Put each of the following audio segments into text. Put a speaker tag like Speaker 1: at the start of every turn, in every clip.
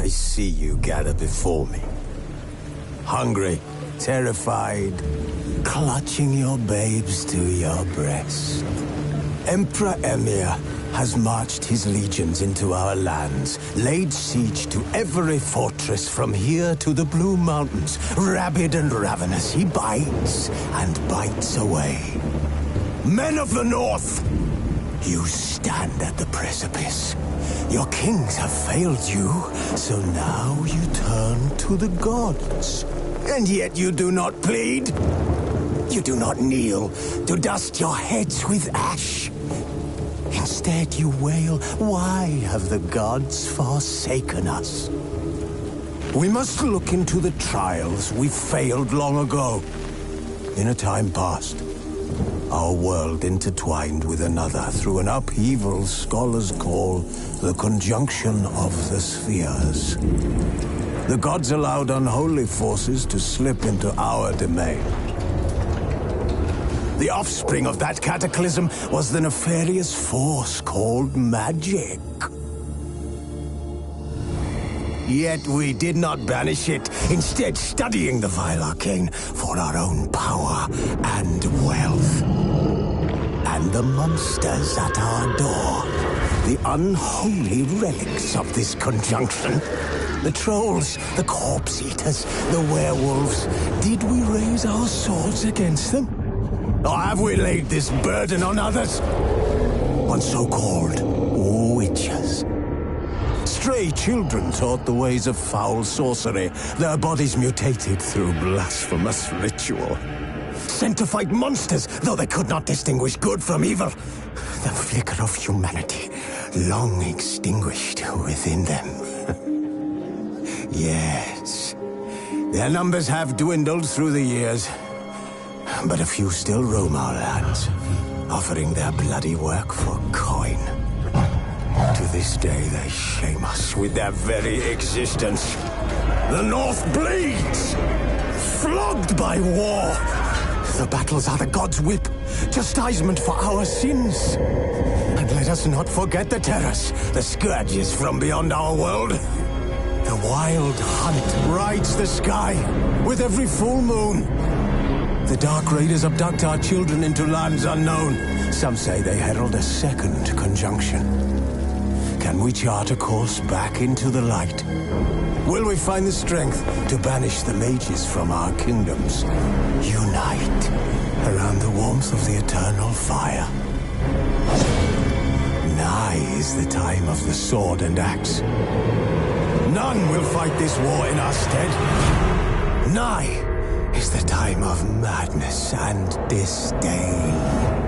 Speaker 1: I see you gather before me. Hungry, terrified, clutching your babes to your breast. Emperor Emir has marched his legions into our lands, laid siege to every fortress from here to the Blue Mountains. Rabid and ravenous, he bites and bites away. Men of the North, you stand at the precipice. Your kings have failed you, so now you turn to the gods. And yet you do not plead. You do not kneel to dust your heads with ash. Instead you wail, why have the gods forsaken us? We must look into the trials we failed long ago. In a time past, our world intertwined with another through an upheaval scholars call the conjunction of the spheres. The gods allowed unholy forces to slip into our domain. The offspring of that cataclysm was the nefarious force called magic. Yet we did not banish it, instead studying the vile arcane for our own power and wealth. And the monsters at our door, the unholy relics of this conjunction. The trolls, the corpse-eaters, the werewolves. Did we raise our swords against them? Or have we laid this burden on others? On so-called witches. Stray children taught the ways of foul sorcery, their bodies mutated through blasphemous ritual. Sent to fight monsters, though they could not distinguish good from evil. The flicker of humanity, long extinguished within them. Yes, their numbers have dwindled through the years, but a few still roam our lands, offering their bloody work for coin. To this day, they shame us with their very existence. The North bleeds, flogged by war. The battles are the gods' whip, chastisement for our sins. And let us not forget the terrors, the scourges from beyond our world. The wild hunt rides the sky with every full moon. The Dark Raiders abduct our children into lands unknown. Some say they herald a second conjunction. Can we chart a course back into the light? Will we find the strength to banish the mages from our kingdoms? Unite around the warmth of the eternal fire. Nigh is the time of the sword and axe. None will fight this war in our stead. Nigh is the time of madness and disdain.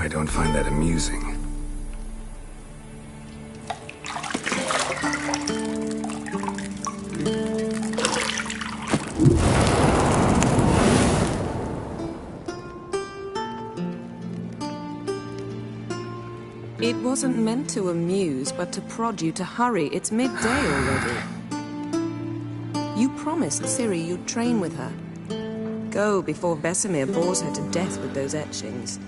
Speaker 2: I don't find that amusing.
Speaker 3: It wasn't meant to amuse, but to prod you to hurry. It's midday already. You promised Ciri you'd train with her. Go before Vesemir bores her to death with those etchings.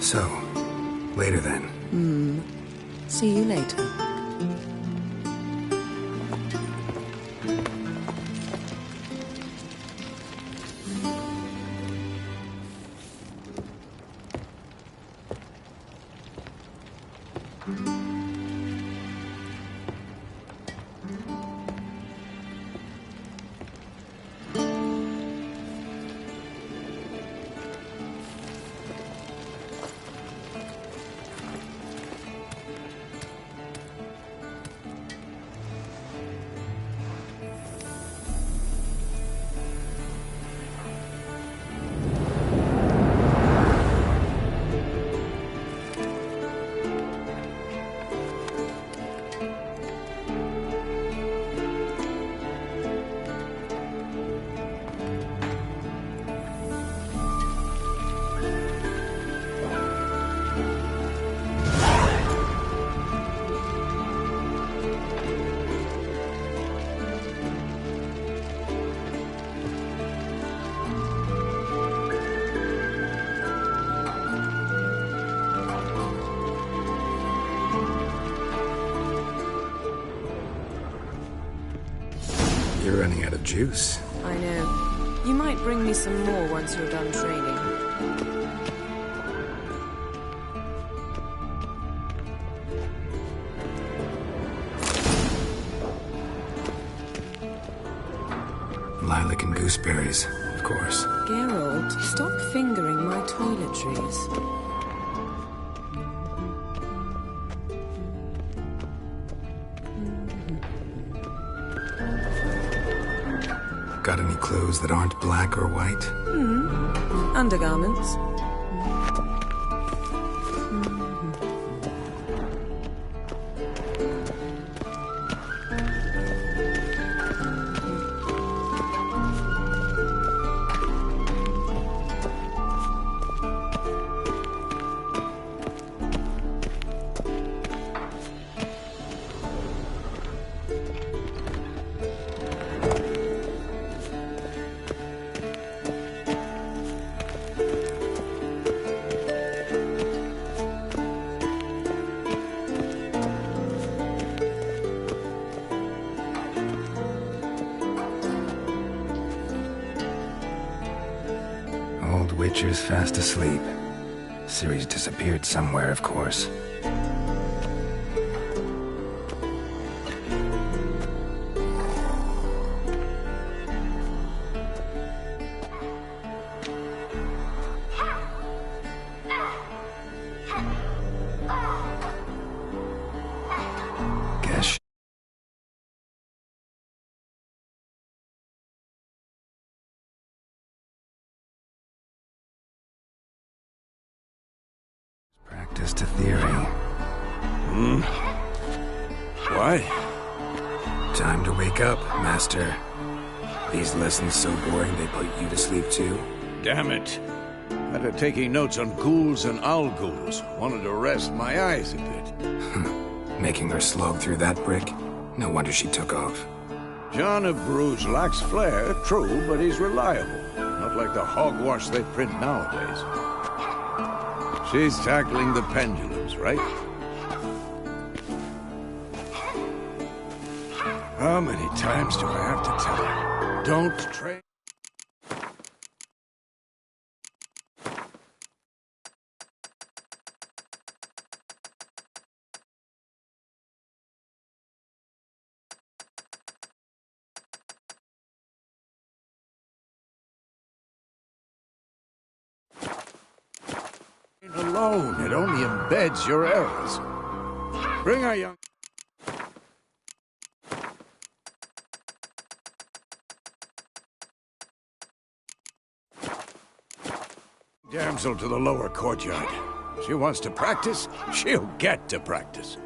Speaker 2: So, later then.
Speaker 3: See you later.
Speaker 2: You're running out of juice.
Speaker 3: I know. You might bring me some more once you're done training.
Speaker 2: Lilac and gooseberries, of course.
Speaker 3: Geralt, stop fingering my toiletries.
Speaker 2: Got any clothes that aren't black or white?
Speaker 3: Undergarments.
Speaker 2: Old Witcher's fast asleep. Ciri's disappeared somewhere, of course. Guess practice to theory.
Speaker 1: Why?
Speaker 2: Time to wake up, Master. These lessons so boring they put you to sleep too?
Speaker 4: Damn it. After taking notes on ghouls and owl ghouls, wanted to rest my eyes a bit.
Speaker 2: Making her slog through that brick? No wonder she took off.
Speaker 4: John of Bruges lacks flair, true, but he's reliable. Not like the hogwash they print nowadays. She's tackling the pendulums, right? How many times do I have to tell her? Don't train. alone. It only embeds your errors. Bring our young... damsel to the lower courtyard. She wants to practice, she'll get to practice.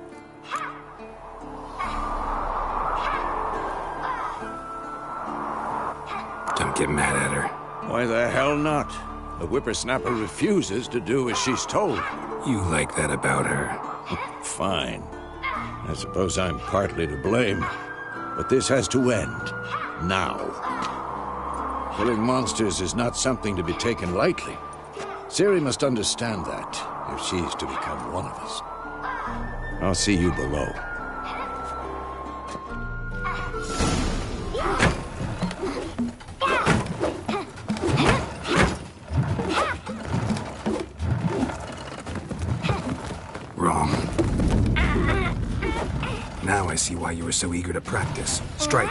Speaker 2: Don't get mad at her.
Speaker 4: Why the hell not? The whippersnapper refuses to do as she's told.
Speaker 2: You like that about her.
Speaker 4: Fine. I suppose I'm partly to blame. But this has to end. Now. Killing monsters is not something to be taken lightly. Ciri must understand that, if she's to become one of us. I'll see you below.
Speaker 2: Wrong. Now I see why you were so eager to practice. Strike.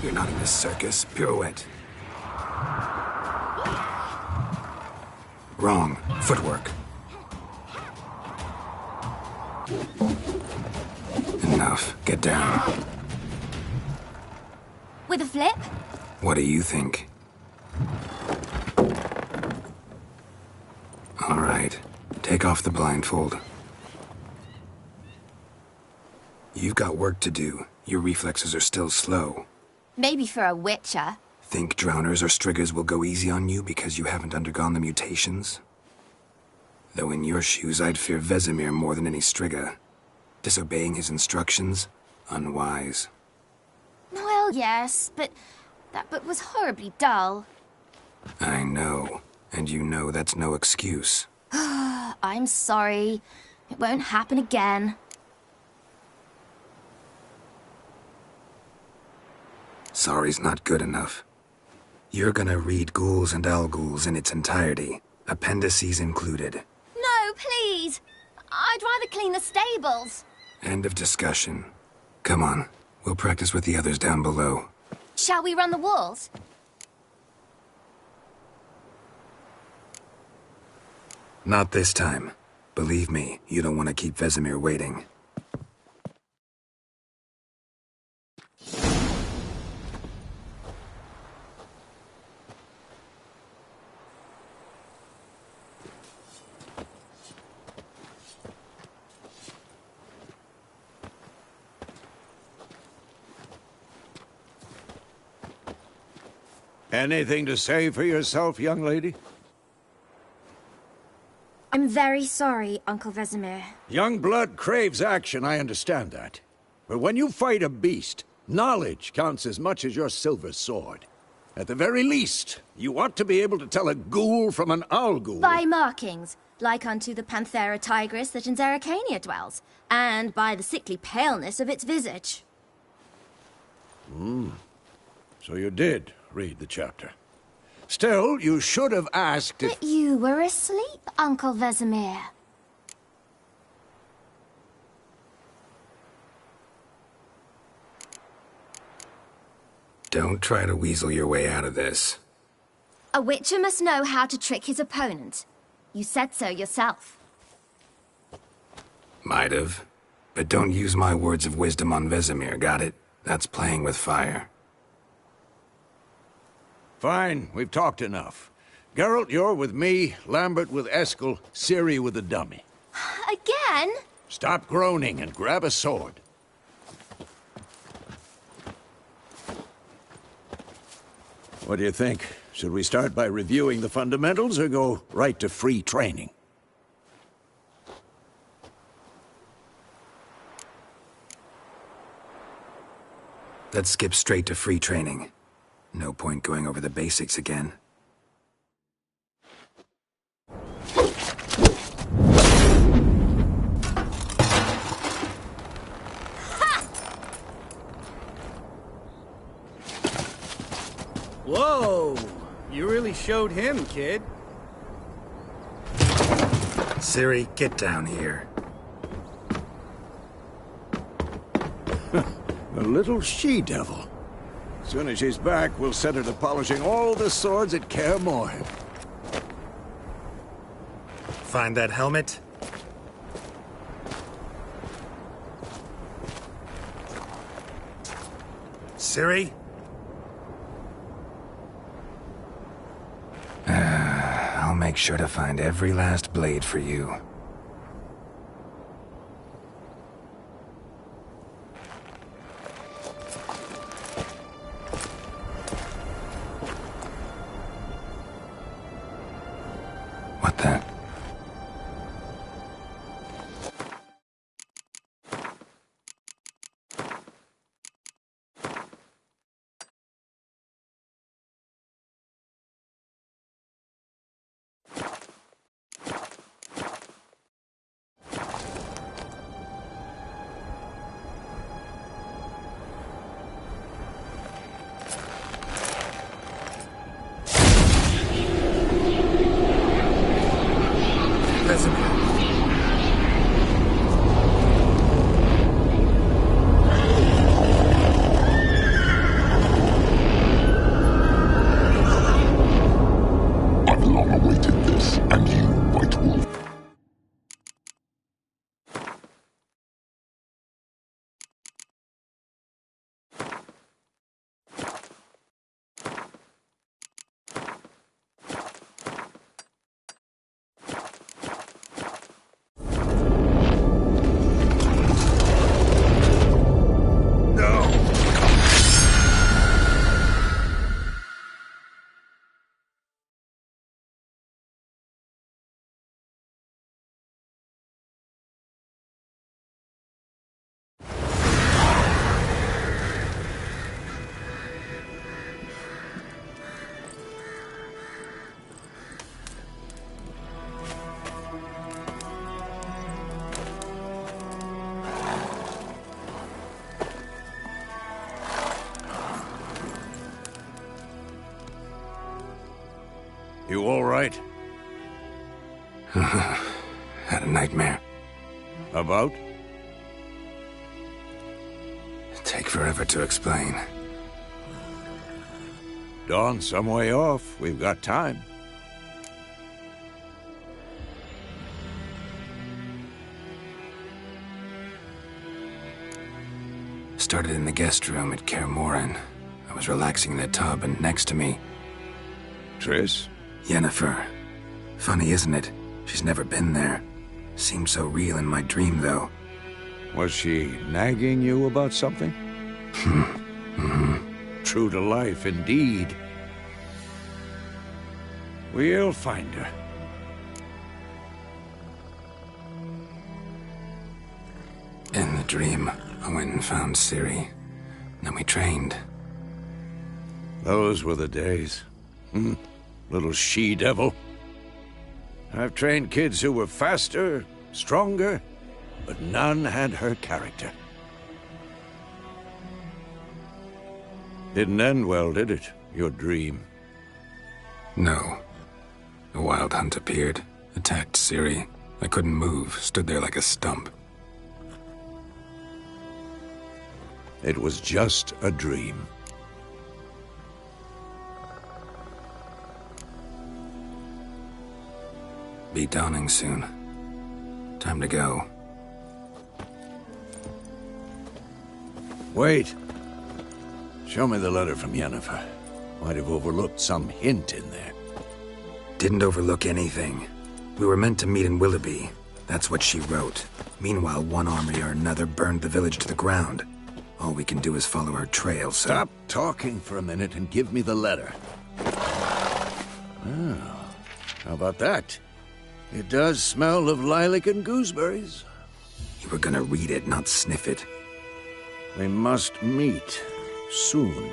Speaker 2: You're not in this circus. Pirouette. Wrong. Footwork. Enough. Get down.
Speaker 5: With a flip?
Speaker 2: What do you think? All right. Take off the blindfold. You've got work to do. Your reflexes are still slow.
Speaker 5: Maybe for a witcher.
Speaker 2: Think drowners or striggers will go easy on you because you haven't undergone the mutations? Though in your shoes, I'd fear Vesemir more than any strigger. Disobeying his instructions? Unwise.
Speaker 5: Well, yes, but that book was horribly dull.
Speaker 2: I know. And you know that's no excuse.
Speaker 5: I'm sorry. It won't happen again.
Speaker 2: Sorry's not good enough. You're gonna read Ghouls and Alghouls in its entirety, appendices included.
Speaker 5: No, please! I'd rather clean the stables.
Speaker 2: End of discussion. Come on, we'll practice with the others down below.
Speaker 5: Shall we run the walls?
Speaker 2: Not this time. Believe me, you don't want to keep Vesemir waiting.
Speaker 4: Anything to say for yourself, young lady?
Speaker 5: I'm very sorry, Uncle Vesemir.
Speaker 4: Young blood craves action, I understand that. But when you fight a beast, knowledge counts as much as your silver sword. At the very least, you ought to be able to tell a ghoul from an Alghoul.
Speaker 5: By markings, like unto the Panthera tigris that in Zerrikania dwells, and by the sickly paleness of its visage.
Speaker 4: So you did read the chapter. Still, you should have asked if...
Speaker 5: But you were asleep, Uncle Vesemir.
Speaker 2: Don't try to weasel your way out of this.
Speaker 5: A witcher must know how to trick his opponent. You said so yourself.
Speaker 2: Might have. But don't use my words of wisdom on Vesemir, got it? That's playing with fire.
Speaker 4: Fine, we've talked enough. Geralt, you're with me, Lambert with Eskel, Ciri with the dummy.
Speaker 5: Again?
Speaker 4: Stop groaning and grab a sword. What do you think? Should we start by reviewing the fundamentals or go right to free training?
Speaker 2: Let's skip straight to free training. No point going over the basics again.
Speaker 6: Whoa! You really showed him, kid.
Speaker 2: Ciri, get down here.
Speaker 4: A little she-devil. As soon as she's back, we'll set her to polishing all the swords at Kaer Morhen.
Speaker 2: Find that helmet? Ciri? I'll make sure to find every last blade for you. What the?
Speaker 7: I've long awaited this, and you, White Wolf.
Speaker 4: You all right?
Speaker 2: Had a nightmare.
Speaker 4: About?
Speaker 2: Take forever to explain.
Speaker 4: Dawn's some way off. We've got time.
Speaker 2: Started in the guest room at Kaer Morhen. I was relaxing in a tub, and next to me,
Speaker 4: Triss?
Speaker 2: Yennefer. Funny, isn't it? She's never been there. Seemed so real in my dream, though.
Speaker 4: Was she nagging you about something? True to life, indeed. We'll find her.
Speaker 2: In the dream, I went and found Ciri. Then we trained.
Speaker 4: Those were the days. Little she-devil. I've trained kids who were faster, stronger, but none had her character. Didn't end well, did it? Your dream?
Speaker 2: No. A wild hunt appeared, attacked Ciri. I couldn't move, stood there like a stump.
Speaker 4: It was just a dream.
Speaker 2: Be dawning soon. Time to go.
Speaker 4: Wait. Show me the letter from Yennefer. Might have overlooked some hint in there.
Speaker 2: Didn't overlook anything. We were meant to meet in Willoughby. That's what she wrote. Meanwhile, one army or another burned the village to the ground. All we can do is follow her trail, so...
Speaker 4: Stop talking for a minute and give me the letter. Oh, how about that? It does smell of lilac and gooseberries.
Speaker 2: You were gonna read it, not sniff it.
Speaker 4: We must meet soon.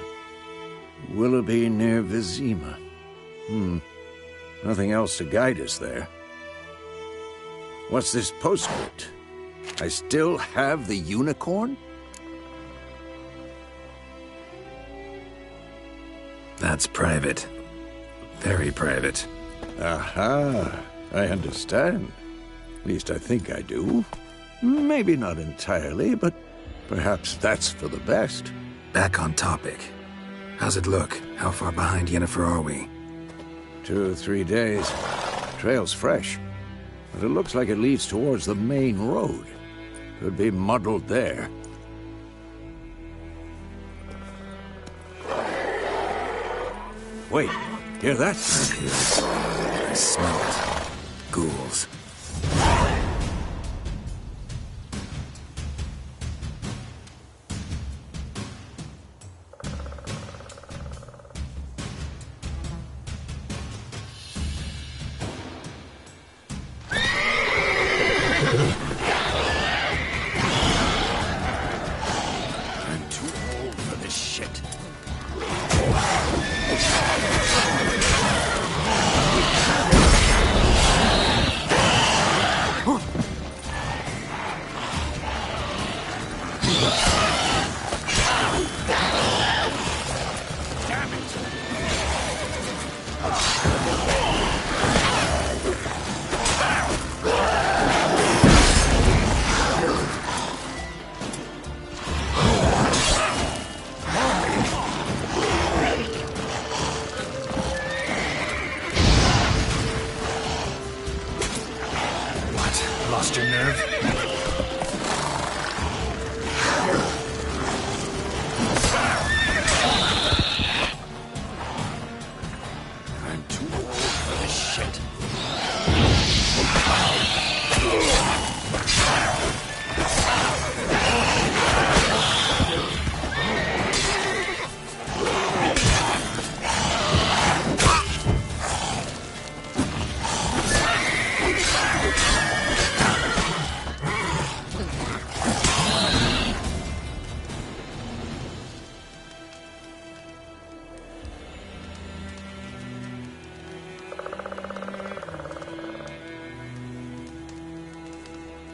Speaker 4: Willoughby near Vizima. Nothing else to guide us there. What's this postscript? I still have the unicorn?
Speaker 2: That's private. Very private.
Speaker 4: Aha, I understand. At least I think I do. Maybe not entirely, but perhaps that's for the best.
Speaker 2: Back on topic. How's it look? How far behind Yennefer are we?
Speaker 4: 2 or 3 days. Trail's fresh, but it looks like it leads towards the main road. Could be muddled there. Wait, hear that?
Speaker 2: I smell it. Ghouls.
Speaker 4: I'm too old for this shit.
Speaker 2: Lost your nerve?
Speaker 4: I'm too old for this shit.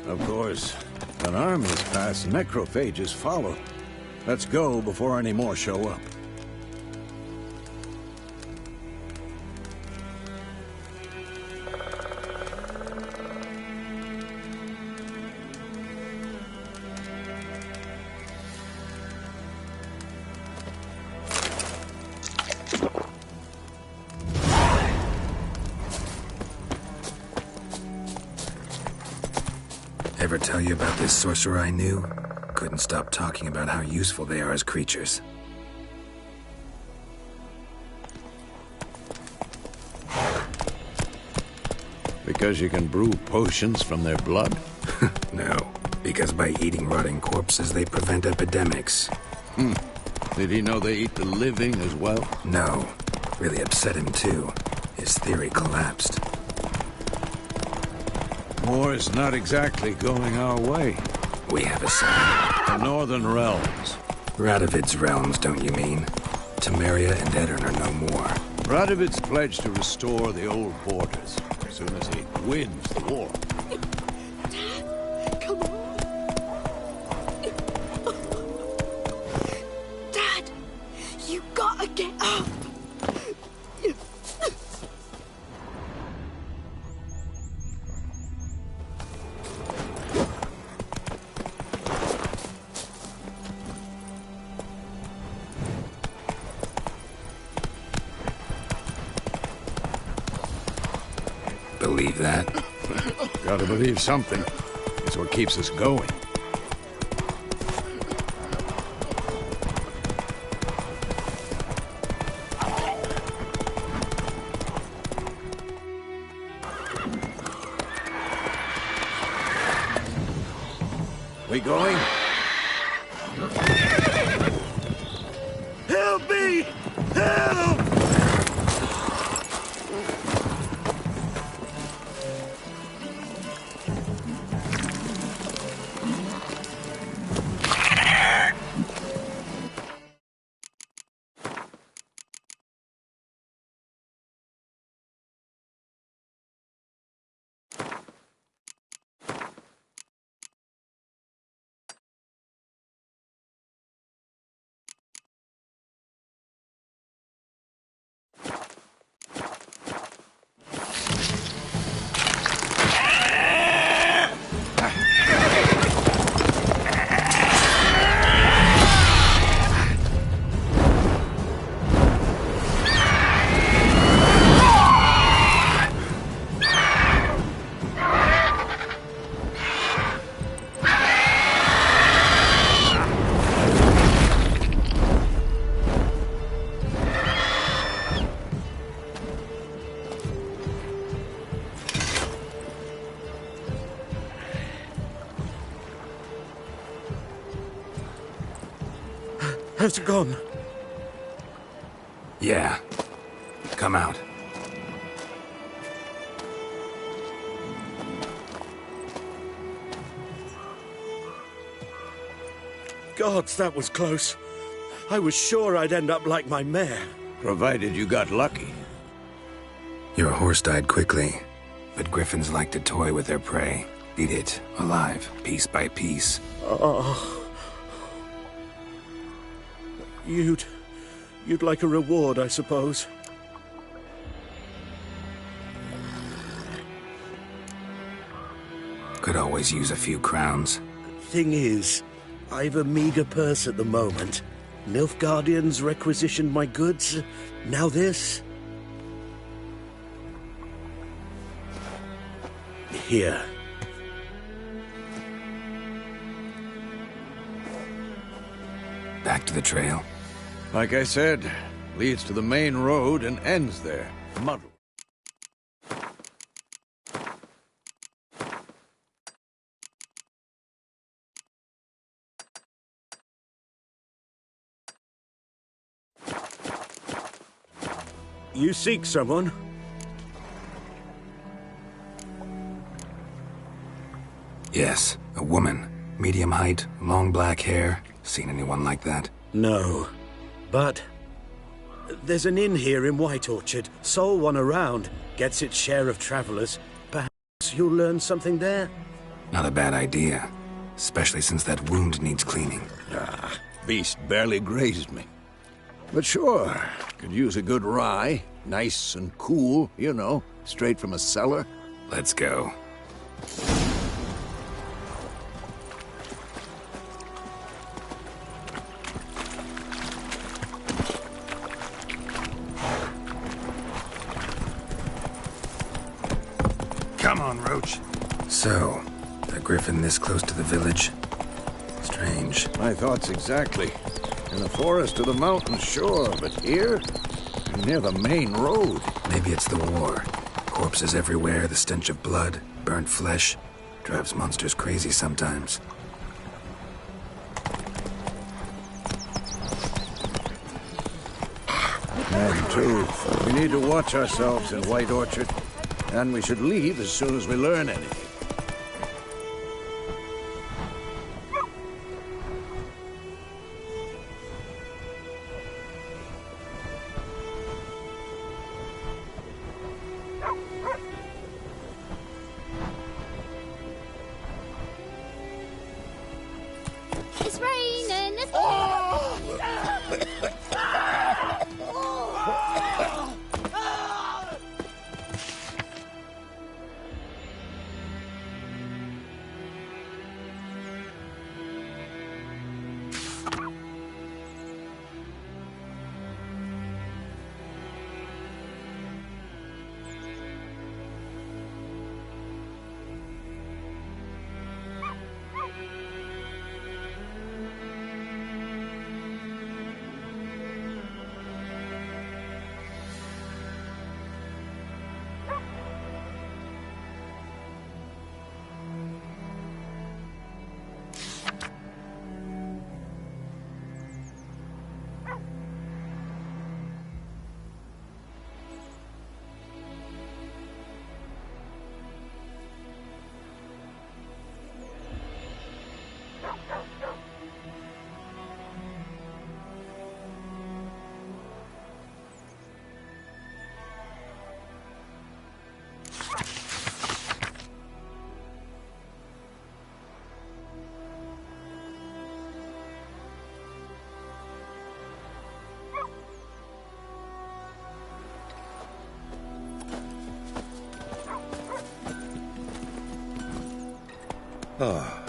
Speaker 4: Of course, when armies pass, necrophages follow. Let's go before any more show up.
Speaker 2: Ever tell you about this sorcerer I knew? Couldn't stop talking about how useful they are as creatures.
Speaker 4: Because you can brew potions from their blood?
Speaker 2: No, because by eating rotting corpses, they prevent epidemics.
Speaker 4: Did he know they eat the living as well?
Speaker 2: No, really upset him too. His theory collapsed.
Speaker 4: War is not exactly going our way.
Speaker 2: We have a sign.
Speaker 4: The Northern Realms.
Speaker 2: Radovid's realms, don't you mean? Temeria and Edirn are no more.
Speaker 4: Radovid's pledged to restore the old borders as soon as he wins the war.
Speaker 6: Come on. Dad, you gotta get up.
Speaker 2: Believe that?
Speaker 4: Gotta believe something. It's what keeps us going. We going? Help me! Help!
Speaker 8: How's it gone?
Speaker 2: Yeah. Come out.
Speaker 8: Gods, that was close. I was sure I'd end up like my mare.
Speaker 4: Provided you got lucky.
Speaker 2: Your horse died quickly, but griffins like to toy with their prey. Eat it alive, piece by piece.
Speaker 8: Oh. You'd like a reward, I suppose.
Speaker 2: Could always use a few crowns.
Speaker 8: Thing is, I've a meager purse at the moment. Nilfgaardians requisitioned my goods. Now this. Here.
Speaker 2: Back to the trail.
Speaker 4: Like I said, leads to the main road and ends there. Muddle.
Speaker 8: You seek someone?
Speaker 2: Yes, a woman. Medium height, long black hair. Seen anyone like that?
Speaker 8: No. But there's an inn here in White Orchard. Sole one around. Gets its share of travelers. Perhaps you'll learn something there?
Speaker 2: Not a bad idea. Especially since that wound needs cleaning.
Speaker 4: Beast barely grazed me. But sure, could use a good rye. Nice and cool, you know, straight from a cellar.
Speaker 2: Let's go.
Speaker 4: Come on, Roach.
Speaker 2: So, a griffin this close to the village? Strange.
Speaker 4: My thoughts exactly. In the forest or the mountains, sure, but here? Near the main road.
Speaker 2: Maybe it's the war. Corpses everywhere, the stench of blood, burnt flesh. Drives monsters crazy sometimes.
Speaker 4: And too, we need to watch ourselves in White Orchard. And we should leave as soon as we learn anything.
Speaker 5: It's raining!
Speaker 8: Ah.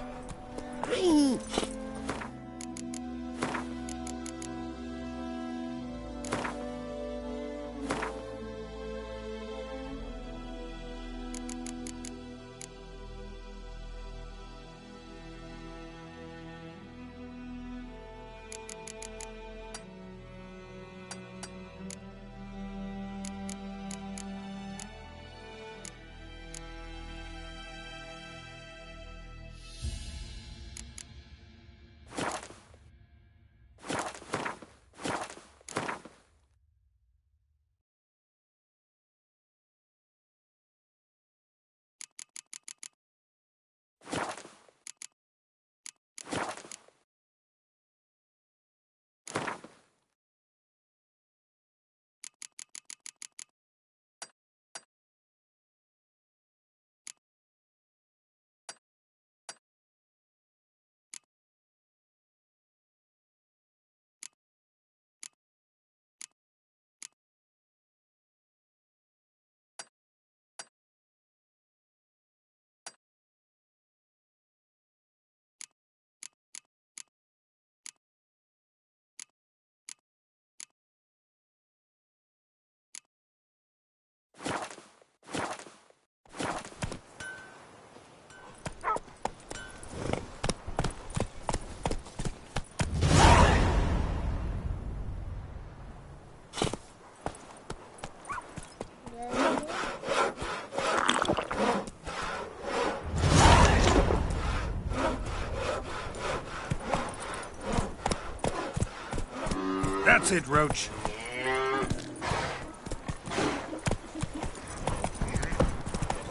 Speaker 2: That's it, Roach.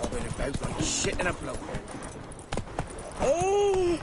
Speaker 9: Bobbing about like shit in a blow. Oh!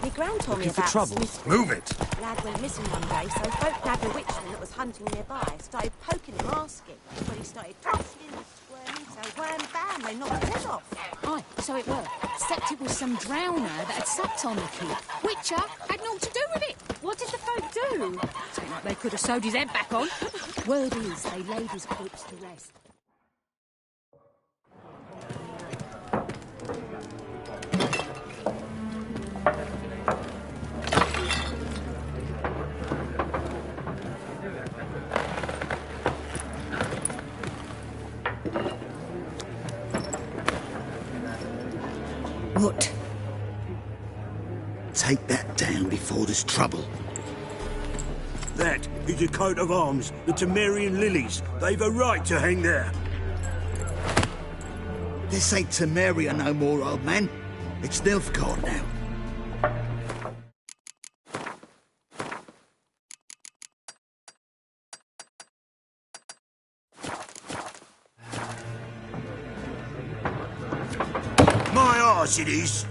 Speaker 10: My gran told me
Speaker 8: Looking for
Speaker 10: about
Speaker 8: trouble?
Speaker 10: Smith.
Speaker 2: Move it.
Speaker 10: Lad went missing one day, so folk nabbed a witchman that was hunting nearby. Started poking him, asking. But he started twisting and squirming, so wham bam, they knocked his head off.
Speaker 6: Aye, so it were. Except it was some drowner that had sucked on the kid. Witcher had naught to do with it. What did the folk do? Don't like they could have sewed his head back on. Word is, they laid his corpse to rest.
Speaker 10: What?
Speaker 11: Take that down before there's trouble.
Speaker 8: That is a coat of arms, the Temerian lilies. They've a right to hang there.
Speaker 11: This ain't Temeria no more, old man. It's Nilfgaard now.
Speaker 8: My arse it is.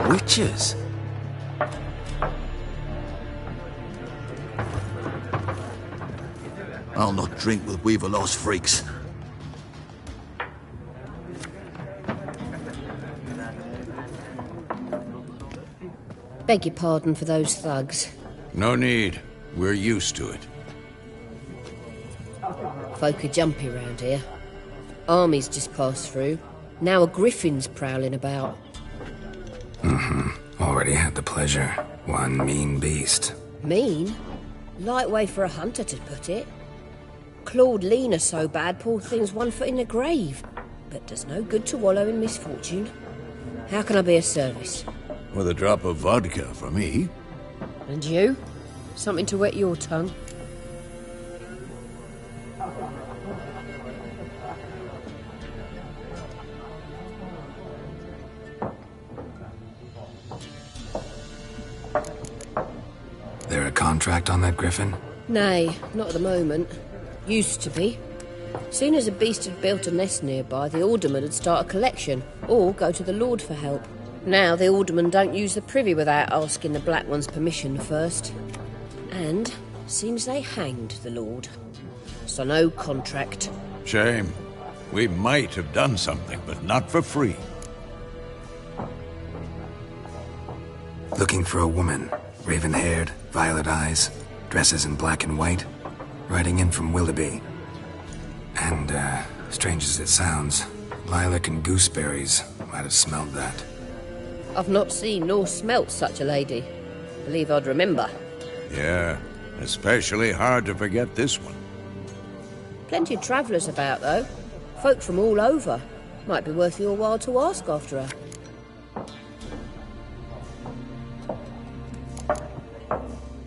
Speaker 2: Witches?
Speaker 11: I'll not drink with Weaver-lost freaks.
Speaker 10: Beg your pardon for those thugs.
Speaker 4: No need. We're used to it.
Speaker 10: Folk are jumpy round here. Armies just passed through. Now a griffin's prowling about.
Speaker 2: Already had the pleasure. One mean beast.
Speaker 10: Mean? Light way for a hunter to put it. Clawed Lena so bad, poor thing's 1 foot in the grave. But does no good to wallow in misfortune. How can I be of service?
Speaker 4: With a drop of vodka for me.
Speaker 10: And you? Something to wet your tongue?
Speaker 2: There a contract on that griffin?
Speaker 10: Nay, not at the moment. Used to be. Soon as a beast had built a nest nearby, the alderman would start a collection, or go to the Lord for help. Now the alderman don't use the privy without asking the Black One's permission first. And seems they hanged the Lord. So no contract.
Speaker 4: Shame. We might have done something, but not for free.
Speaker 2: Looking for a woman. Raven-haired, violet eyes, dresses in black and white. Riding in from Willoughby. And, strange as it sounds, lilac and gooseberries might have smelled that.
Speaker 10: I've not seen nor smelt such a lady. Believe I'd remember.
Speaker 4: Yeah, especially hard to forget this one.
Speaker 10: Plenty of travellers about, though. Folk from all over. Might be worth your while to ask after her.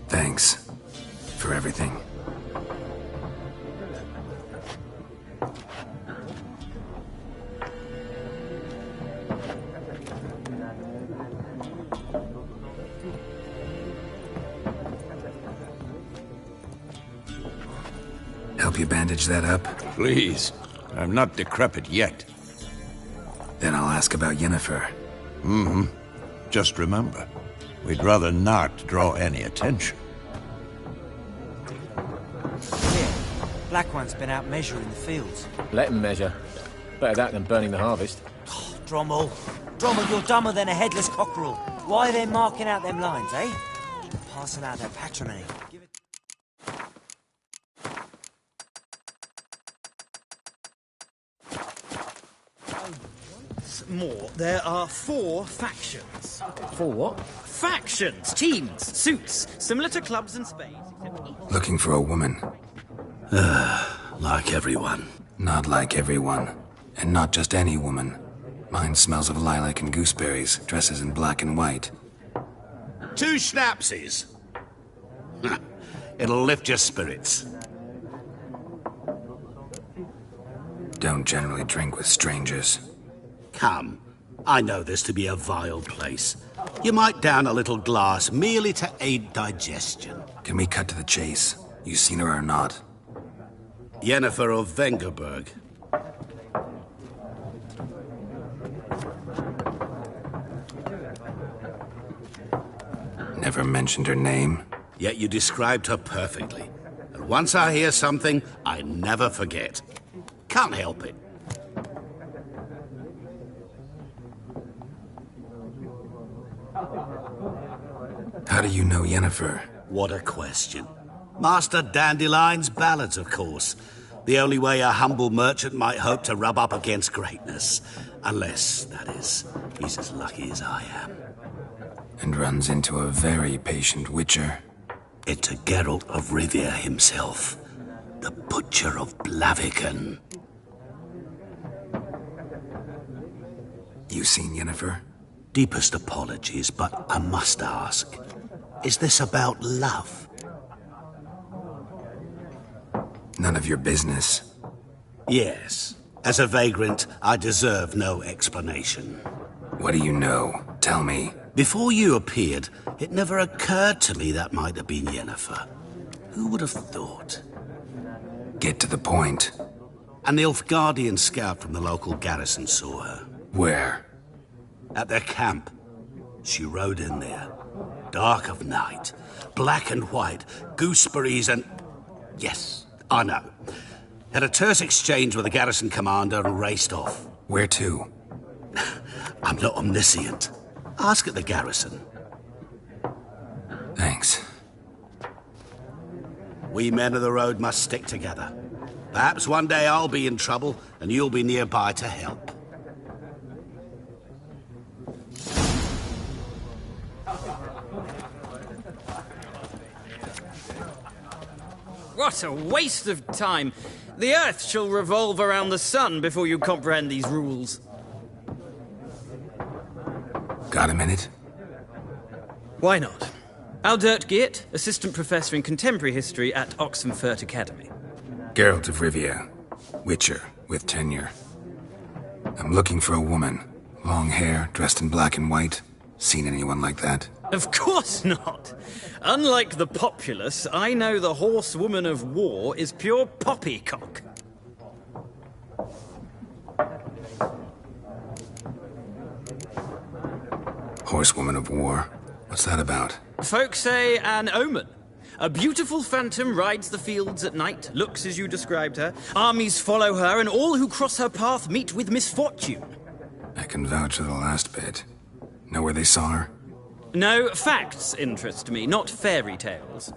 Speaker 2: Thanks for everything. Help you bandage that up?
Speaker 4: Please. I'm not decrepit yet.
Speaker 2: Then I'll ask about Yennefer.
Speaker 4: Just remember, we'd rather not draw any attention.
Speaker 12: Here, Black One's been out measuring the fields.
Speaker 13: Let him measure. Better that than burning the harvest.
Speaker 12: Oh, Drommel, you're dumber than a headless cockerel. Why are they marking out them lines, eh? Passing out their patrimony.
Speaker 14: More. There are 4 factions.
Speaker 13: 4 what?
Speaker 14: Factions, teams, suits, similar to clubs and spades.
Speaker 2: Looking for a woman.
Speaker 8: Like everyone.
Speaker 2: Not like everyone. And not just any woman. Mine smells of lilac and gooseberries, dresses in black and white.
Speaker 8: 2 schnapsies. It'll lift your spirits.
Speaker 2: Don't generally drink with strangers.
Speaker 8: Come. I know this to be a vile place. You might down a little glass merely to aid digestion.
Speaker 2: Can we cut to the chase? You seen her or not?
Speaker 8: Yennefer of Vengerberg.
Speaker 2: Never mentioned her name.
Speaker 8: Yet you described her perfectly. And once I hear something, I never forget. Can't help it.
Speaker 2: How do you know Yennefer?
Speaker 8: What a question. Master Dandelion's ballads, of course. The only way a humble merchant might hope to rub up against greatness. Unless, that is, he's as lucky as I am.
Speaker 2: And runs into a very patient witcher.
Speaker 8: Into Geralt of Rivia himself. The Butcher of Blaviken.
Speaker 2: You seen Yennefer?
Speaker 8: Deepest apologies, but I must ask. Is this about love?
Speaker 2: None of your business.
Speaker 8: Yes. As a vagrant, I deserve no explanation.
Speaker 2: What do you know? Tell me.
Speaker 8: Before you appeared, it never occurred to me that might have been Yennefer. Who would have thought?
Speaker 2: Get to the point.
Speaker 8: An Nilfgaardian scout from the local garrison saw her.
Speaker 2: Where?
Speaker 8: At their camp. She rode in there. Dark of night. Black and white. Gooseberries and... Yes, I know. Had a terse exchange with the garrison commander and raced off.
Speaker 2: Where to?
Speaker 8: I'm not omniscient. Ask at the garrison.
Speaker 2: Thanks.
Speaker 8: We men of the road must stick together. Perhaps one day I'll be in trouble and you'll be nearby to help.
Speaker 14: What a waste of time. The Earth shall revolve around the sun before you comprehend these rules.
Speaker 2: Got a minute?
Speaker 14: Why not? Aldert Geert, Assistant Professor in Contemporary History at Oxenfurt Academy.
Speaker 2: Geralt of Rivia. Witcher, with tenure. I'm looking for a woman. Long hair, dressed in black and white. Seen anyone like that?
Speaker 14: Of course not. Unlike the populace, I know the horsewoman of war is pure poppycock.
Speaker 2: Horsewoman of war? What's that about?
Speaker 14: Folk say an omen. A beautiful phantom rides the fields at night, looks as you described her. Armies follow her, and all who cross her path meet with misfortune.
Speaker 2: I can vouch for the last bit. Know where they saw her?
Speaker 14: No, facts interest me, not fairy tales.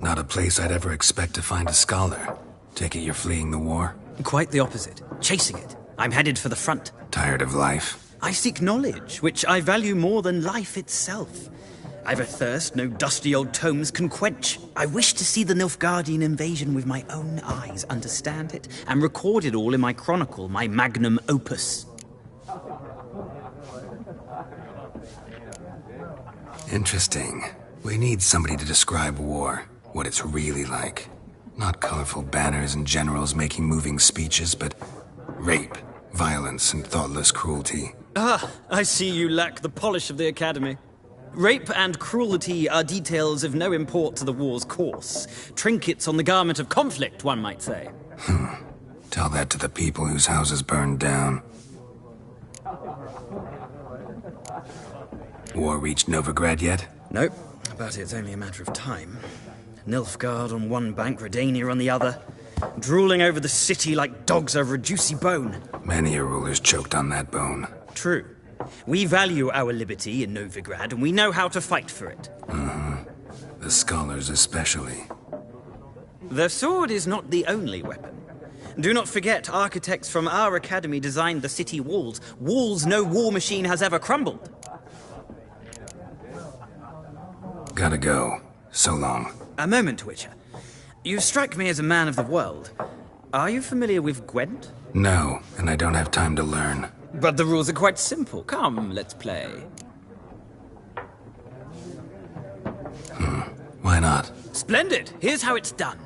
Speaker 2: Not a place I'd ever expect to find a scholar. Take it you're fleeing the war?
Speaker 14: Quite the opposite. Chasing it. I'm headed for the front.
Speaker 2: Tired of life?
Speaker 14: I seek knowledge, which I value more than life itself. I've a thirst no dusty old tomes can quench. I wish to see the Nilfgaardian invasion with my own eyes, understand it, and record it all in my chronicle, my magnum opus.
Speaker 2: Interesting. We need somebody to describe war, what it's really like. Not colorful banners and generals making moving speeches, but rape, violence, and thoughtless cruelty.
Speaker 14: Ah, I see you lack the polish of the Academy. Rape and cruelty are details of no import to the war's course. Trinkets on the garment of conflict, one might say.
Speaker 2: Tell that to the people whose houses burned down. War reached Novigrad yet?
Speaker 14: Nope, but it's only a matter of time. Nilfgaard on one bank, Redania on the other, drooling over the city like dogs over a juicy bone.
Speaker 2: Many a ruler's choked on that bone.
Speaker 14: True. We value our liberty in Novigrad, and we know how to fight for it.
Speaker 2: The scholars especially.
Speaker 14: The sword is not the only weapon. Do not forget, architects from our academy designed the city walls. Walls no war machine has ever crumbled.
Speaker 2: Gotta go. So long.
Speaker 14: A moment, Witcher. You strike me as a man of the world. Are you familiar with Gwent?
Speaker 2: No, and I don't have time to learn.
Speaker 14: But the rules are quite simple. Come, let's play.
Speaker 2: Why not?
Speaker 14: Splendid! Here's how it's done.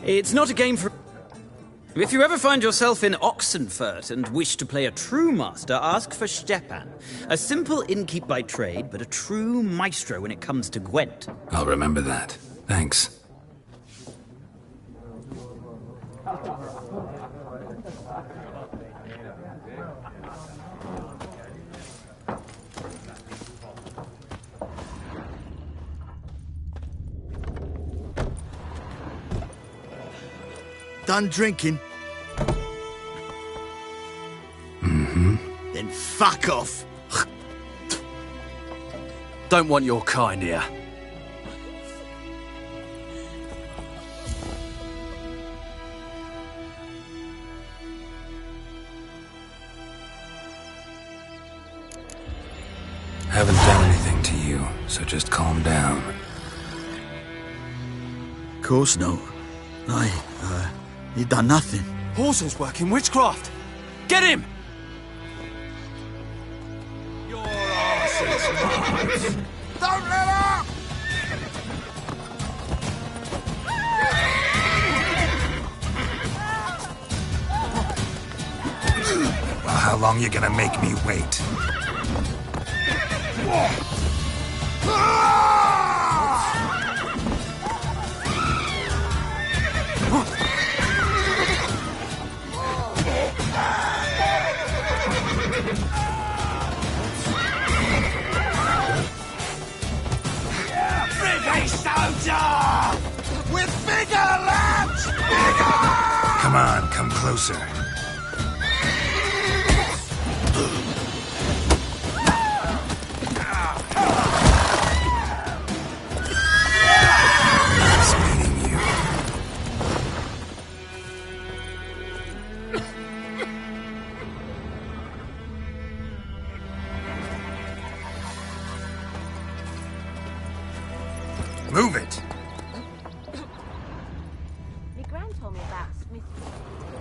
Speaker 14: It's not a game for... If you ever find yourself in Oxenfurt and wish to play a true master, ask for Stepan. A simple innkeep by trade, but a true maestro when it comes to Gwent.
Speaker 2: I'll remember that. Thanks.
Speaker 11: Done drinking?
Speaker 2: Mm-hmm.
Speaker 11: Then fuck off.
Speaker 15: Don't want your kind here.
Speaker 2: Haven't done anything to you, so just calm down.
Speaker 11: Course no. You done nothing.
Speaker 15: Horsen's working witchcraft. Get him!
Speaker 11: Your arse is mine. Don't let up!
Speaker 2: Well, how long you gonna make me wait?
Speaker 11: With bigger, lads! Bigger!
Speaker 2: Come on, come closer. Nice meeting you. Move it!
Speaker 16: My gran told me about Smith.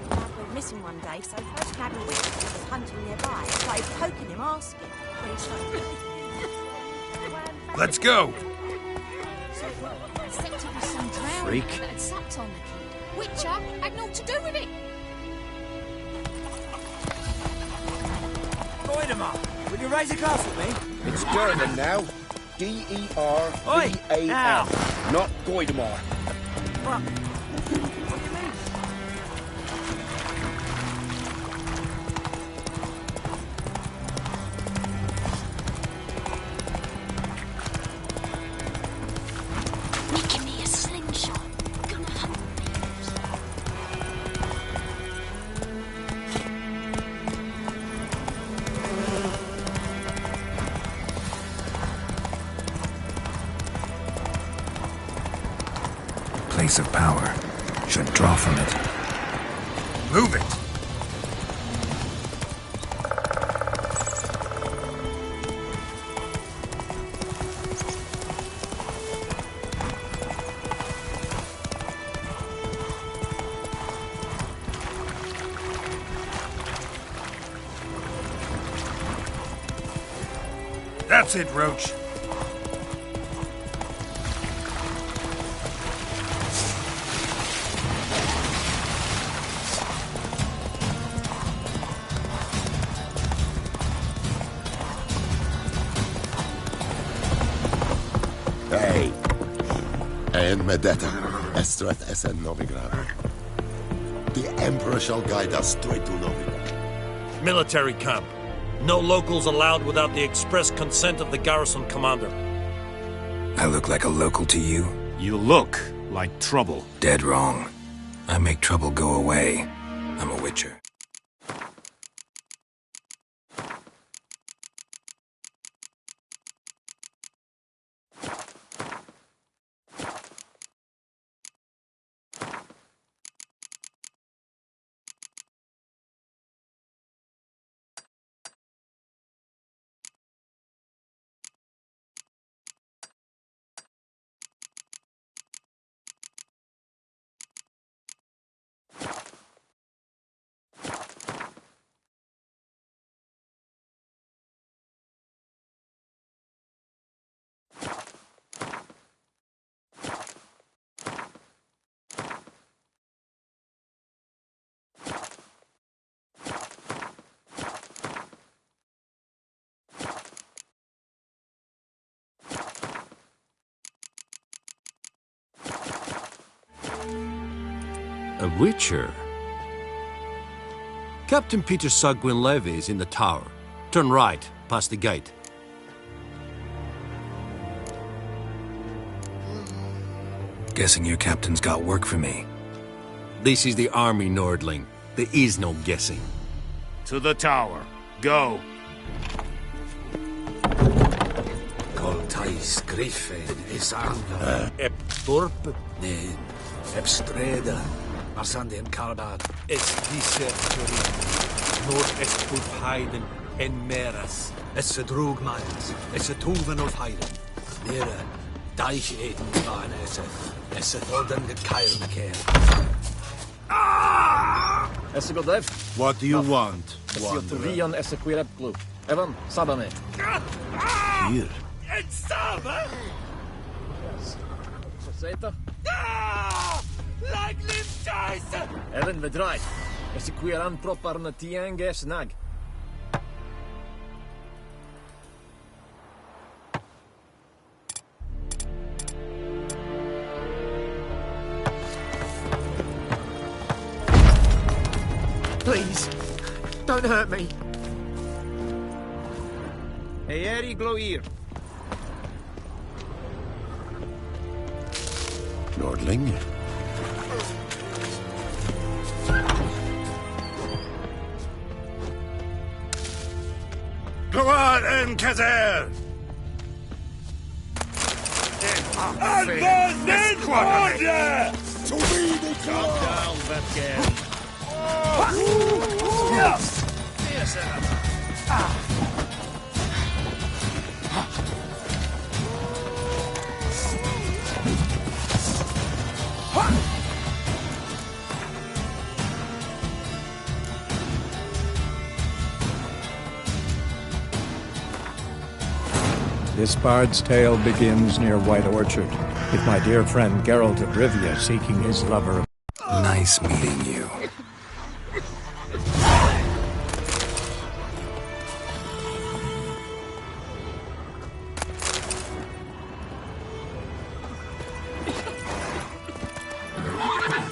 Speaker 16: The lad went missing one day, so first cabin witness was hunting nearby. Started poking him, asking. When he started
Speaker 2: Let's go!
Speaker 6: Except it was some drowner
Speaker 15: Freak.
Speaker 6: that had sucked on the kid. Witcher had naught to do with it.
Speaker 9: Goidemar, will you raise a glass with me?
Speaker 17: It's German now. D-E-R-V-A-N. Not Goidemar.
Speaker 9: What? What do you mean?
Speaker 6: Making me a slingshot. Gonna hunt thieves.
Speaker 2: Place of power. Should draw from it. Move it! That's it, Roach.
Speaker 17: Hey. And Medetta, Estrath Essen Novigrad. The Emperor shall guide us straight to Novigrad.
Speaker 18: Military camp. No locals allowed without the express consent of the garrison commander.
Speaker 2: I look like a local to you?
Speaker 19: You look like trouble.
Speaker 2: Dead wrong. I make trouble go away. I'm a witcher.
Speaker 18: A witcher? Captain Peter Sugwin Levy is in the tower. Turn right, past the gate.
Speaker 2: Guessing your captain's got work for me.
Speaker 18: This is the army, Nordling. There is no guessing.
Speaker 19: To the tower. Go.
Speaker 8: Coltais Griffin is Anga. Ep Dorp. Ne. Ep Streda. Marsandi and Carbad.
Speaker 9: Es disertory. Nord est ut heiden en meras.
Speaker 8: Es drug miles. Es tuven of heiden. Nere. Deich eten waren es. Es odden gekeil keer.
Speaker 19: What do you want,
Speaker 13: Wanderer? Evan, Sabame.
Speaker 19: Here.
Speaker 9: En samen?
Speaker 13: Zeta?
Speaker 9: Like lim scheisse!
Speaker 13: Evan, we draai. Esequiran propar na tiange snag.
Speaker 9: Please, don't hurt me.
Speaker 13: Eeri gloir.
Speaker 4: Nordling?
Speaker 19: Go on, Enkazer!
Speaker 9: Advance in order!
Speaker 19: To be the calm down, Vetgen.
Speaker 20: This bard's tale begins near White Orchard, with my dear friend Geralt of Rivia seeking his lover.
Speaker 2: Nice meeting you.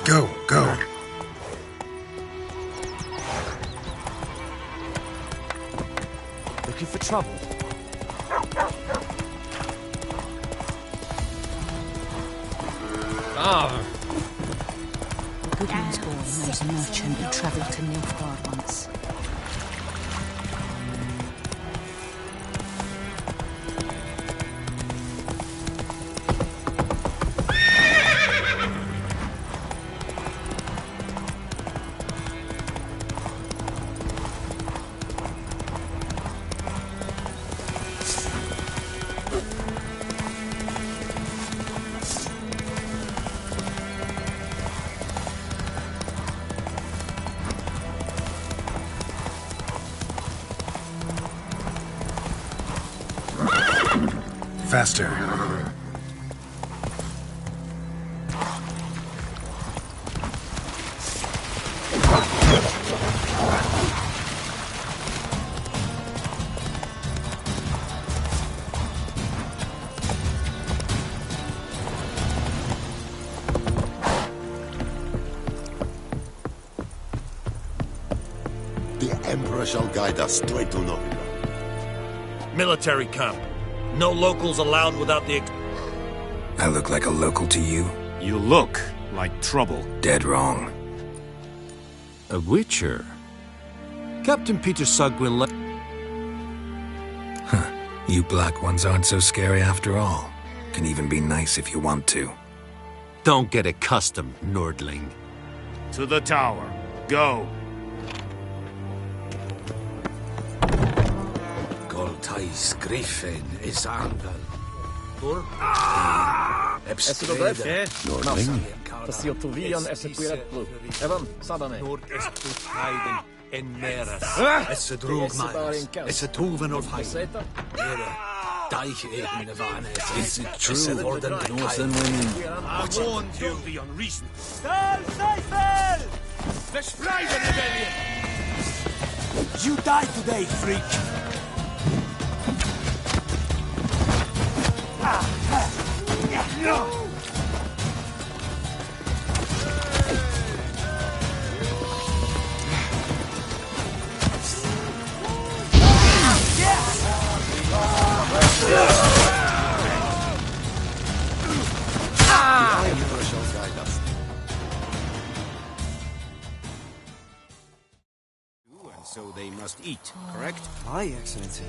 Speaker 2: Go, go.
Speaker 12: Looking for trouble?
Speaker 6: A good news boy knows a merchant who travelled to Nilfgaard once.
Speaker 2: Faster.
Speaker 17: The Emperor shall guide us straight to Novigrad.
Speaker 18: Military camp. No locals allowed without the...
Speaker 2: I look like a local to you?
Speaker 19: You look like trouble.
Speaker 2: Dead wrong.
Speaker 18: A witcher? Captain Peter Sugwin
Speaker 2: You black ones aren't so scary after all. Can even be nice if you want to.
Speaker 18: Don't get accustomed, Nordling.
Speaker 19: To the tower. Go.
Speaker 8: Coltais Griffin is Anga. Dorp. Ep
Speaker 20: Streda.
Speaker 4: Nordling?
Speaker 13: Fasiltovian Esequirat Blue. Evan, Sabame.
Speaker 9: Nord est ut heiden en meras.
Speaker 8: Es drug miles. Es tuven of heiden. Deich eten waren es.
Speaker 9: Is it true?
Speaker 8: Es odden
Speaker 9: Northern
Speaker 8: gekeil.
Speaker 9: women.
Speaker 18: I warned you. The unreason.
Speaker 9: Verspreiden rebellion! You die today, freak!
Speaker 21: so they must eat, correct?
Speaker 12: Aye, Excellency.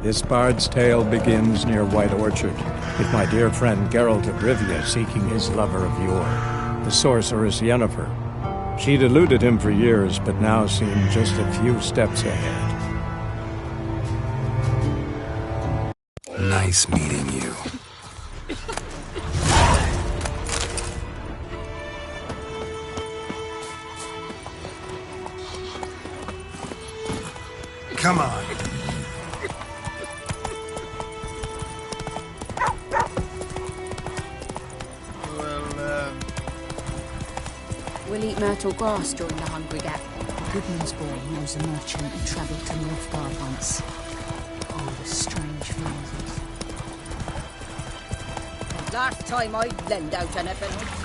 Speaker 20: This bard's tale begins near White Orchard, with my dear friend Geralt of Rivia seeking his lover of yore, the sorceress Yennefer. She'd eluded him for years, but now seemed just a few steps ahead.
Speaker 2: Nice meeting you. Come on.
Speaker 6: We'll eat myrtle grass during the hungry gap. The Goodman's boy knows a merchant who travelled to Nilfgaard once. Oh, the strange phrases.
Speaker 10: Last time I lend out anything.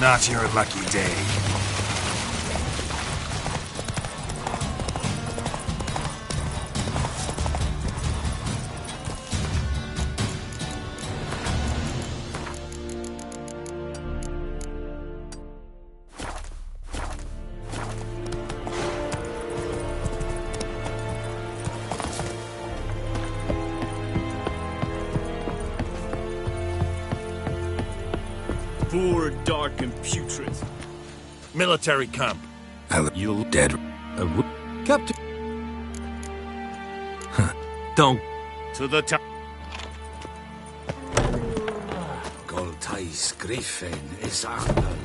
Speaker 2: Not your lucky day.
Speaker 18: Poor, dark, and putrid. Military camp.
Speaker 2: You'll dead.
Speaker 18: Captain. Don't.
Speaker 19: To the top.
Speaker 8: Goltais Griffin is Arnold.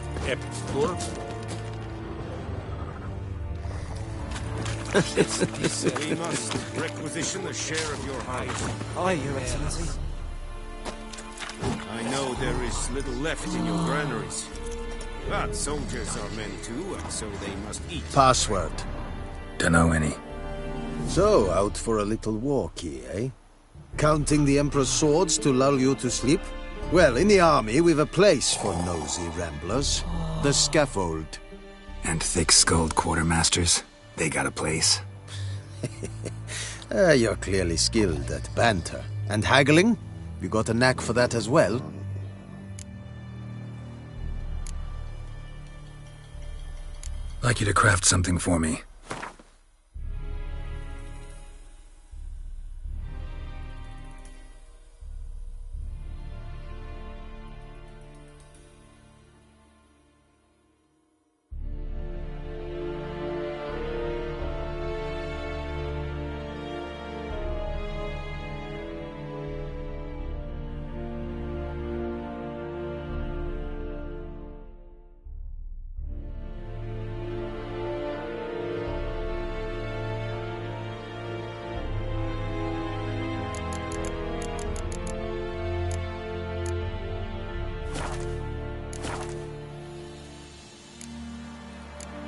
Speaker 21: We must requisition a share of your hide.
Speaker 12: Aye, Your Excellency.
Speaker 21: I know there is little left in your granaries. But soldiers are men too, and so they must eat.
Speaker 1: Password.
Speaker 2: Dunno any.
Speaker 1: So, out for a little walkie, eh? Counting the Emperor's swords to lull you to sleep? Well, in the army, we've a place for nosy ramblers. The scaffold.
Speaker 2: And thick-skulled quartermasters. They got a place.
Speaker 1: You're clearly skilled at banter. And haggling? You got a knack for that as well?
Speaker 2: Like you to craft something for me.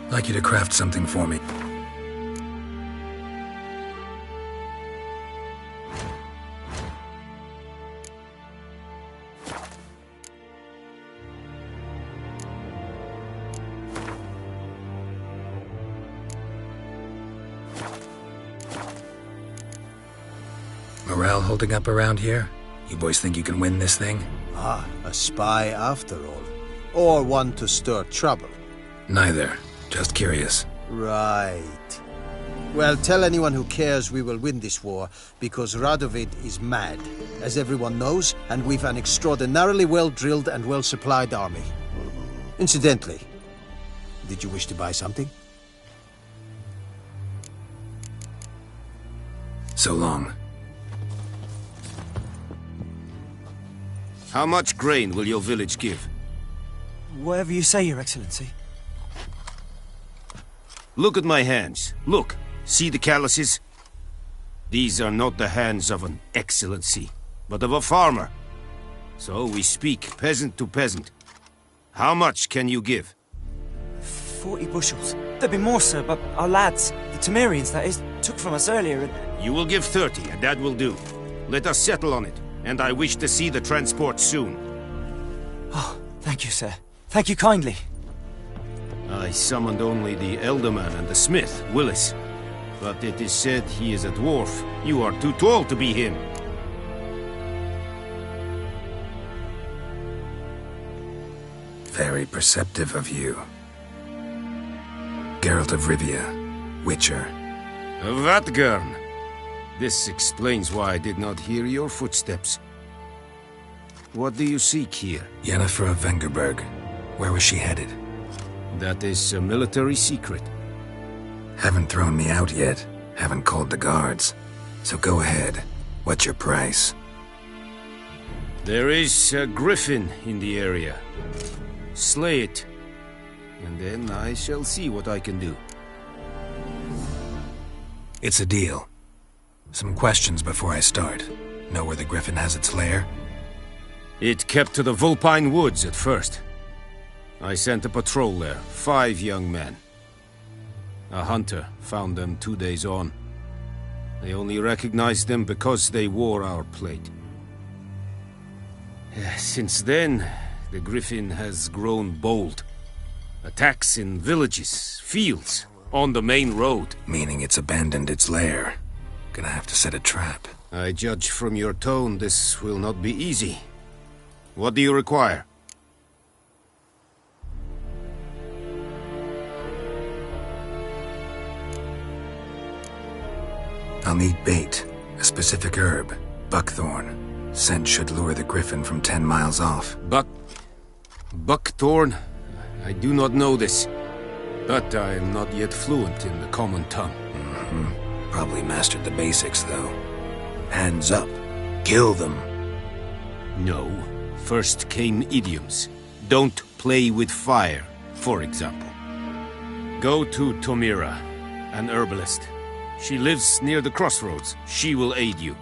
Speaker 2: Like you to craft something for me. Morale holding up around here? You boys think you can win this thing?
Speaker 1: Ah, a spy after all. Or one to stir trouble.
Speaker 2: Neither. Just curious.
Speaker 1: Right. Well, tell anyone who cares we will win this war, because Radovid is mad, as everyone knows, and we've an extraordinarily well-drilled and well-supplied army. Incidentally, did you wish to buy something?
Speaker 2: So long.
Speaker 21: How much grain will your village give?
Speaker 12: Whatever you say, Your Excellency.
Speaker 21: Look at my hands. Look. See the calluses? These are not the hands of an excellency, but of a farmer. So we speak peasant to peasant. How much can you give?
Speaker 12: 40 bushels. There'd be more, sir, but our lads, the Temerians, that is, took from us earlier and...
Speaker 21: You will give 30, and that will do. Let us settle on it, and I wish to see the transport soon.
Speaker 12: Oh, thank you, sir. Thank you kindly.
Speaker 21: I summoned only the Elderman and the smith, Willis. But it is said he is a dwarf. You are too tall to be him.
Speaker 2: Very perceptive of you. Geralt of Rivia, Witcher.
Speaker 21: Vatgern! This explains why I did not hear your footsteps. What do you seek here?
Speaker 2: Yennefer of Vengerberg. Where was she headed?
Speaker 21: That is a military secret.
Speaker 2: Haven't thrown me out yet. Haven't called the guards. So go ahead. What's your price?
Speaker 21: There is a griffin in the area. Slay it. And then I shall see what I can do.
Speaker 2: It's a deal. Some questions before I start. Know where the griffin has its lair?
Speaker 21: It kept to the Vulpine Woods at first. I sent a patrol there, 5 young men. A hunter found them 2 days on. They only recognized them because they wore our plate. Since then, the griffin has grown bold. Attacks in villages, fields, on the main road.
Speaker 2: Meaning it's abandoned its lair. Gonna have to set a trap.
Speaker 21: I judge from your tone this will not be easy. What do you require?
Speaker 2: I'll need bait, a specific herb, buckthorn. Scent should lure the griffin from 10 miles off.
Speaker 21: Buckthorn? I do not know this, but I am not yet fluent in the common tongue.
Speaker 2: Probably mastered the basics, though. Hands up. Kill them.
Speaker 21: No. First came idioms. Don't play with fire, for example. Go to Tomira, an herbalist. She lives near the crossroads. She will aid you.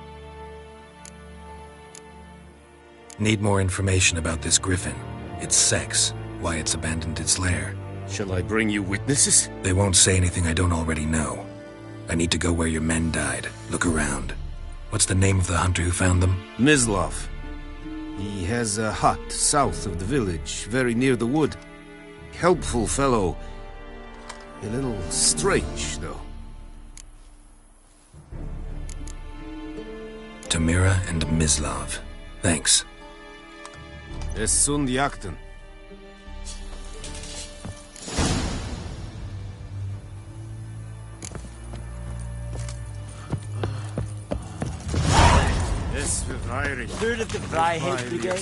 Speaker 2: Need more information about this griffin. Its sex, why it's abandoned its lair.
Speaker 21: Shall I bring you witnesses?
Speaker 2: They won't say anything I don't already know. I need to go where your men died. Look around. What's the name of the hunter who found them?
Speaker 21: Mislav. He has a hut south of the village, very near the wood. Helpful fellow. A little strange, though.
Speaker 2: Tamira and Mislav. Thanks.
Speaker 21: Es sunt jakten.
Speaker 12: Heard of the Vrijheid Brigade?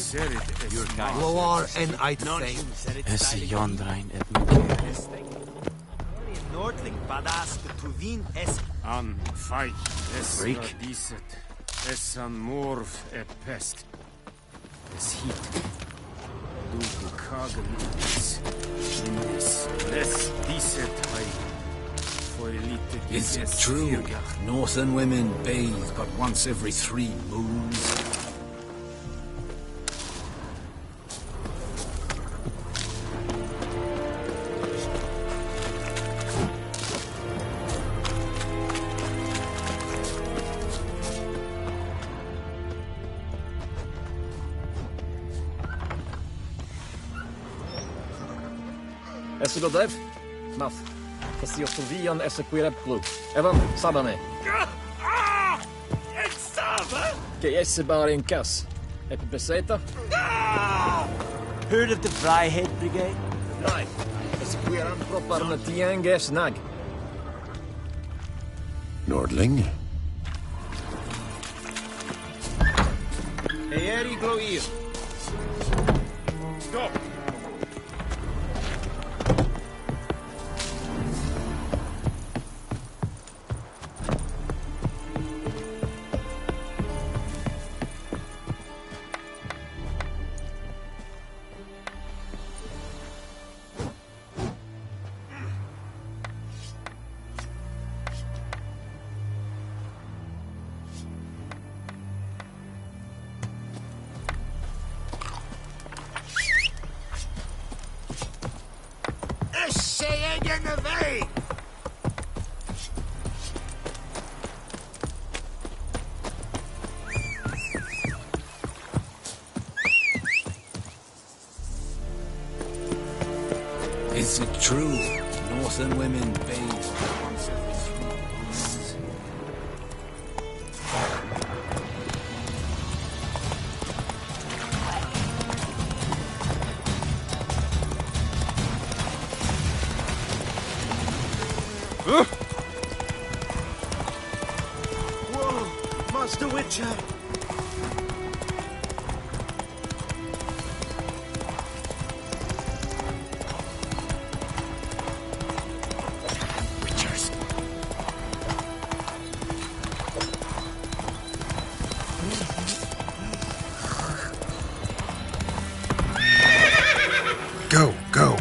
Speaker 9: Loar en uitzijn.
Speaker 15: Es Jondrain et
Speaker 12: Nordling badas de Tuvin es...
Speaker 21: An fight. Es
Speaker 15: Freak.
Speaker 21: radicet. Es an morv e pest. Es hit. Dugu kagelis. Indis. Les dicet hai.
Speaker 3: Is it true? Northern women bathe but once every 3 moons.
Speaker 13: Esilodev, Math. Kasiostovian Esequireplu. Evan, Sabane. Que Esebar in Kas. Epipeseta.
Speaker 12: Heard of the Vrijheid Brigade?
Speaker 13: Right. Esequiran proparna tianges nag.
Speaker 4: Nordling?
Speaker 9: Eeri Gloir.
Speaker 21: Stop!
Speaker 3: Is it true? Northern women bathe once every 3 months.
Speaker 12: Whoa! Master Witcher!
Speaker 2: Go, go.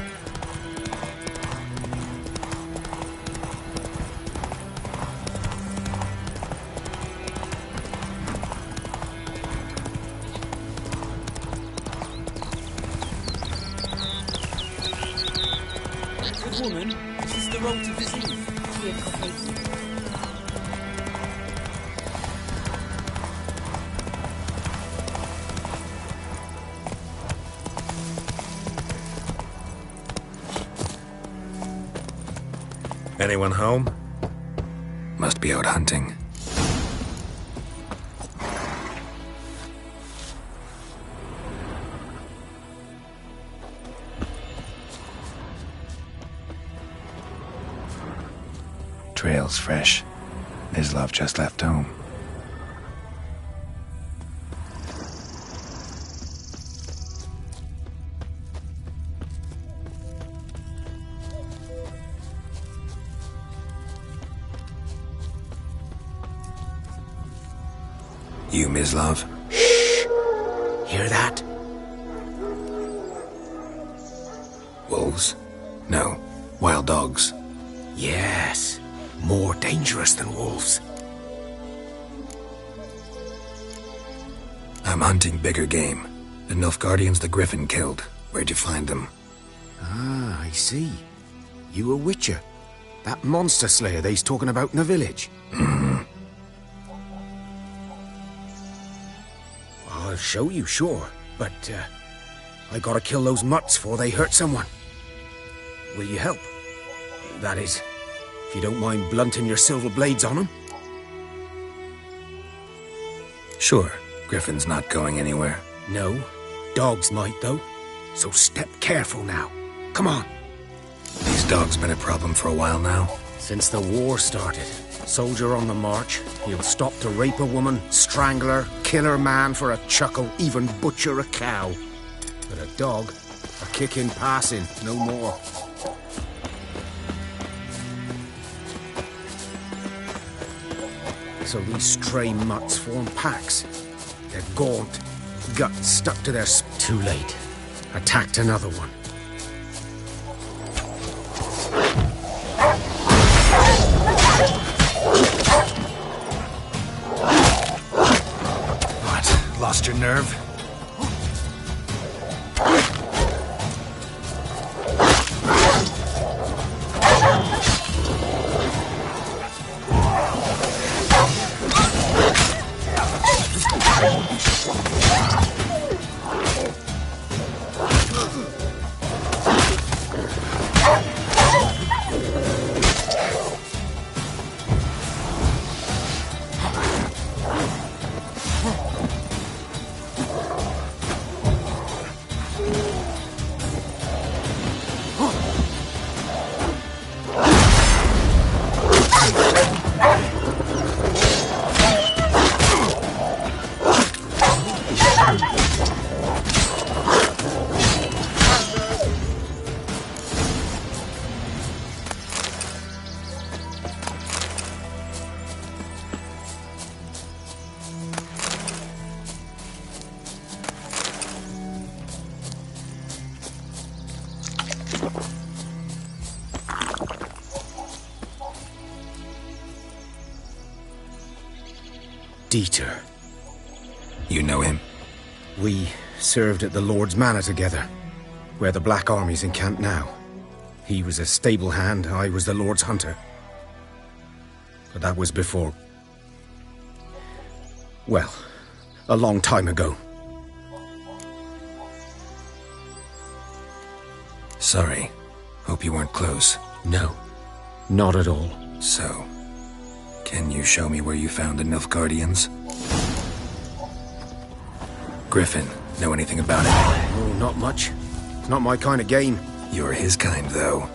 Speaker 3: Good woman, this is the road to Velen.
Speaker 2: Anyone home? Must be out hunting. Trail's fresh. Mislav just left home. You, Mislav?
Speaker 14: Shh! Hear that?
Speaker 2: Wolves? No, wild dogs.
Speaker 14: Yes. More dangerous than wolves.
Speaker 2: I'm hunting bigger game. The Nilfgaardians the Griffin killed. Where'd you find them?
Speaker 21: Ah, I see. You a witcher. That monster slayer they's talking about in the village.
Speaker 2: Mm-hmm.
Speaker 21: I'll show you, sure. But, I gotta kill those mutts before they hurt someone. Will you help? That is, if you don't mind blunting your silver blades on them.
Speaker 2: Sure. Griffin's not going anywhere.
Speaker 21: No. Dogs might, though. So step careful now. Come on.
Speaker 2: These dogs been a problem for a while now?
Speaker 21: Since the war started. Soldier on the march. He'll stop to rape a woman, strangle her, kill her man for a chuckle, even butcher a cow. But a dog, a kick in passing, no more. So these stray mutts form packs. They're gaunt, guts stuck to their Too late. Attacked another one.
Speaker 2: What? Lost your nerve?
Speaker 21: Dieter.
Speaker 2: You know him?
Speaker 21: We served at the Lord's Manor together, where the Black Army's encamped now. He was a stable hand, I was the Lord's hunter. But that was before... well, a long time ago.
Speaker 2: Sorry. Hope you weren't close.
Speaker 21: No, not at all.
Speaker 2: So, can you show me where you found the Nilfgaardians? Griffin, know anything about it?
Speaker 21: Oh, not much. It's not my kind of game.
Speaker 2: You're his kind, though.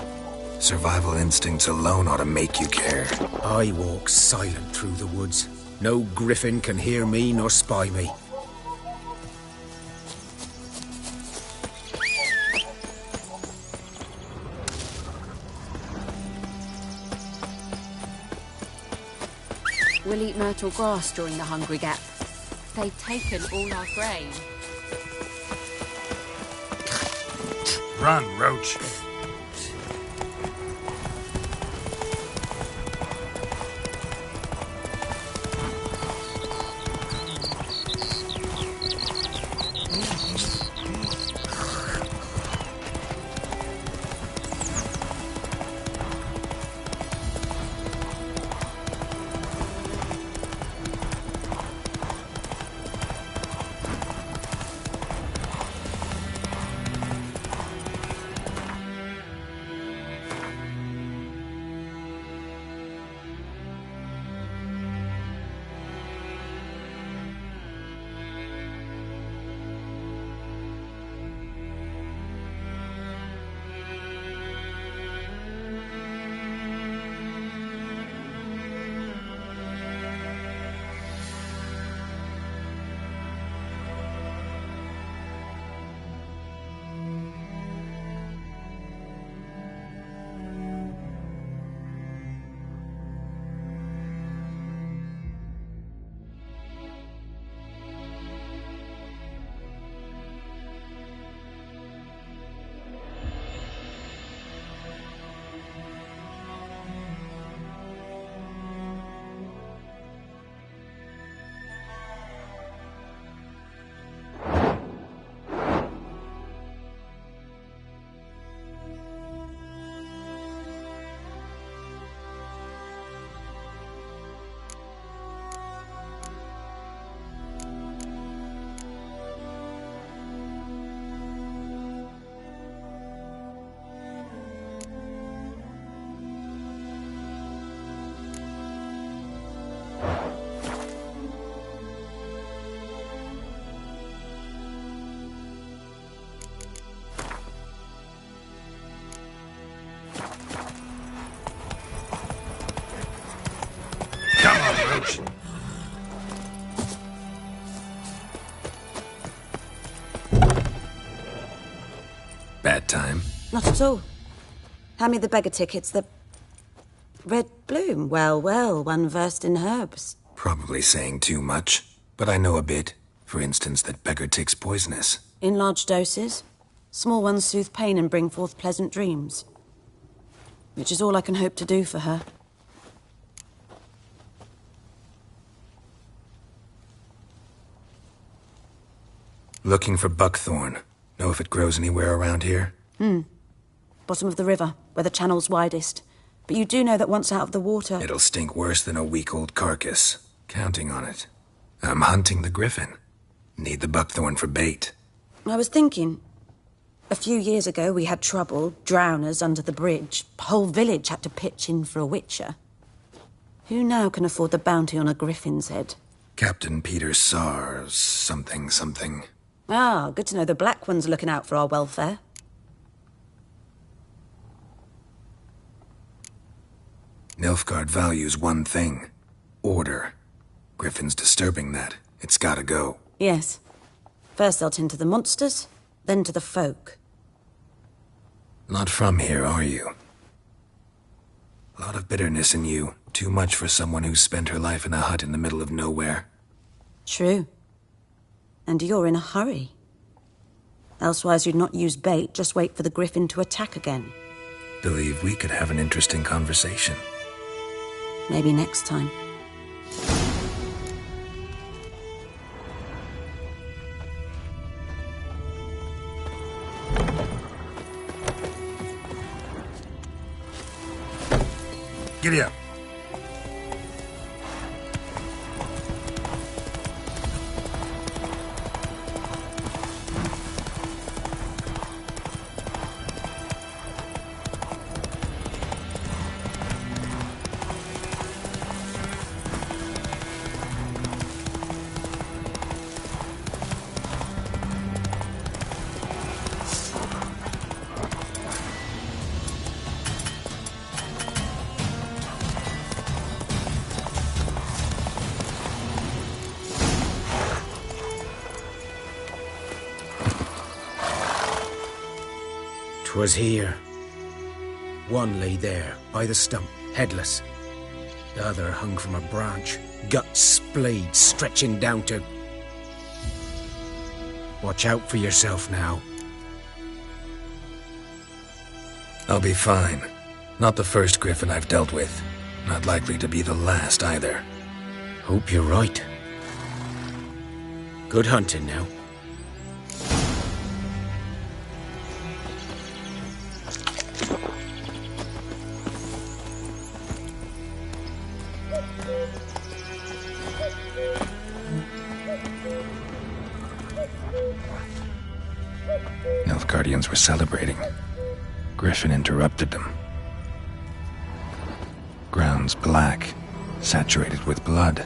Speaker 2: Survival instincts alone ought to make you care.
Speaker 21: I walk silent through the woods. No griffin can hear me nor spy me.
Speaker 6: We'll eat myrtle grass during the hungry gap. They've taken all our grain.
Speaker 19: Run, Roach.
Speaker 2: Bad time?
Speaker 7: Not at all. Hand me the beggar tickets, the... Red bloom. Well, well, one versed in herbs.
Speaker 2: Probably saying too much, but I know a bit. For instance, that beggar tick's poisonous.
Speaker 7: In large doses. Small ones soothe pain and bring forth pleasant dreams. Which is all I can hope to do for her.
Speaker 2: Looking for buckthorn. Know if it grows anywhere around here?
Speaker 7: Bottom of the river, where the channel's widest. But you do know that once out of the water...
Speaker 2: It'll stink worse than a week-old carcass. Counting on it. I'm hunting the griffin. Need the buckthorn for bait.
Speaker 7: I was thinking... A few years ago, we had trouble, drowners under the bridge. Whole village had to pitch in for a witcher. Who now can afford the bounty on a griffin's head?
Speaker 2: Captain Peter Sars, something.
Speaker 7: Ah, good to know the Black One's looking out for our welfare.
Speaker 2: Nilfgaard values one thing. Order. Griffin's disturbing that. It's gotta go.
Speaker 7: Yes. First they'll tend to the monsters, then to the folk.
Speaker 2: Not from here, are you? A lot of bitterness in you. Too much for someone who's spent her life in a hut in the middle of nowhere.
Speaker 7: True. And you're in a hurry. Elsewise you'd not use bait, just wait for the griffin to attack again.
Speaker 2: Believe we could have an interesting conversation.
Speaker 7: Maybe next time.
Speaker 19: Giddy up.
Speaker 21: 'Twas here. One lay there, by the stump, headless. The other hung from a branch, guts splayed, stretching down to... Watch out for yourself now.
Speaker 2: I'll be fine. Not the first griffin I've dealt with. Not likely to be the last either.
Speaker 21: Hope you're right. Good hunting now.
Speaker 2: Nilfgaardians were celebrating. Griffin interrupted them. Ground's black, saturated with blood.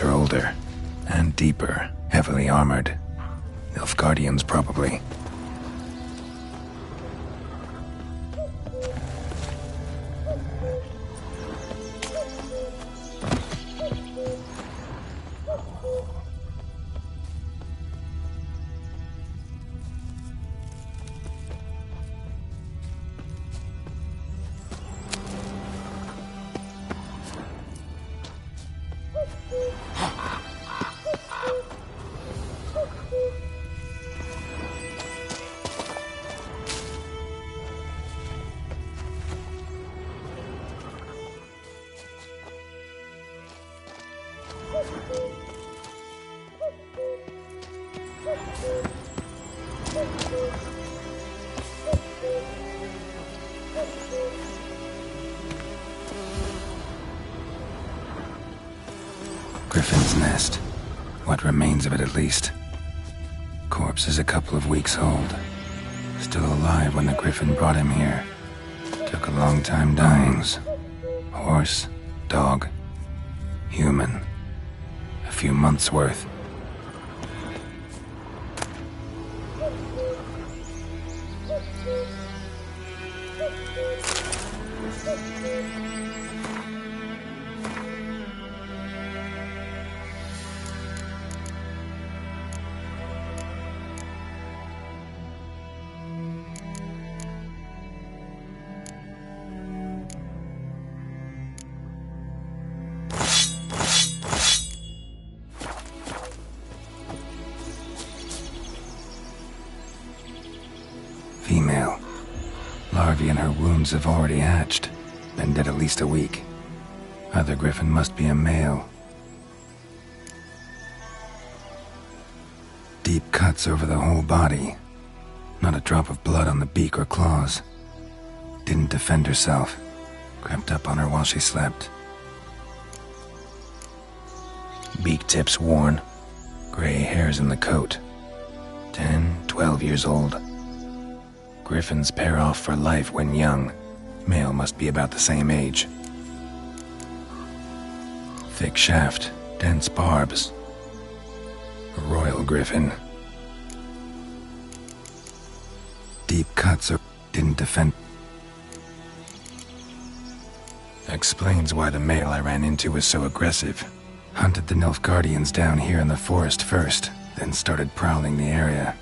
Speaker 2: Are older and deeper, heavily armored. Nilfgaardians, probably. Griffin's nest. What remains of it, at least. Corpse is a couple of weeks old. Still alive when the griffin brought him here. Took a long time dying. Horse, dog, human. A few months' worth. Female. Larvae in her wounds have already hatched. Been dead at least a week. Other griffin must be a male. Deep cuts over the whole body. Not a drop of blood on the beak or claws. Didn't defend herself. Crept up on her while she slept. Beak tips worn. Gray hairs in the coat. 10, 12 years old. Griffins pair off for life when young. Male must be about the same age. Thick shaft, dense barbs. A royal griffin. Deep cuts or didn't defend. Explains why the male I ran into was so aggressive. Hunted the Nilfgaardians down here in the forest first, then started prowling the area.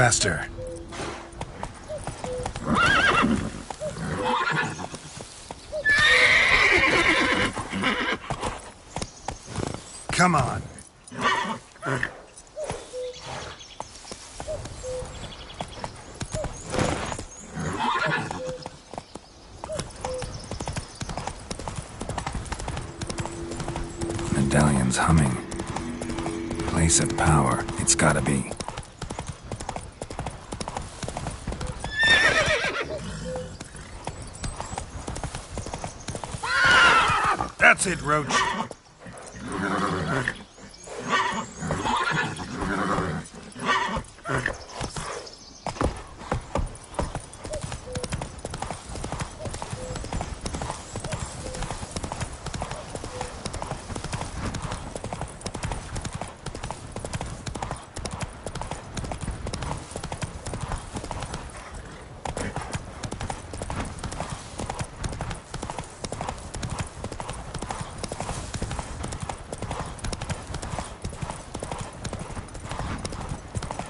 Speaker 19: faster. Come on.
Speaker 2: Medallion's humming. Place of power, it's gotta be.
Speaker 19: That's it, Roach.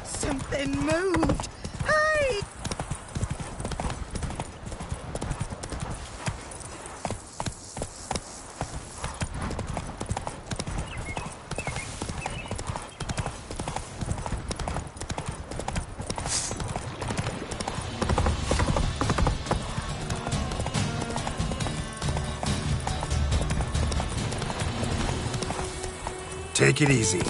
Speaker 16: Something moved. Hey!
Speaker 19: Take it easy.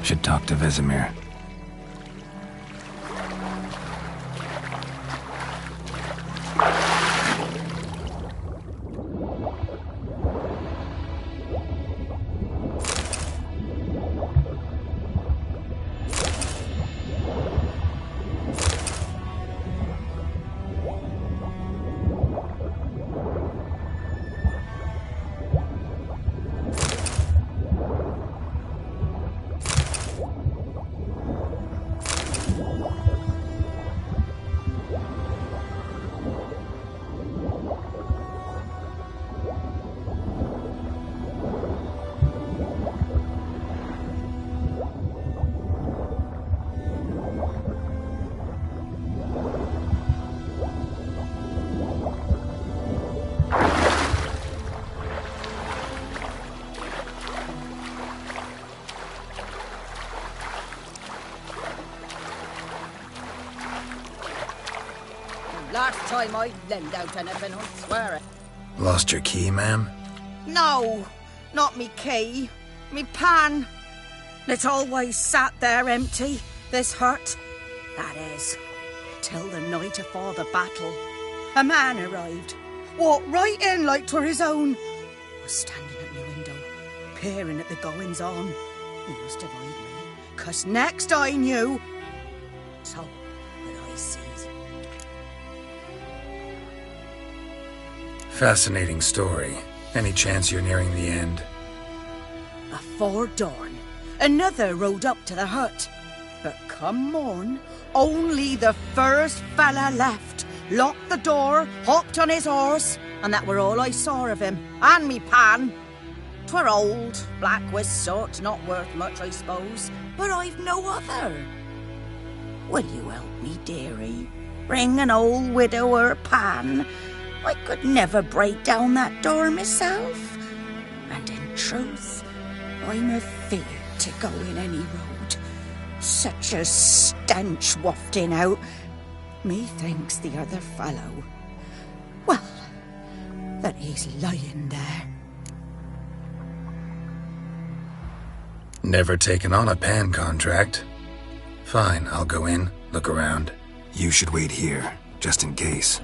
Speaker 2: Should talk to Vesemir.
Speaker 16: Last time I lend out anything, I swear it.
Speaker 2: Lost your key, ma'am?
Speaker 16: No, not me key. Me pan. It's always sat there empty, this hut. That is, till the night afore the battle. A man arrived, walked right in like 'twere his own. Was standing at me window, peering at the goings-on. He must have eyed me, 'cause next I knew... So, that I sees.
Speaker 2: Fascinating story. Any chance you're nearing the end?
Speaker 16: Afore dawn, another rode up to the hut. But come morn, only the first fella left. Locked the door, hopped on his horse, and that were all I saw of him. And me pan. 'Twere old, black with soot, not worth much, I suppose. But I've no other. Will you help me, dearie? Bring an old widower pan. I could never break down that door myself. And in truth, I'm afeard to go in any road. Such a stench wafting out. Methinks the other fellow... Well, that he's lying there.
Speaker 2: Never taken on a pan contract. Fine, I'll go in, look around. You should wait here, just in case.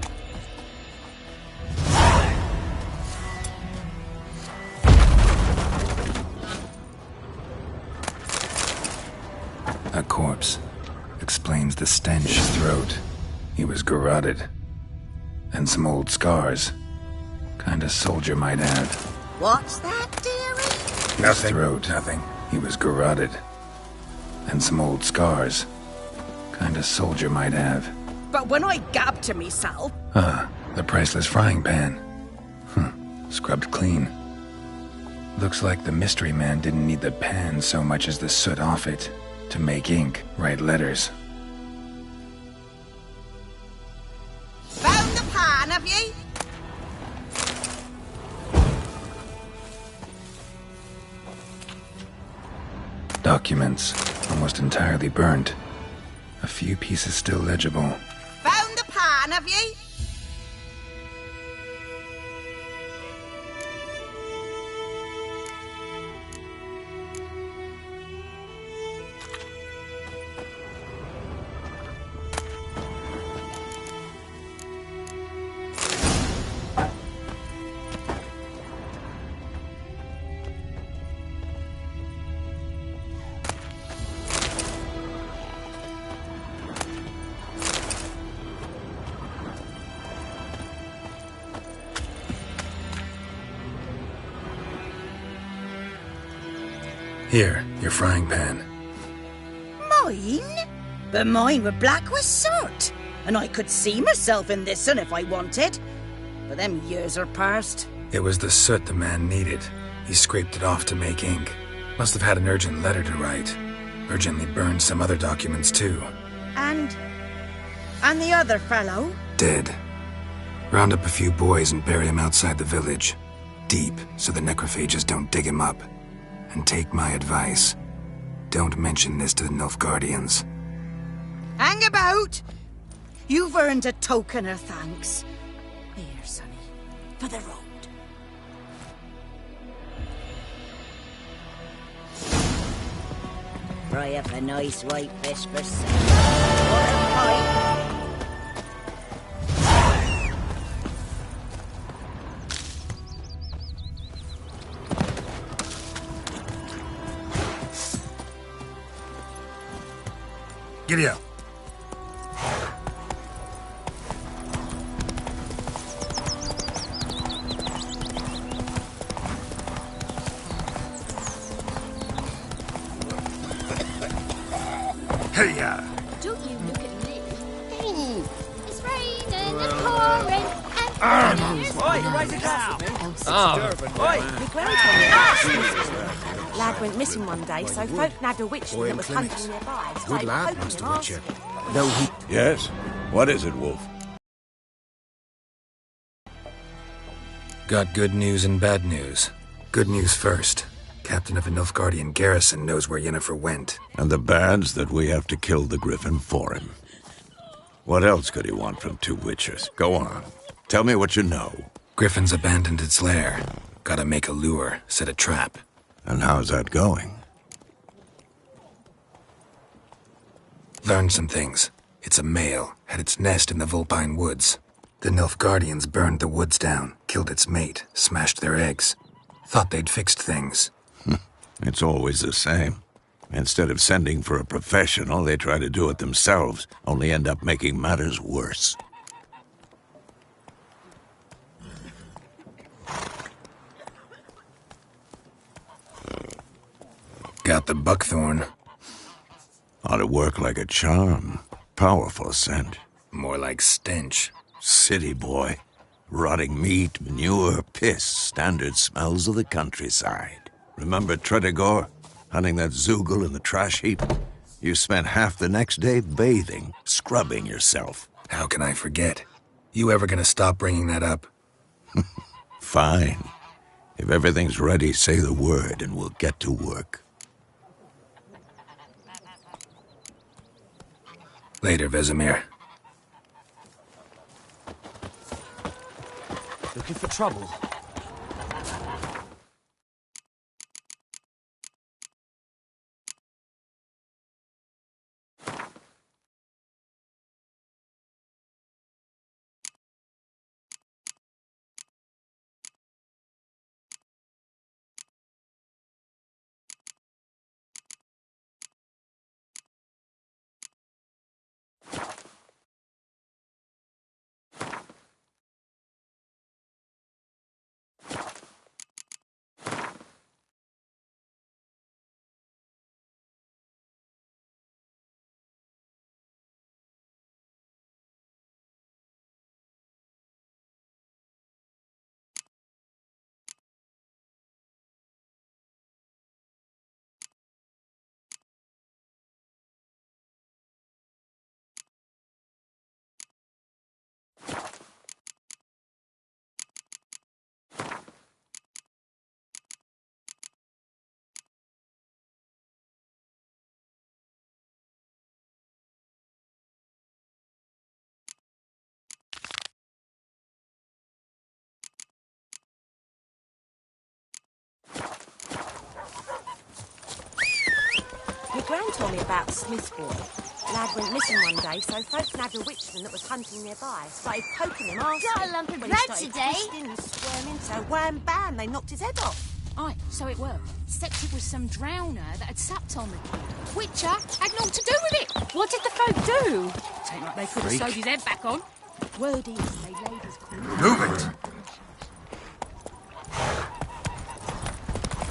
Speaker 2: A corpse. Explains the stench throat. He was garroted. And some old scars. Kind of soldier might have.
Speaker 16: What's that, dearie?
Speaker 2: Nothing. Throat, nothing. He was garroted. And some old scars. Kind of soldier might have.
Speaker 16: But when I gab to myself...
Speaker 2: Ah, the priceless frying pan. Scrubbed clean. Looks like the mystery man didn't need the pan so much as the soot off it. To make ink, write letters.
Speaker 16: Found the pan, have ye?
Speaker 2: Documents, almost entirely burnt. A few pieces still legible.
Speaker 16: Found the pan, have ye?
Speaker 2: Here, your frying pan.
Speaker 16: Mine? But mine were black with soot. And I could see myself in this one if I wanted. But them years are past.
Speaker 2: It was the soot the man needed. He scraped it off to make ink. Must have had an urgent letter to write. Urgently burned some other documents too.
Speaker 16: And the other fellow?
Speaker 2: Dead. Round up a few boys and bury him outside the village. Deep, so the necrophages don't dig him up. And take my advice. Don't mention this to the Nilfgaardians.
Speaker 16: Hang about! You've earned a token of thanks. Here, sonny, for the road. Fry up a nice white fish for supper.
Speaker 19: Giddy up. Hey,
Speaker 6: Don't you look at me. It's raining and pouring and...
Speaker 12: Oi, raise it now!
Speaker 7: Lad went missing one day, so folk nabbed a witch that was hunting nearby. So
Speaker 21: Good lad, Master Witcher. No,
Speaker 4: Yes? What is it, Wolf?
Speaker 2: Got good news and bad news. Good news first. Captain of a Nilfgaardian garrison knows where Yennefer went.
Speaker 4: And the bad's that we have to kill the griffin for him. What else could he want from two witchers? Go on. Tell me what you know.
Speaker 2: Griffin's abandoned its lair. Gotta make a lure, set a trap.
Speaker 4: And how's that going?
Speaker 2: Learned some things. It's a male, had its nest in the Vulpine Woods. The Nilfgaardians burned the woods down, killed its mate, smashed their eggs. Thought they'd fixed things.
Speaker 4: It's always the same. Instead of sending for a professional, they try to do it themselves, only end up making matters worse.
Speaker 2: Got the buckthorn.
Speaker 4: Ought to work like a charm. Powerful scent.
Speaker 2: More like stench.
Speaker 4: City boy. Rotting meat, manure, piss. Standard smells of the countryside. Remember Tredegor? Hunting that Zoogle in the trash heap? You spent half the next day bathing, scrubbing yourself.
Speaker 2: How can I forget? You ever gonna stop bringing that up?
Speaker 4: Fine. If everything's ready, say the word and we'll get to work.
Speaker 2: Later, Vesemir.
Speaker 12: Looking for trouble?
Speaker 7: Your gran told me about Smith's boy. Lad went missing one day, so folk nabbed a witchman that was hunting nearby. Started poking him arse.
Speaker 5: Got a lump of
Speaker 7: When
Speaker 5: bread
Speaker 7: he started
Speaker 5: today.
Speaker 7: twisting and squirming, so wham bam, they knocked his head off.
Speaker 6: Aye, so it were. Except it was some drowner that had supped on the kid. Witcher had naught to do with it. What did the folk do? Take like they could have
Speaker 2: Freak.
Speaker 6: sewed his head back on. Word is, they laid his corpse.
Speaker 19: Move it!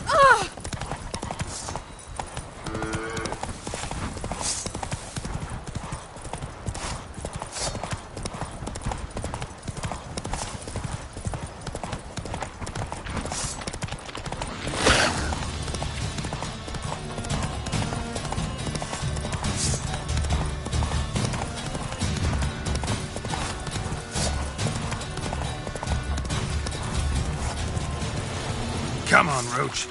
Speaker 6: Ah!
Speaker 19: Come on, Roach.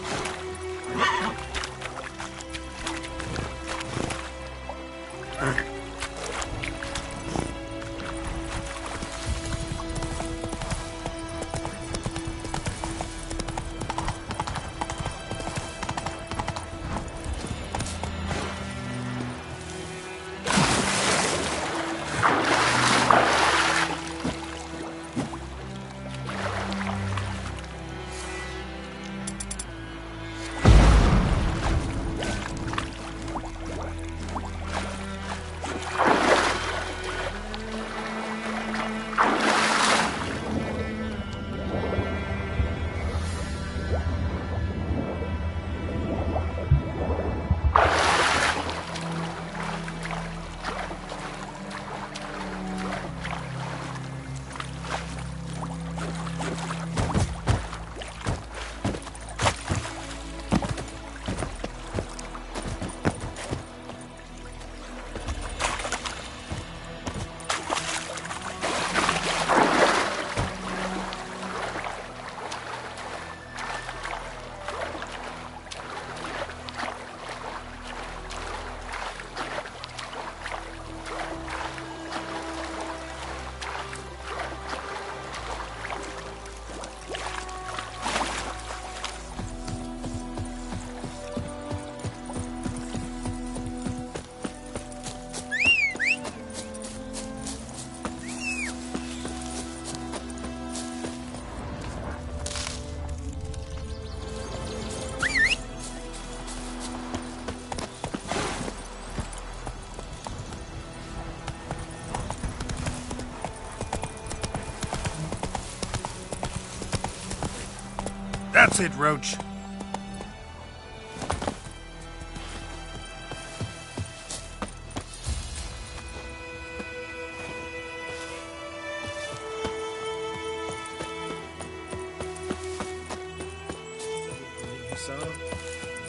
Speaker 19: That's it, Roach.
Speaker 9: So,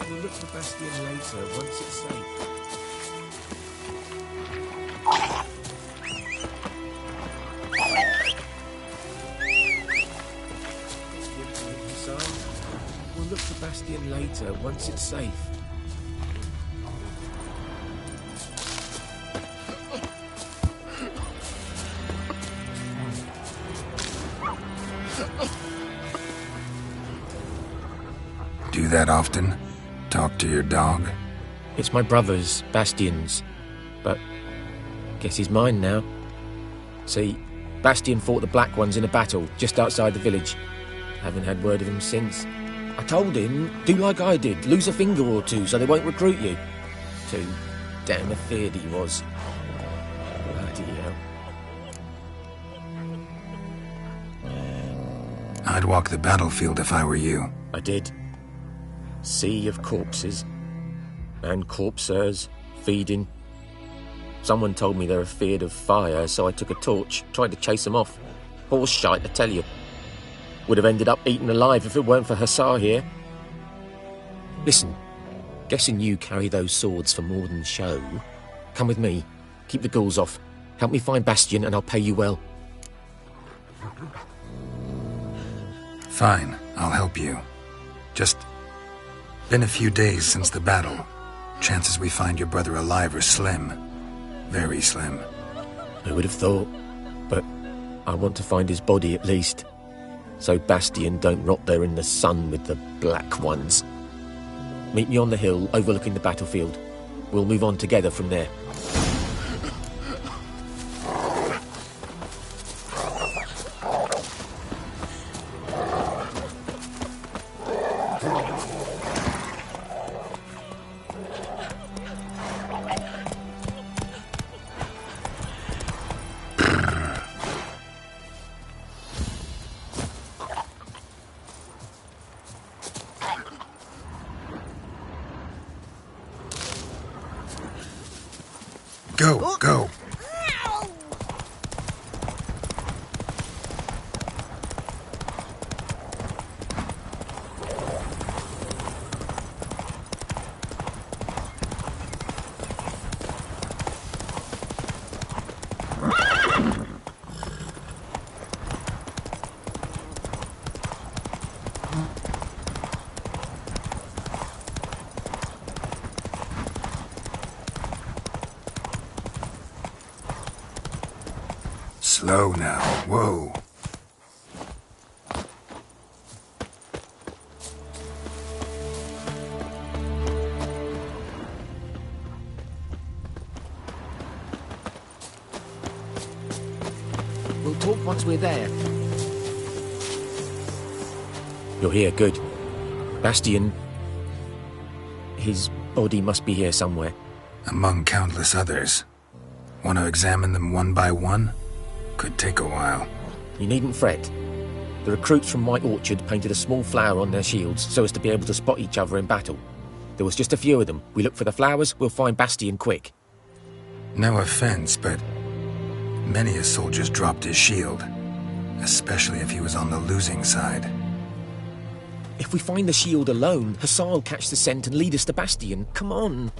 Speaker 9: we'll look for Bastion later, once it's safe. We'll look for Bastion later, once it's safe.
Speaker 2: that often? Talk to your dog?
Speaker 5: It's my brother's, Bastian's. But guess he's mine now. See, Bastian fought the Black Ones in a battle just outside the village. Haven't had word of him since. I told him, do like I did, lose a finger or two so they won't recruit you. Too damn afeard he was. Bloody hell.
Speaker 2: I'd walk the battlefield if I were you.
Speaker 5: I did. Sea of corpses. And corpsers, feeding. Someone told me they're afeard of fire, so I took a torch, tried to chase them off. Horse shite, I tell you. Would have ended up eaten alive if it weren't for Hussar here. Listen, guessing you carry those swords for more than show. Come with me, keep the ghouls off, help me find Bastian and I'll pay you well.
Speaker 2: Fine, I'll help you. Just been a few days since the battle. Chances we find your brother alive are slim. Very slim.
Speaker 5: I would have thought, but I want to find his body at least. So Bastian don't rot there in the sun with the Black Ones. Meet me on the hill overlooking the battlefield. We'll move on together from there.
Speaker 2: Go, go. Slow now. Whoa.
Speaker 5: We'll talk once we're there. You're here, good. Bastian... his body must be here somewhere.
Speaker 2: Among countless others. Want to examine them one by one? Could take a while.
Speaker 5: You needn't fret. The recruits from White Orchard painted a small flower on their shields so as to be able to spot each other in battle. There was just a few of them. We look for the flowers, we'll find Bastian quick.
Speaker 2: No offense, but many a soldier's dropped his shield. Especially if he was on the losing side.
Speaker 5: If we find the shield alone, Hussar will catch the scent and lead us to Bastian. Come on.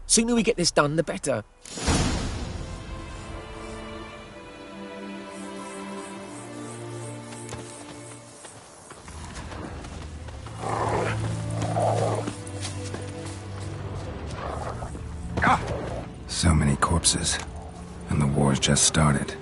Speaker 5: Sooner we get this done, the better.
Speaker 2: So many corpses, and the war's just started.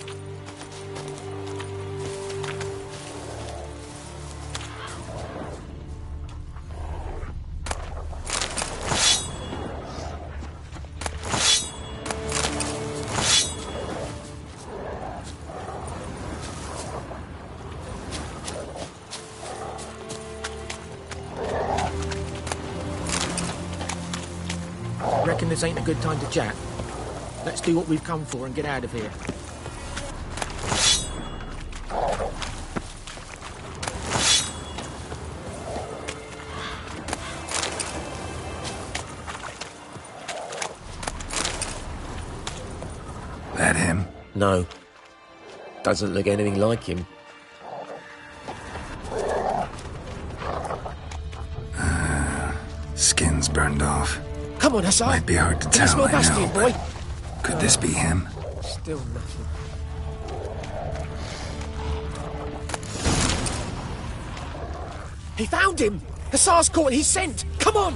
Speaker 5: Reckon this ain't a good time to chat? Let's do what we've come for and get out of here.
Speaker 2: That him?
Speaker 5: No. Doesn't look anything like him.
Speaker 2: Skin's burned off.
Speaker 5: Come on, Hussar.
Speaker 2: Might be hard to
Speaker 5: Can you
Speaker 2: tell,
Speaker 5: smell
Speaker 2: I
Speaker 5: Bastian,
Speaker 2: know,
Speaker 5: boy?
Speaker 2: Could this be him?
Speaker 5: Still nothing. He found him! Hussar's caught his scent! Come on!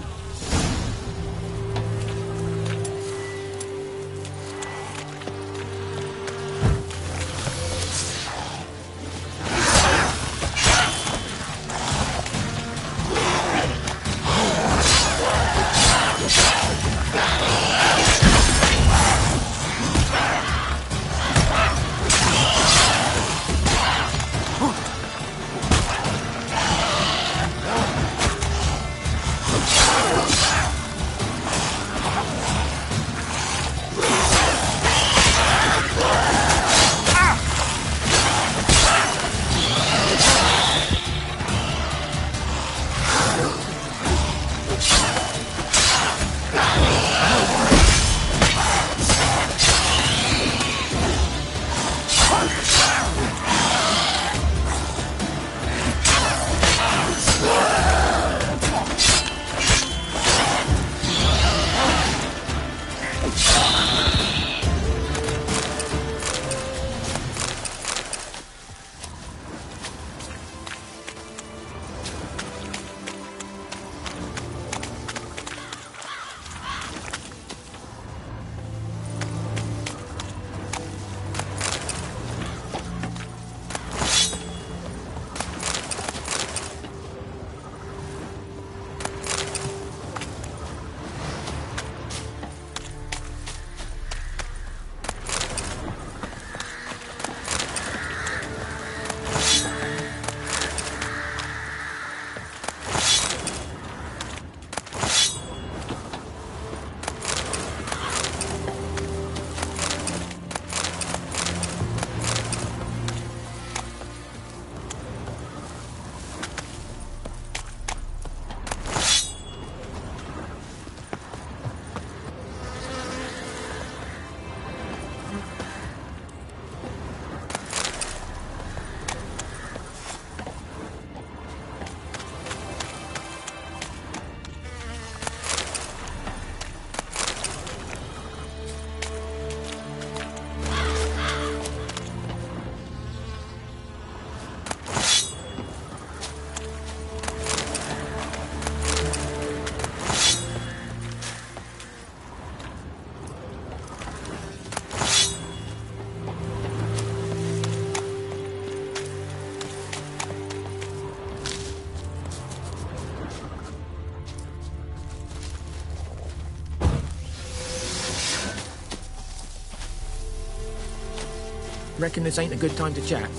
Speaker 5: Reckon this ain't a good time to chat?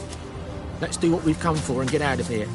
Speaker 5: Let's do what we've come for and get out of here.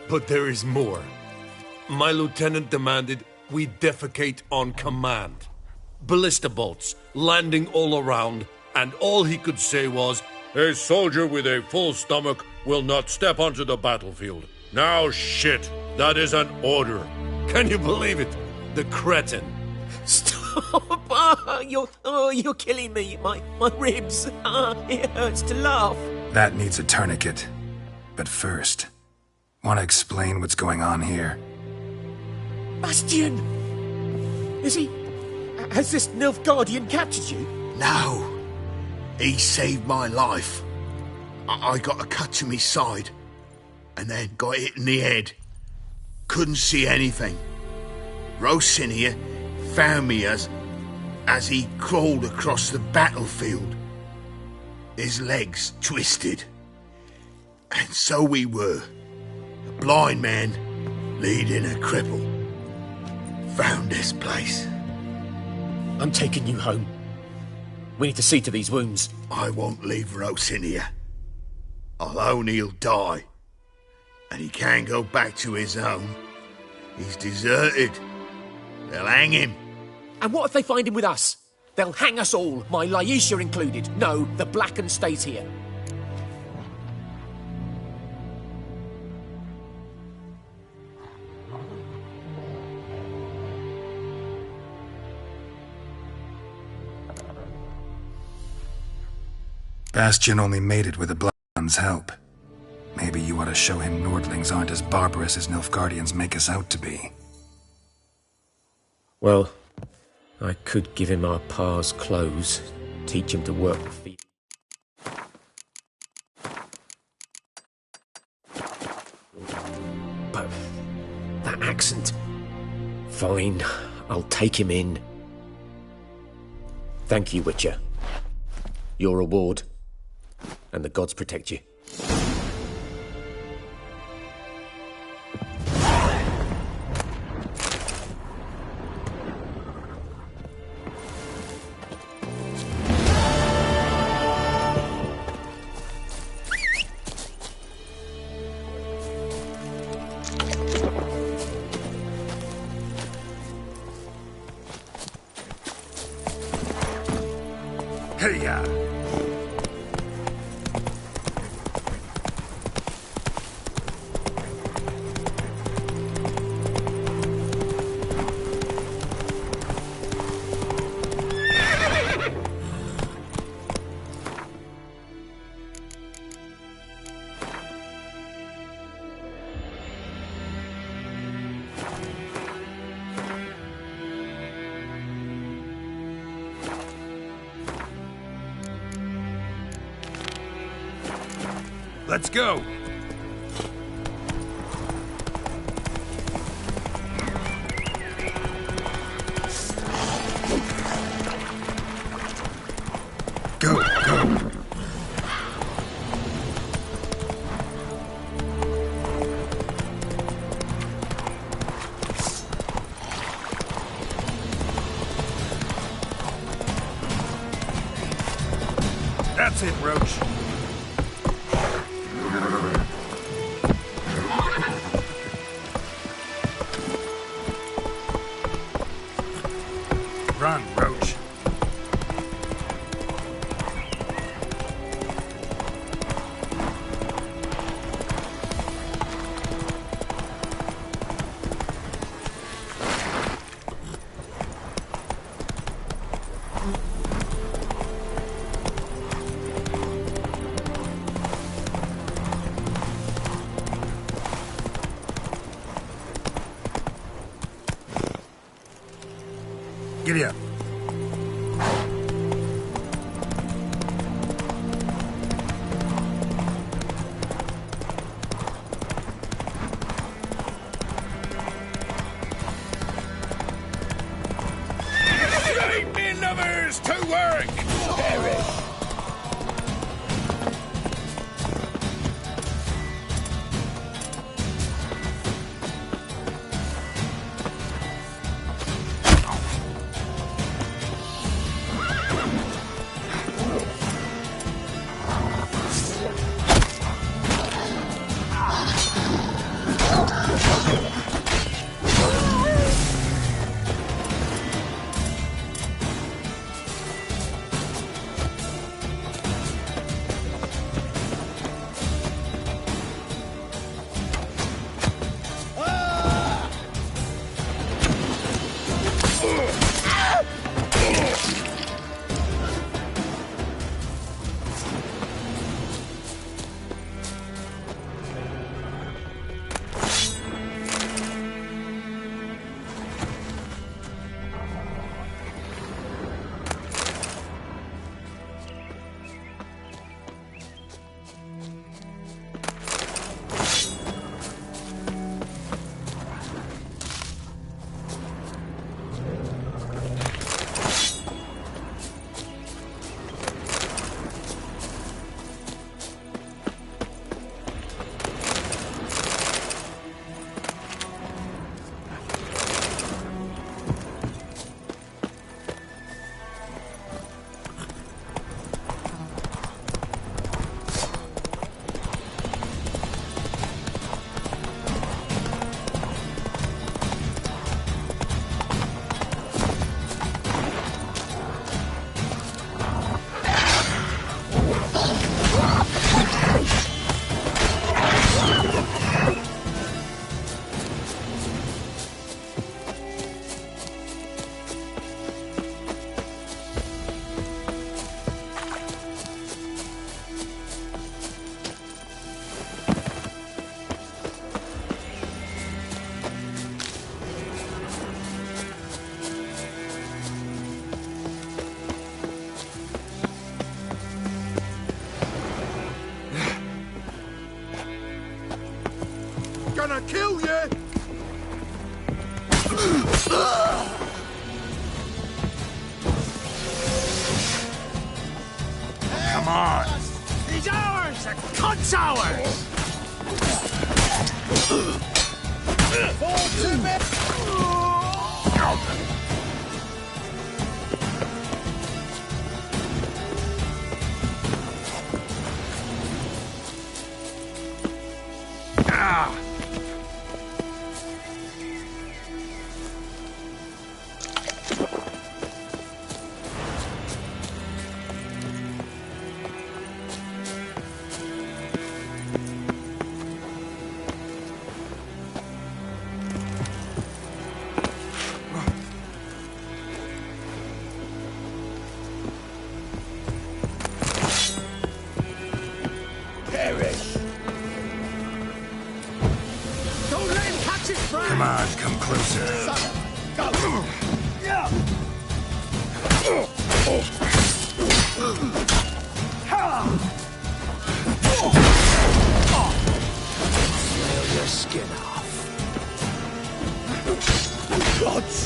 Speaker 18: But there is more. My lieutenant demanded we defecate on command. Ballista bolts, landing all around, and all he could say was, "A soldier with a full stomach will not step onto the battlefield." Now shit, that is an order. Can you believe it? The cretin.
Speaker 5: Stop! You're killing me. My ribs. It hurts to laugh.
Speaker 2: That needs a tourniquet. But first, want to explain what's going on here?
Speaker 5: Bastian! Has this Nilfgaardian captured you?
Speaker 11: No. He saved my life. I got a cut to my side, and then got hit in the head. Couldn't see anything. Rosinia found me as he crawled across the battlefield. His legs twisted. And so we were. A blind man leading a cripple. Found this place.
Speaker 5: I'm taking you home. We need to see to these wounds.
Speaker 11: I won't leave Rosinia. I'll own he'll die. And he can't go back to his own. He's deserted. They'll hang him.
Speaker 5: And what if they find him with us? They'll hang us all, my Laisha included. No, the Blacken stays here.
Speaker 2: Bastian only made it with the Blood's help. Maybe you ought to show him Nordlings aren't as barbarous as Nilfgaardians make us out to be.
Speaker 5: Well, I could give him our pa's clothes, teach him to work the feet. But that accent... Fine, I'll take him in. Thank you, Witcher. Your reward. And the gods protect you.
Speaker 2: Hey-ya!
Speaker 18: Let's go!
Speaker 2: Go, go!
Speaker 19: That's it, Roach. Run, Roach. Giddy up.
Speaker 4: Straight me lovers to work! Perish!
Speaker 11: Gonna kill you!
Speaker 19: Come on.
Speaker 11: He's ours! The cunt's ours! Fall to me! Don't let him catch his prey!
Speaker 19: Come on, come closer.
Speaker 11: Go! Yeah!
Speaker 1: Nail your skin off. Gods!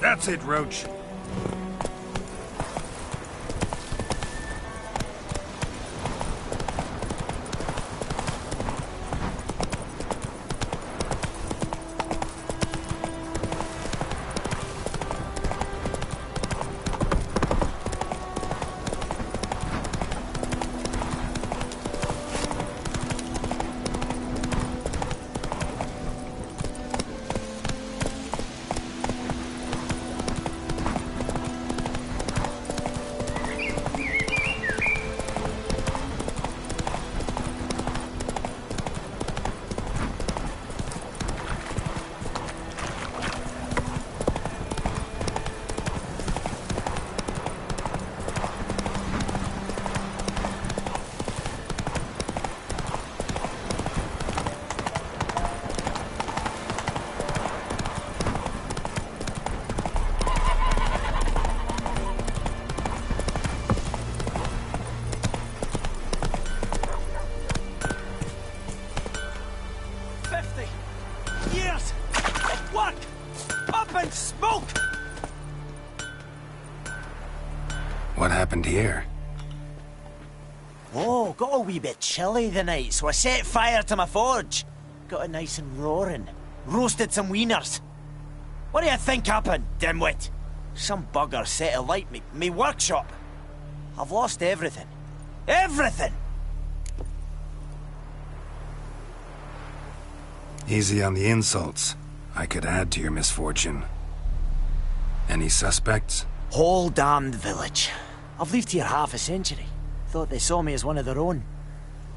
Speaker 19: That's it, Roach.
Speaker 2: What happened here?
Speaker 12: Oh, got a wee bit chilly the night, so I set fire to my forge. Got it nice and roaring. Roasted some wieners. What do you think happened, dimwit? Some bugger set alight me workshop. I've lost everything. Everything!
Speaker 2: Easy on the insults. I could add to your misfortune. Any suspects?
Speaker 12: Whole damned village. I've lived here half a century. Thought they saw me as one of their own.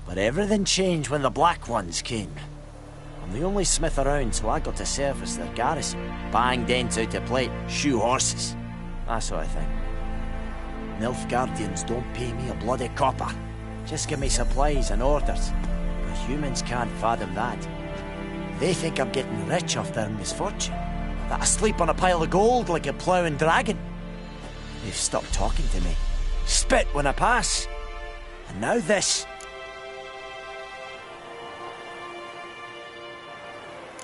Speaker 12: But everything changed when the Black Ones came. I'm the only smith around, so I got to service their garrison. Bang dents out of plate, shoe horses. That sort of thing. Nilfgaardians don't pay me a bloody copper. Just give me supplies and orders. But humans can't fathom that. They think I'm getting rich off their misfortune. That I sleep on a pile of gold like a ploughing dragon. They've stopped talking to me. Spit when I pass. And now this.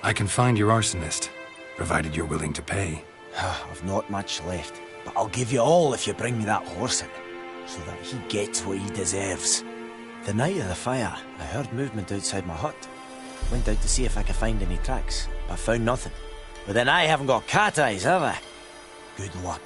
Speaker 2: I can find your arsonist, provided you're willing to pay.
Speaker 12: I've not much left, but I'll give you all if you bring me that horse in, so that he gets what he deserves. The night of the fire, I heard movement outside my hut. Went out to see if I could find any tracks, but found nothing. But then I haven't got cat eyes, have I? Good luck.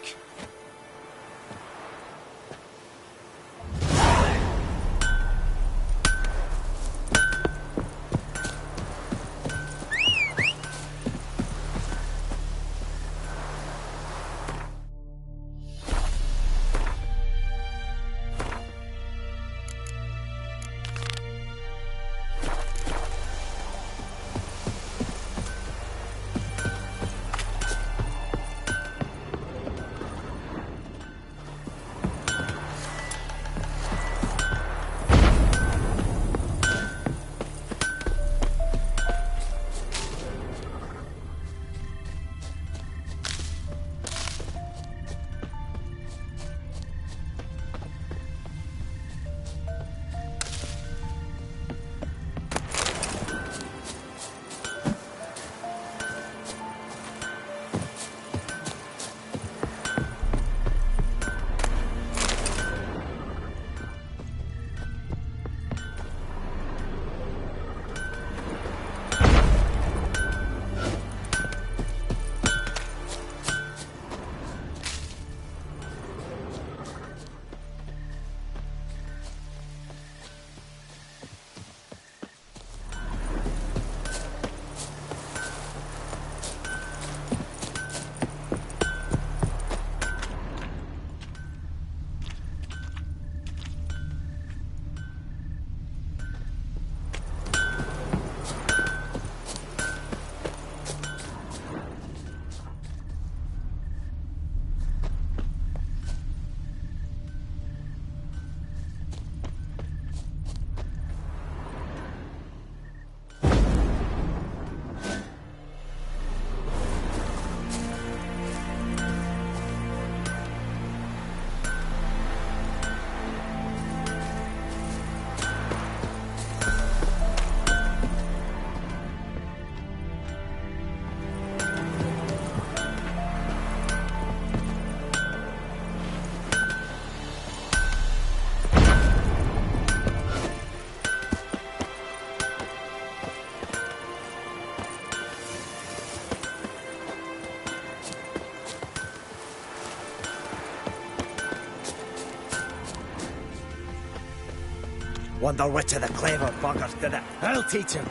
Speaker 12: Wonder which of the clever buggers did it. I'll teach him.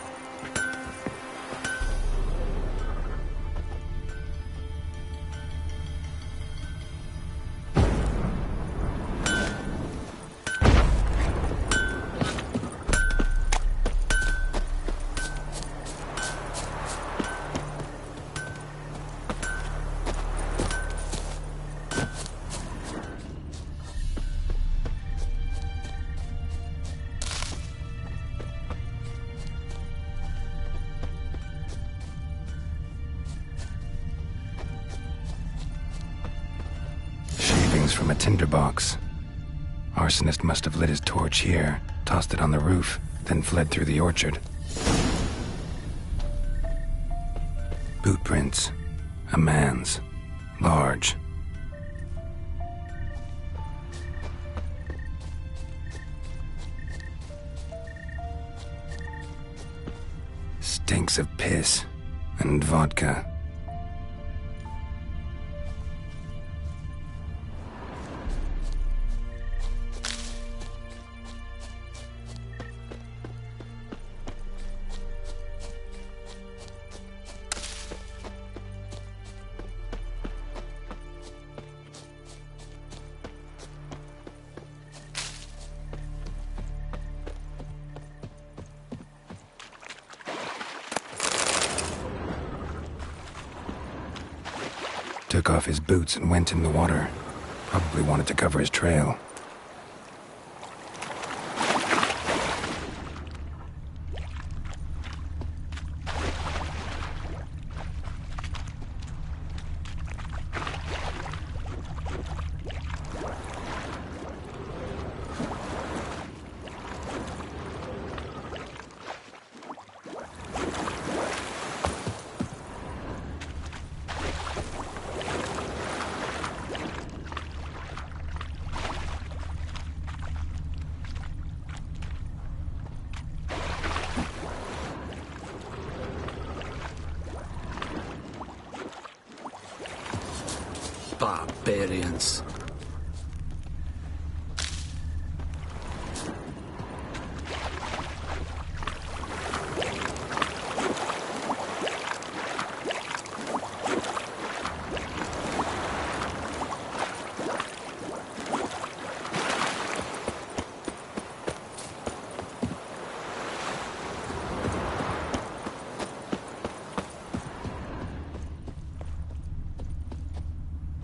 Speaker 2: From a tinderbox. Arsonist must have lit his torch here, tossed it on the roof, then fled through the orchard. Boot prints. A man's. Large. Stinks of piss and vodka. Took off his boots and went in the water. Probably wanted to cover his trail.
Speaker 3: Barbarians.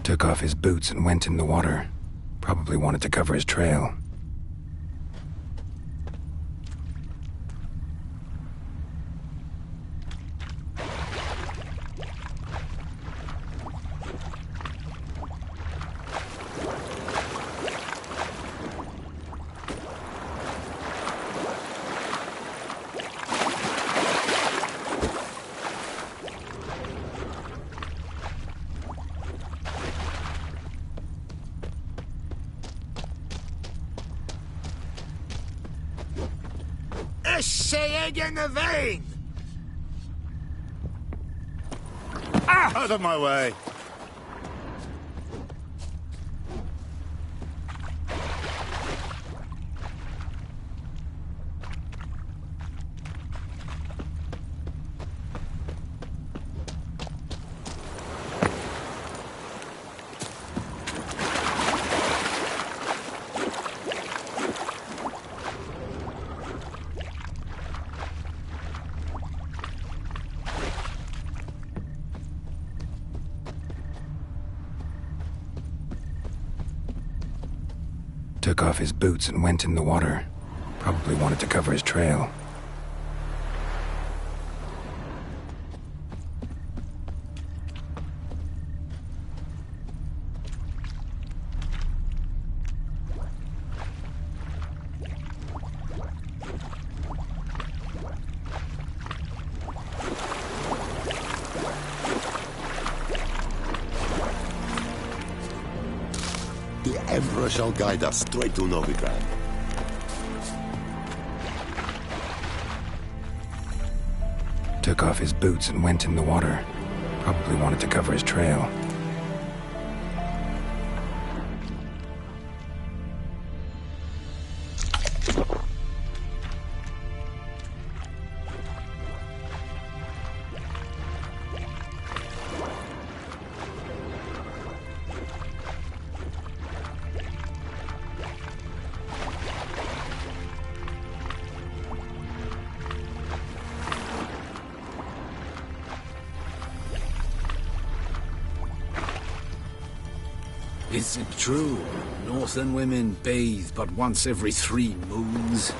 Speaker 2: Took off his boots and went in the water. Probably wanted to cover his trail.
Speaker 11: In the vein! Out of my way! Took off his boots and went in the water. Probably wanted to cover his trail.
Speaker 17: The Emperor shall guide us straight to Novigrad.
Speaker 2: Took off his boots and went in the water. Probably wanted to cover his trail.
Speaker 3: Is it true? Northern women bathe but once every 3 moons?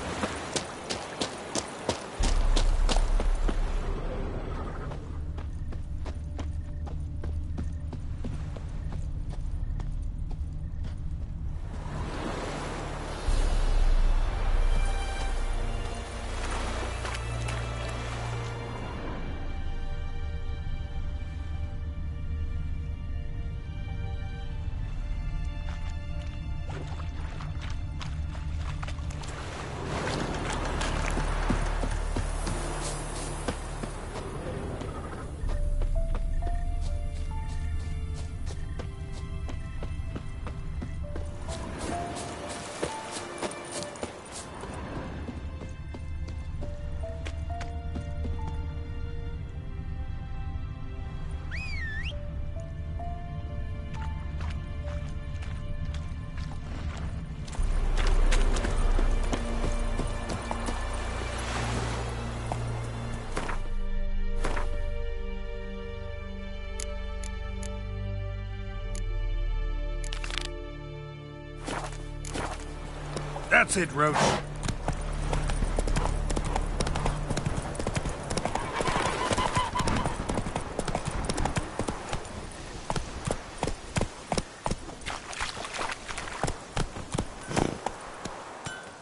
Speaker 19: That's it, Roach.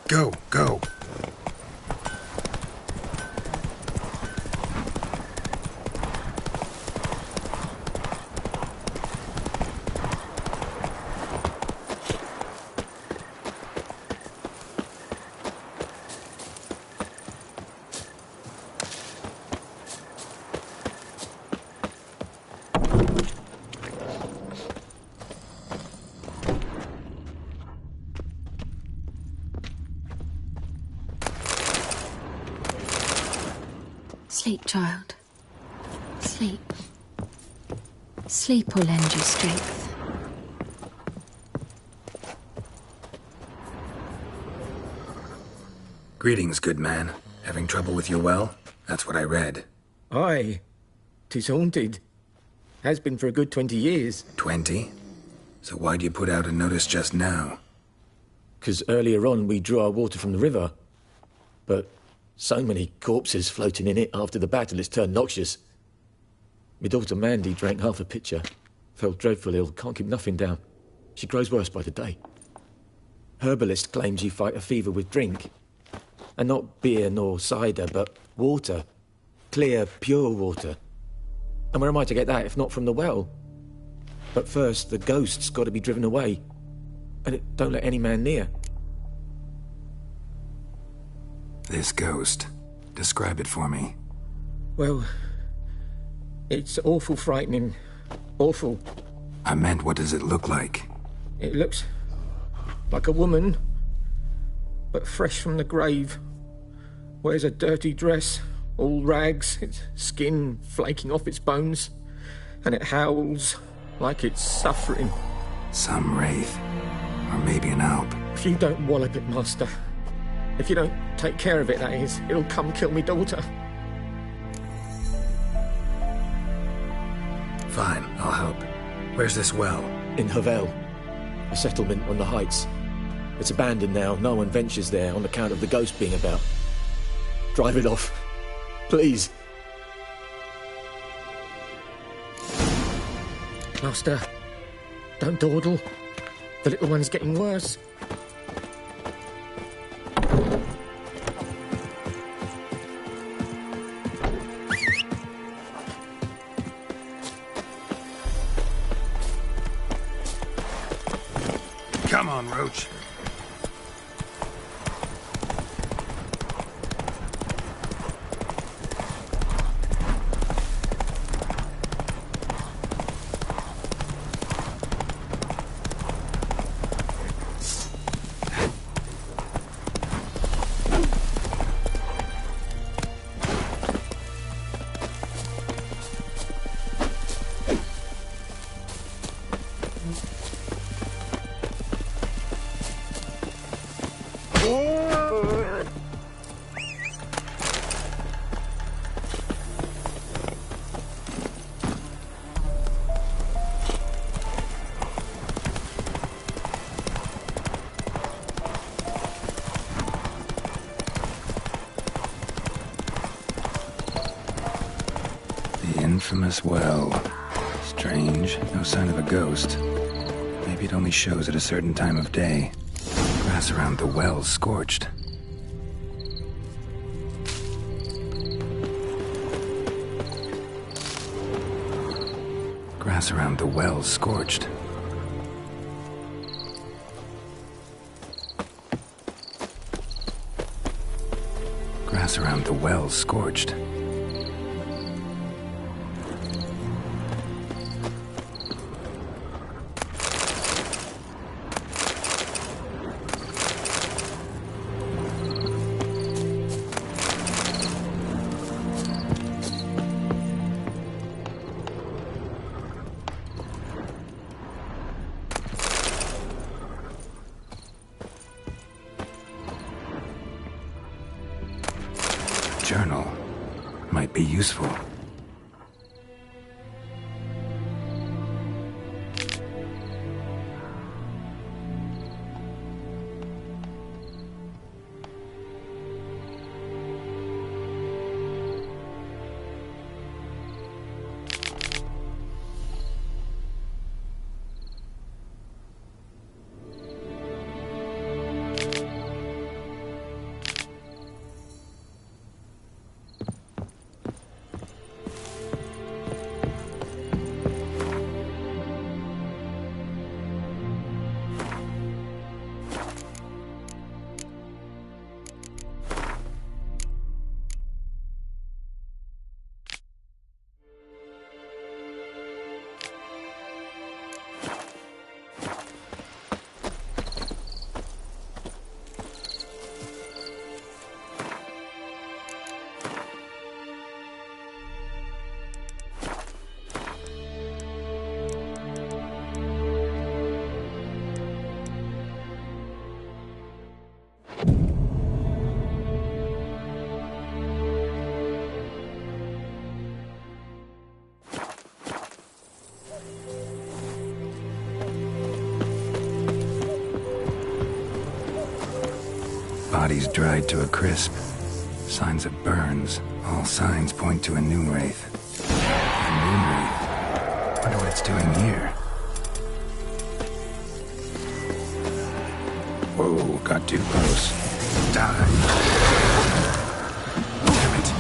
Speaker 19: Go, go.
Speaker 6: Sleep, child. Sleep. Sleep will lend you strength.
Speaker 2: Greetings, good man. Having trouble with your well? That's what I read.
Speaker 5: Aye. 'Tis haunted. Has been for a good 20 years.
Speaker 2: 20? So why do you put out a notice just now?
Speaker 5: 'Cause earlier on we drew our water from the river. But so many corpses floating in it after the battle, it's turned noxious. My daughter Mandy drank half a pitcher. Fell dreadful ill, can't keep nothing down. She grows worse by the day. Herbalist claims you fight a fever with drink. And not beer nor cider, but water. Clear, pure water. And where am I to get that if not from the well? But first, the ghost's got to be driven away. And it don't let any man near.
Speaker 2: This ghost. Describe it for me.
Speaker 5: Well, it's awful frightening. Awful.
Speaker 2: I meant, what does it look like?
Speaker 5: It looks like a woman, but fresh from the grave. Wears a dirty dress, all rags, its skin flaking off its bones, and it howls like it's suffering.
Speaker 2: Some wraith. Or maybe an alp.
Speaker 5: If you don't wallop it, Master. If you don't take care of it, that is, it'll come kill me daughter.
Speaker 2: Fine, I'll help. Where's this well?
Speaker 5: In Havel, a settlement on the heights. It's abandoned now. No one ventures there on account of the ghost being about. Drive it off, please. Master, don't dawdle. The little one's getting worse.
Speaker 19: Come on, Roach.
Speaker 2: infamous well. Strange, no sign of a ghost. Maybe it only shows at a certain time of day. Grass around the well scorched. Grass around the well scorched. Grass around the well scorched. Journal might be useful. Bodies dried to a crisp. Signs of burns. All signs point to a new wraith. A new wraith. Wonder what it's doing here. Whoa, got too close. Die. Damn it.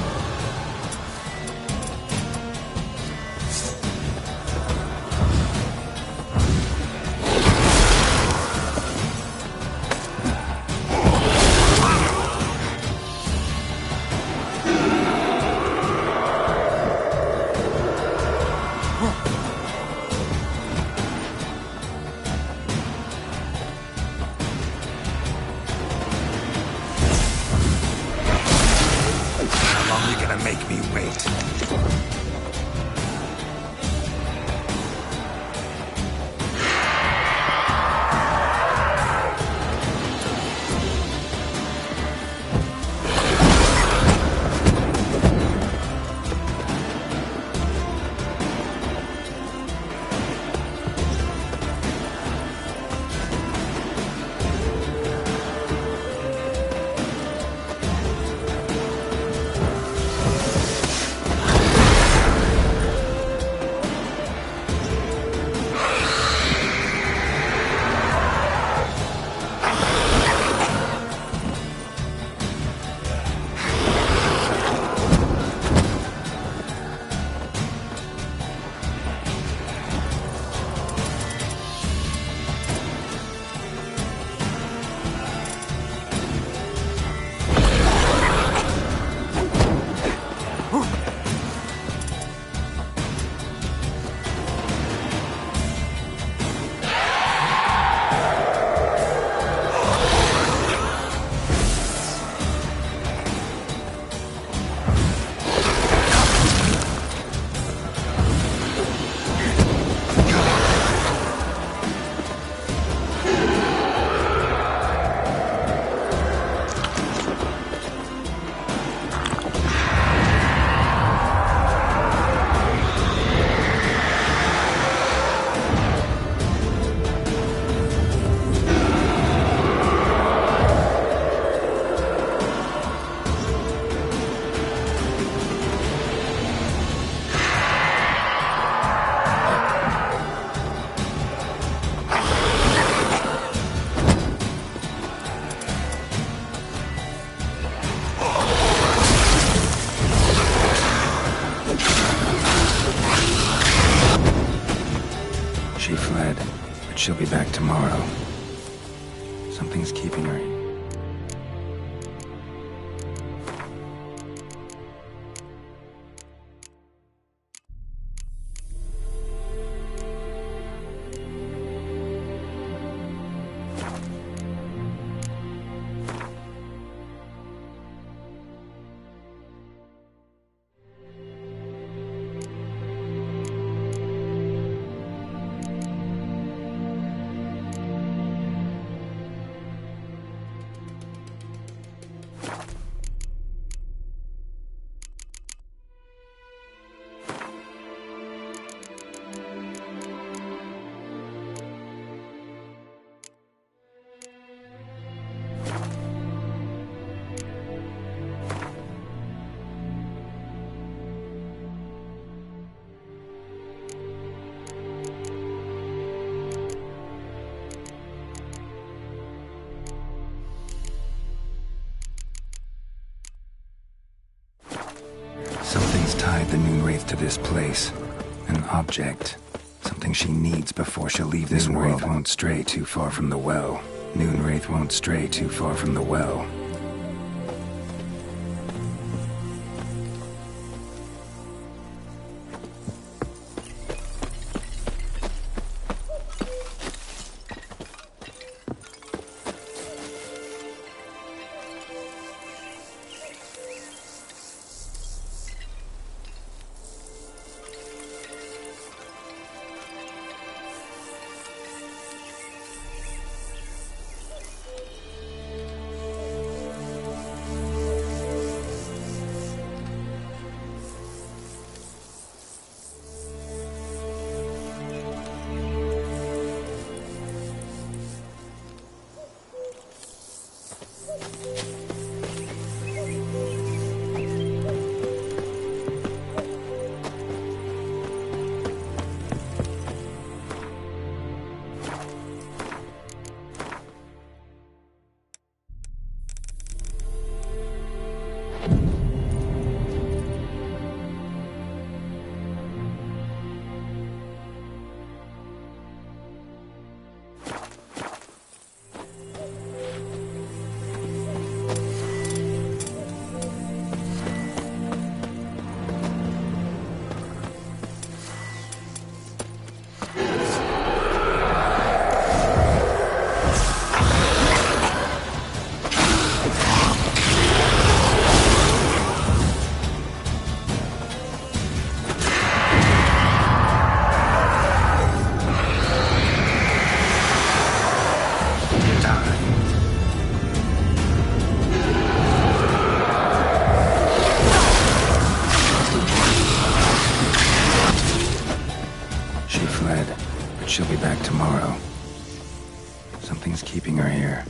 Speaker 2: She fled, but she'll be back tomorrow. Something's keeping her. Something's tied the Noonwraith to this place. An object. Something she needs before she'll leave this world. Noonwraith won't stray too far from the well. Noonwraith won't stray too far from the well. She'll be back tomorrow. Something's keeping her here.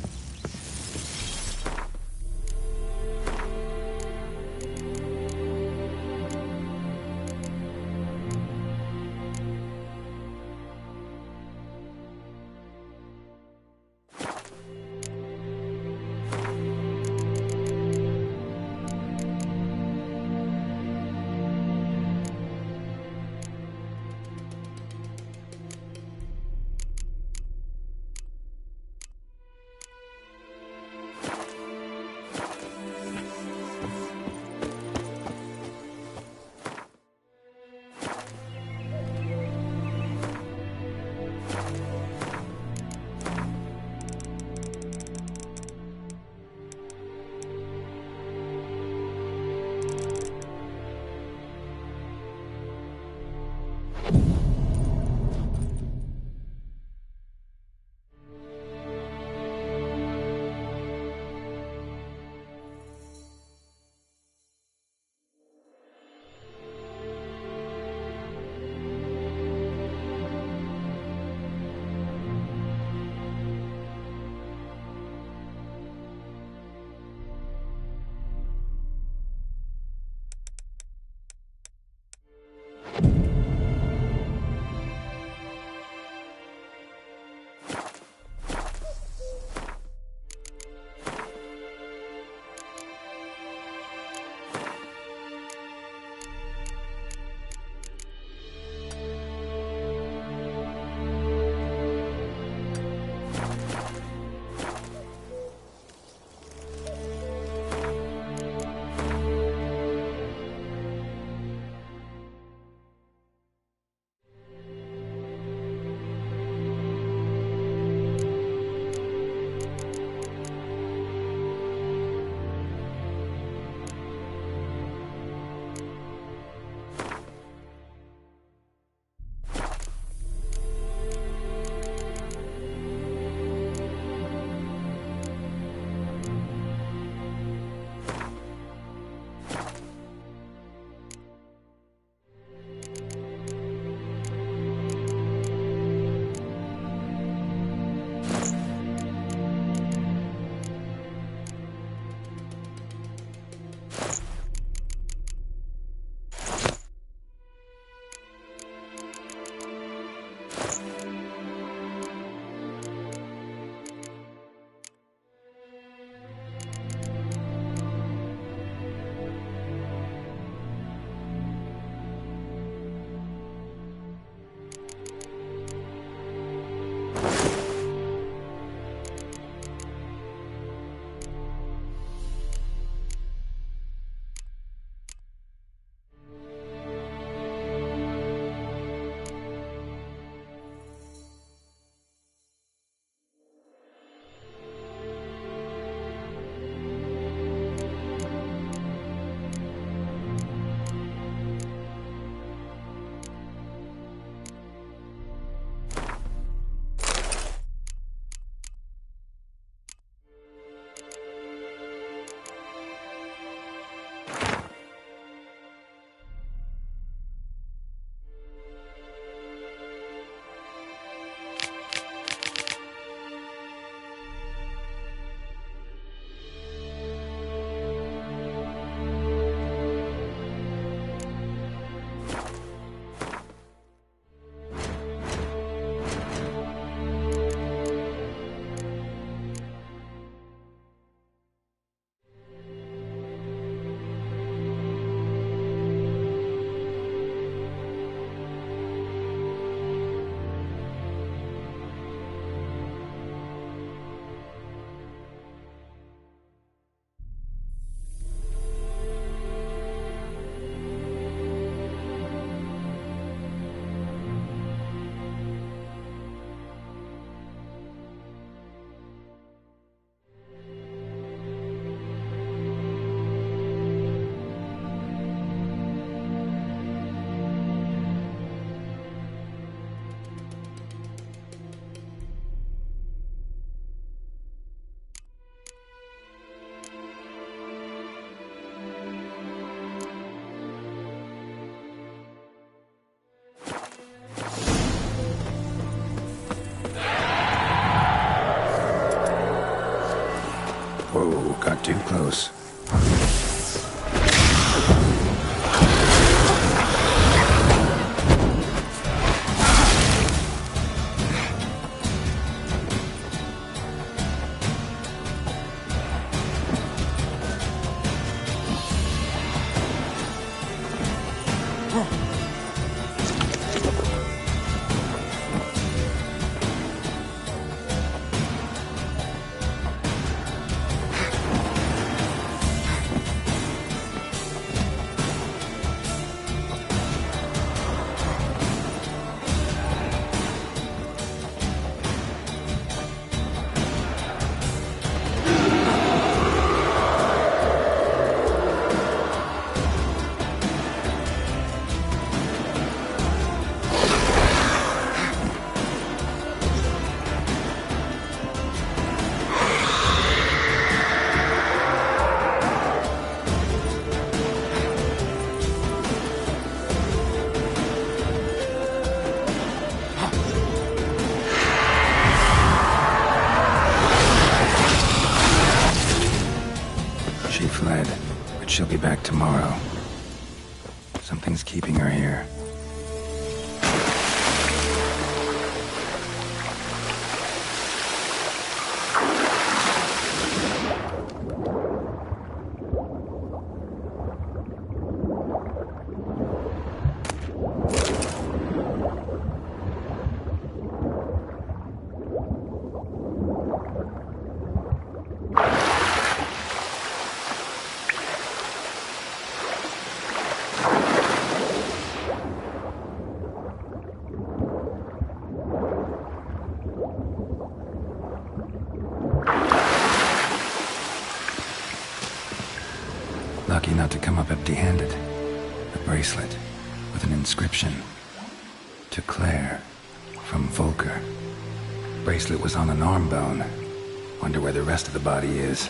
Speaker 2: got too close. She fled, but she'll be back tomorrow. Something's keeping her here. Lucky not to come up empty-handed. A bracelet with an inscription. To Claire, from Volker. Bracelet was on an arm bone. Wonder where the rest of the body is.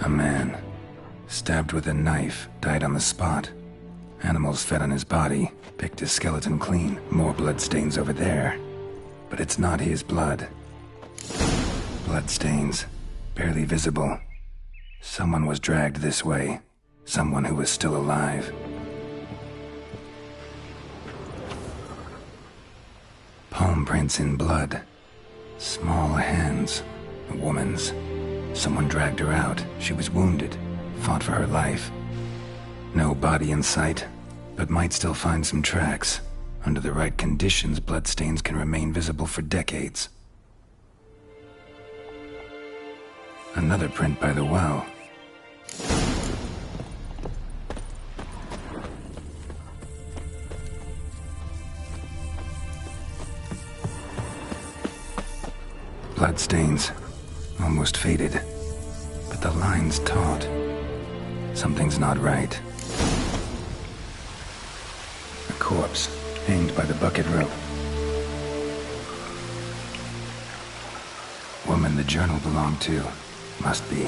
Speaker 2: A man, stabbed with a knife, died on the spot. Animals fed on his body, picked his skeleton clean. More bloodstains over there. But it's not his blood. Bloodstains, barely visible. Someone was dragged this way. Someone who was still alive. Palm prints in blood. Small hands. A woman's. Someone dragged her out. She was wounded. Fought for her life. No body in sight, but might still find some tracks. Under the right conditions, bloodstains can remain visible for decades. Another print by the well. Bloodstains. Almost faded. But the line's taut. Something's not right. A corpse, hanged by the bucket rope. Woman the journal belonged to. Must be.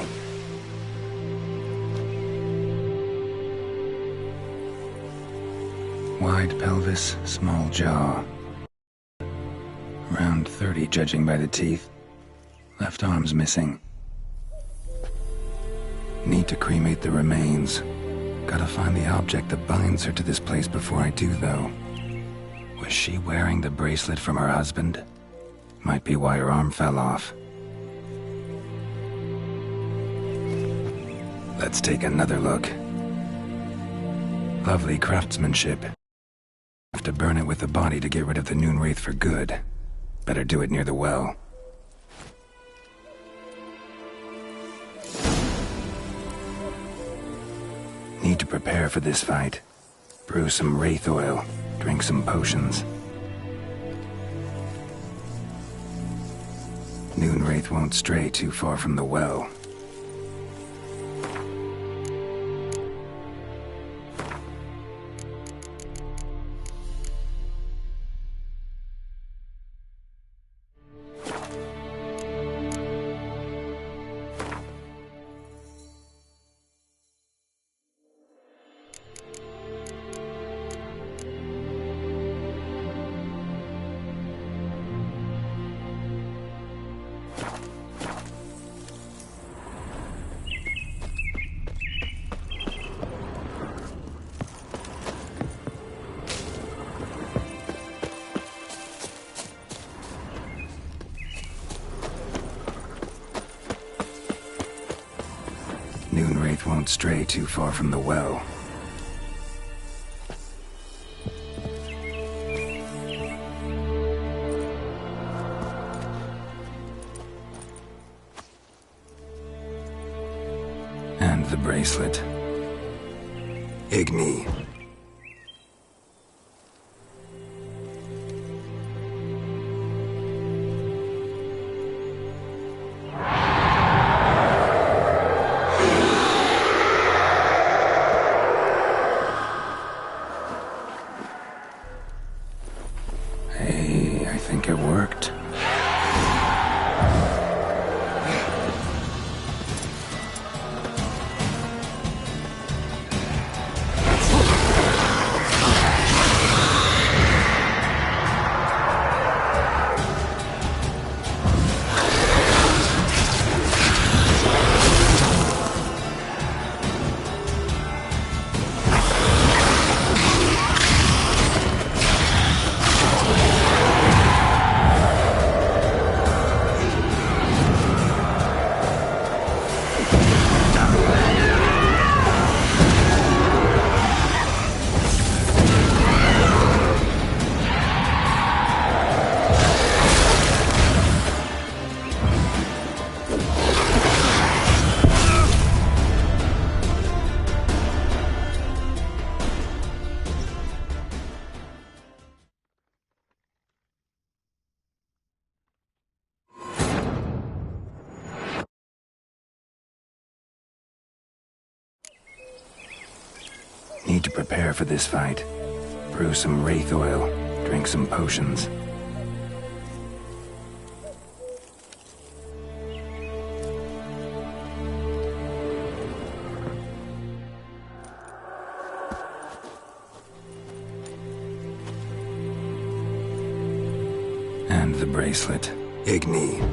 Speaker 2: Wide pelvis, small jaw. Around 30, judging by the teeth. Left arm's missing. Need to cremate the remains. Gotta find the object that binds her to this place before I do, though. Was she wearing the bracelet from her husband? Might be why her arm fell off. Let's take another look. Lovely craftsmanship. Have to burn it with the body to get rid of the noon wraith for good. Better do it near the well. Need to prepare for this fight. Brew some wraith oil. Drink some potions. Noon wraith won't stray too far from the well. Noon wraith won't stray too far from the well. And the bracelet. Igni. Hey, I think it worked. Need to prepare for this fight. Brew some wraith oil. Drink some potions. And the bracelet. Igni.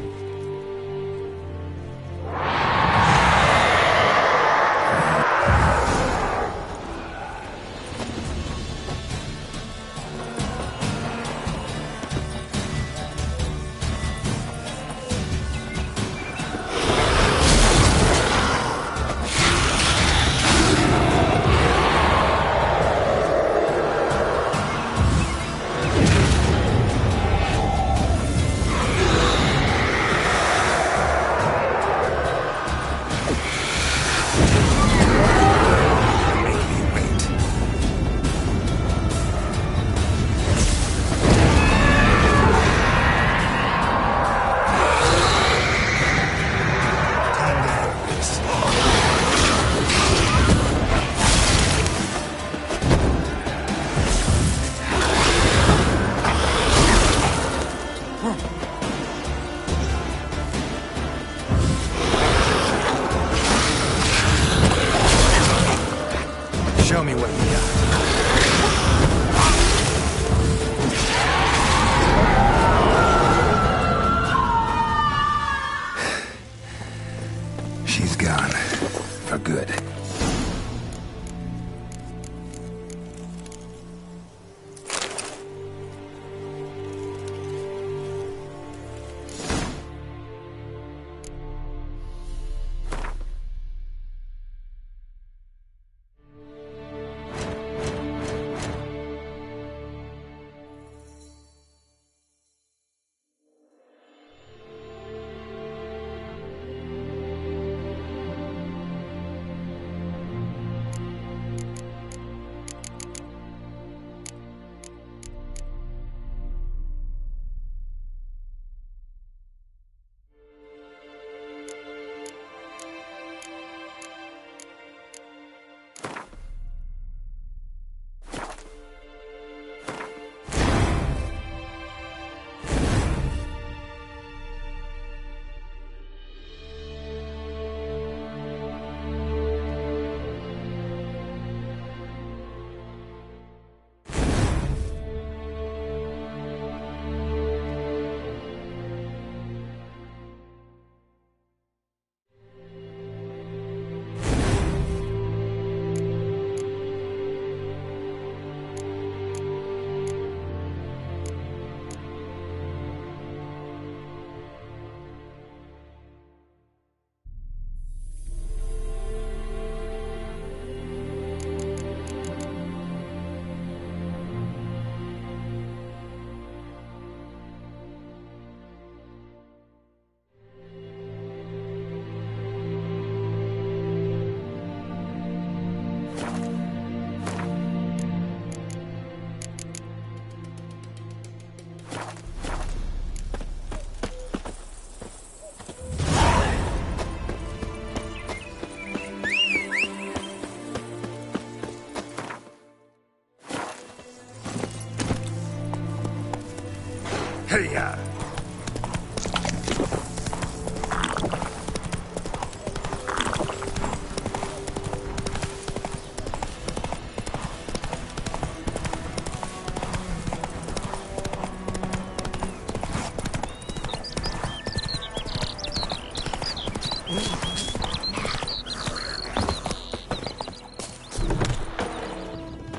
Speaker 19: Hey-ya!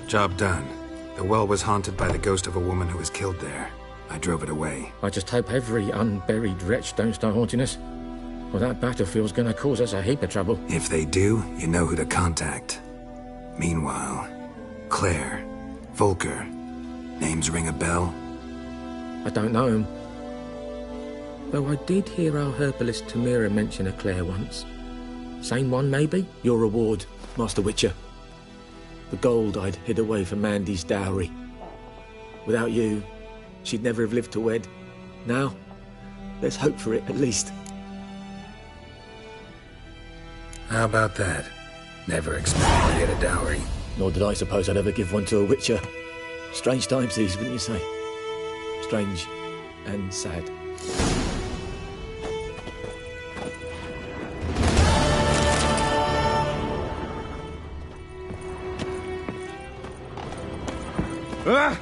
Speaker 2: Job done. The well was haunted by the ghost of a woman who was killed there. I drove it away.
Speaker 5: I just hope every unburied wretch don't start haunting us. Well, that battlefield's gonna cause us a heap of trouble.
Speaker 2: If they do, you know who to contact. Meanwhile, Claire, Volker, names ring a bell?
Speaker 5: I don't know him. Though I did hear our herbalist Tamira mention a Claire once. Same one, maybe? Your reward, Master Witcher. The gold I'd hid away for Mandy's dowry. Without you, she'd never have lived to wed. Now, let's hope for it, at least.
Speaker 2: How about that? Never expected to get a dowry.
Speaker 5: Nor did I suppose I'd ever give one to a Witcher. Strange times these, wouldn't you say? Strange and sad.
Speaker 21: Ah!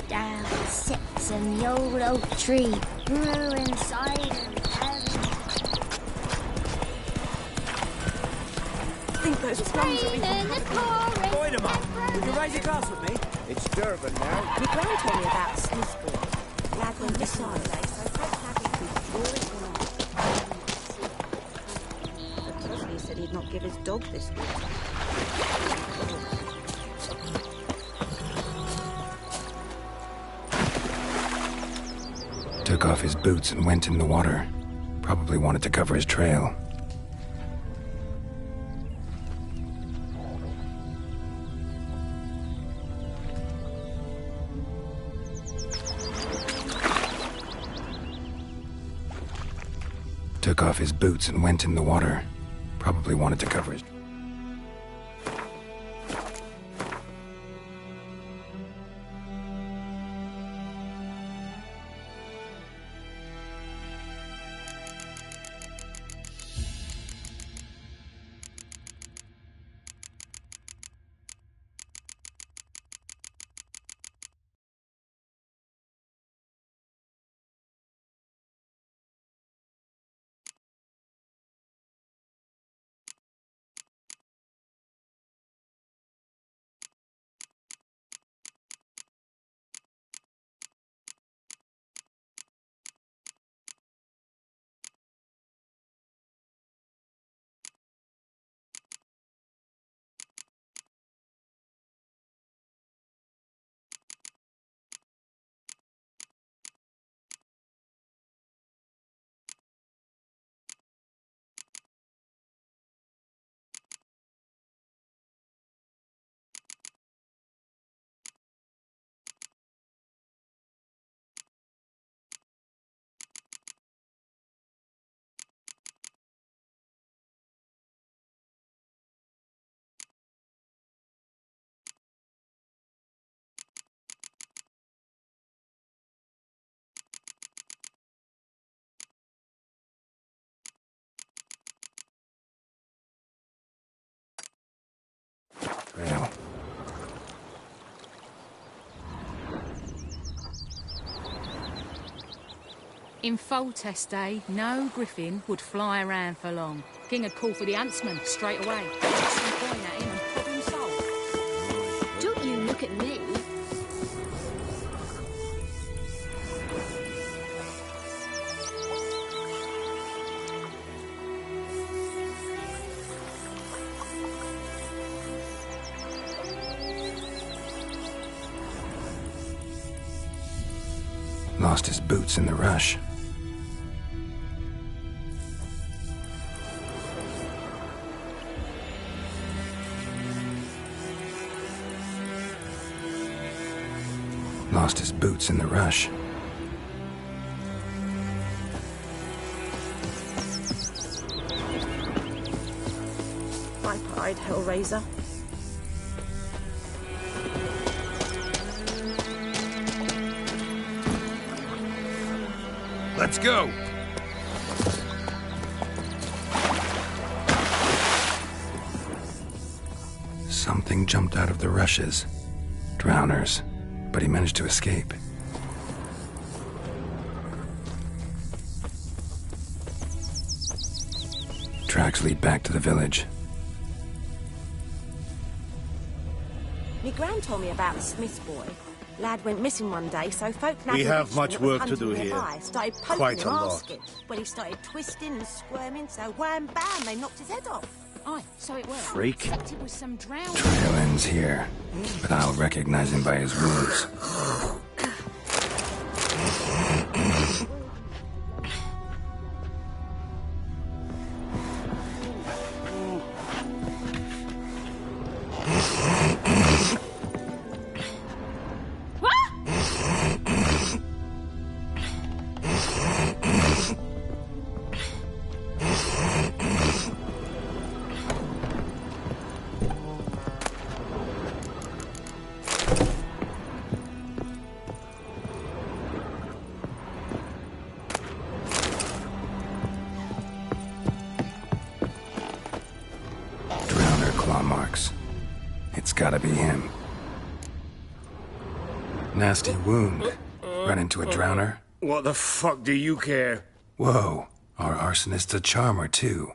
Speaker 20: Down sits in the old oak tree, grew inside of heaven.
Speaker 16: I think those plums that we
Speaker 12: Wait a minute. Would you raise a glass with me? It's Durban now.
Speaker 7: My gran told me about Snisbury. Lad went beside so Fred Happy could draw it on. But Tosley said he'd not give his dog this week.
Speaker 2: Took off his boots and went in the water. Probably wanted to cover his trail. Took off his boots and went in the water. Probably wanted to cover his...
Speaker 6: In Foltest day, no griffin would fly around for long. King would call for the huntsman straight away. Toss some coin at him and problem solved.
Speaker 20: Don't you look at me.
Speaker 2: Lost his boots in the rush. Lost his boots in the rush.
Speaker 7: Viper-eyed Hellraiser.
Speaker 19: Let's go!
Speaker 2: Something jumped out of the rushes. Drowners. But he managed to escape. Tracks lead back to the village.
Speaker 7: Me gran told me about the Smith boy. Lad went missing one day, so folk
Speaker 10: We have much work to do here.
Speaker 7: Started poking
Speaker 10: Quite
Speaker 7: him,
Speaker 10: a lot.
Speaker 7: asking. Well, he started twisting and squirming, so wham bam, they knocked his head off.
Speaker 6: Aye, so it was.
Speaker 2: Freak.
Speaker 6: Except it was some drowned.
Speaker 2: Trail ends here, but I'll recognize him by his wounds. Claw marks. It's gotta be him. Nasty wound. Run into a drowner?
Speaker 21: What the fuck do you care?
Speaker 2: Whoa, our arsonist's a charmer too.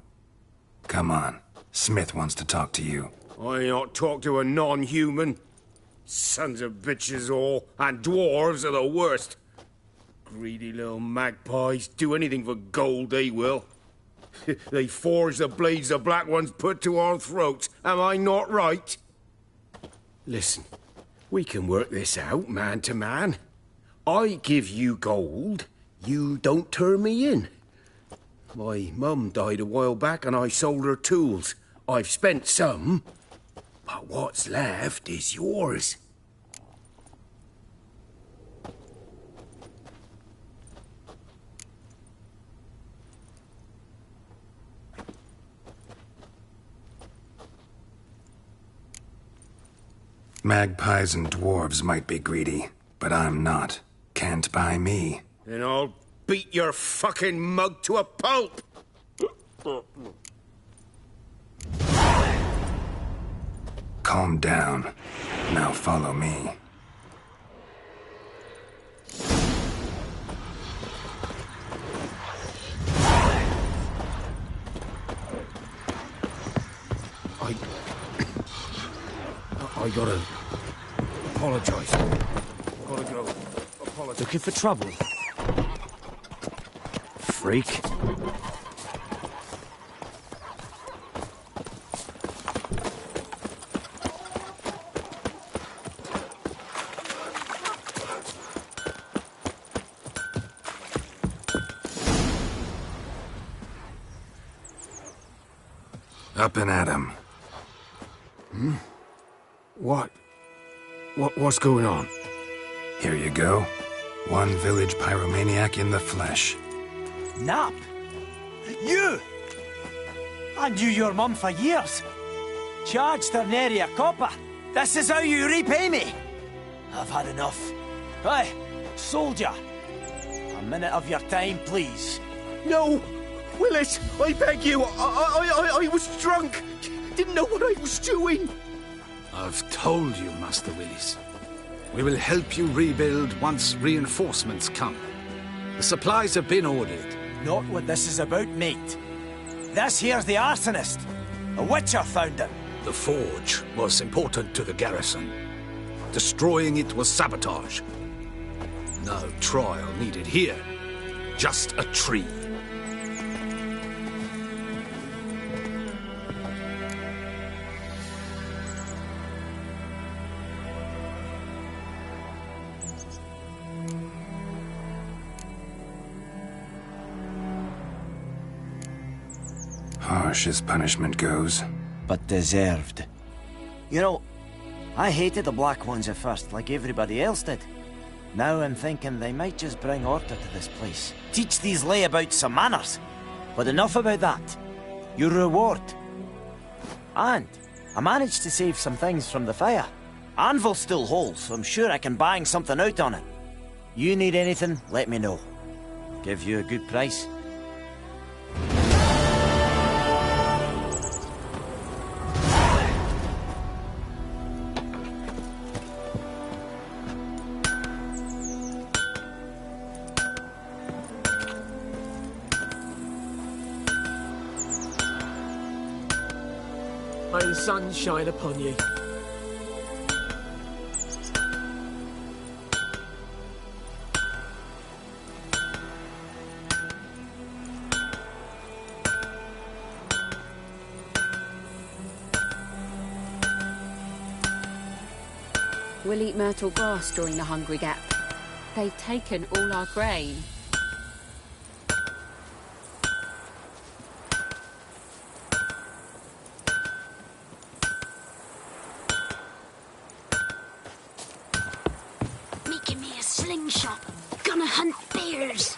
Speaker 2: Come on, Smith wants to talk to you.
Speaker 21: I not talk to a non-human. Sons of bitches all, and dwarves are the worst. Greedy little magpies, do anything for gold, they will. They forge the blades the black ones put to our throats. Am I not right? Listen, we can work this out, man to man. I give you gold, you don't turn me in. My mum died a while back and I sold her tools. I've spent some, but what's left is yours.
Speaker 2: Magpies and dwarves might be greedy, but I'm not. Can't buy me.
Speaker 21: Then I'll beat your fucking mug to a pulp!
Speaker 2: Calm down. Now follow me.
Speaker 21: I gotta apologize. Gotta go. Apologize.
Speaker 12: Looking for trouble? Freak.
Speaker 2: Up and at him.
Speaker 21: Hmm? What's going on?
Speaker 2: Here you go. One village pyromaniac in the flesh.
Speaker 12: Nap? You? I knew your mum for years. Charged her nary a copper. This is how you repay me. I've had enough. Hey, soldier. A minute of your time, please.
Speaker 21: No! Willis, I beg you. I was drunk. Didn't know what I was doing.
Speaker 3: I've told you, Master Willis. We will help you rebuild once reinforcements come. The supplies have been ordered.
Speaker 12: Not what this is about, mate. This here's the arsonist. A witcher found him.
Speaker 3: The forge was important to the garrison. Destroying it was sabotage. No trial needed here. Just a tree.
Speaker 2: Harsh as punishment goes.
Speaker 12: But deserved. You know, I hated the Black Ones at first, like everybody else did. Now I'm thinking they might just bring order to this place. Teach these layabouts some manners. But enough about that. Your reward. And I managed to save some things from the fire. Anvil's still whole, so I'm sure I can bang something out on it. You need anything, let me know. Give you a good price.
Speaker 5: May the sun shine upon you.
Speaker 6: We'll eat myrtle grass during the hungry gap. They've taken all our grain.
Speaker 20: Making me a slingshot. Gonna hunt bears.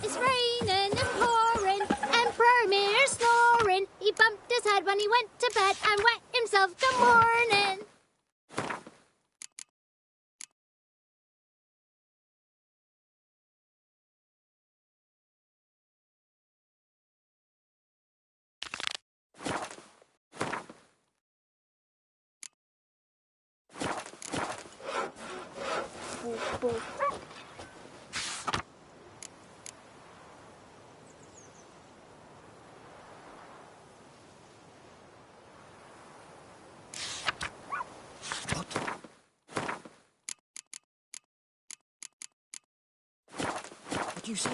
Speaker 8: It's raining and pouring, and Premier's snoring. He bumped his head when he went to bed and wet himself till morning.
Speaker 12: What'd you say?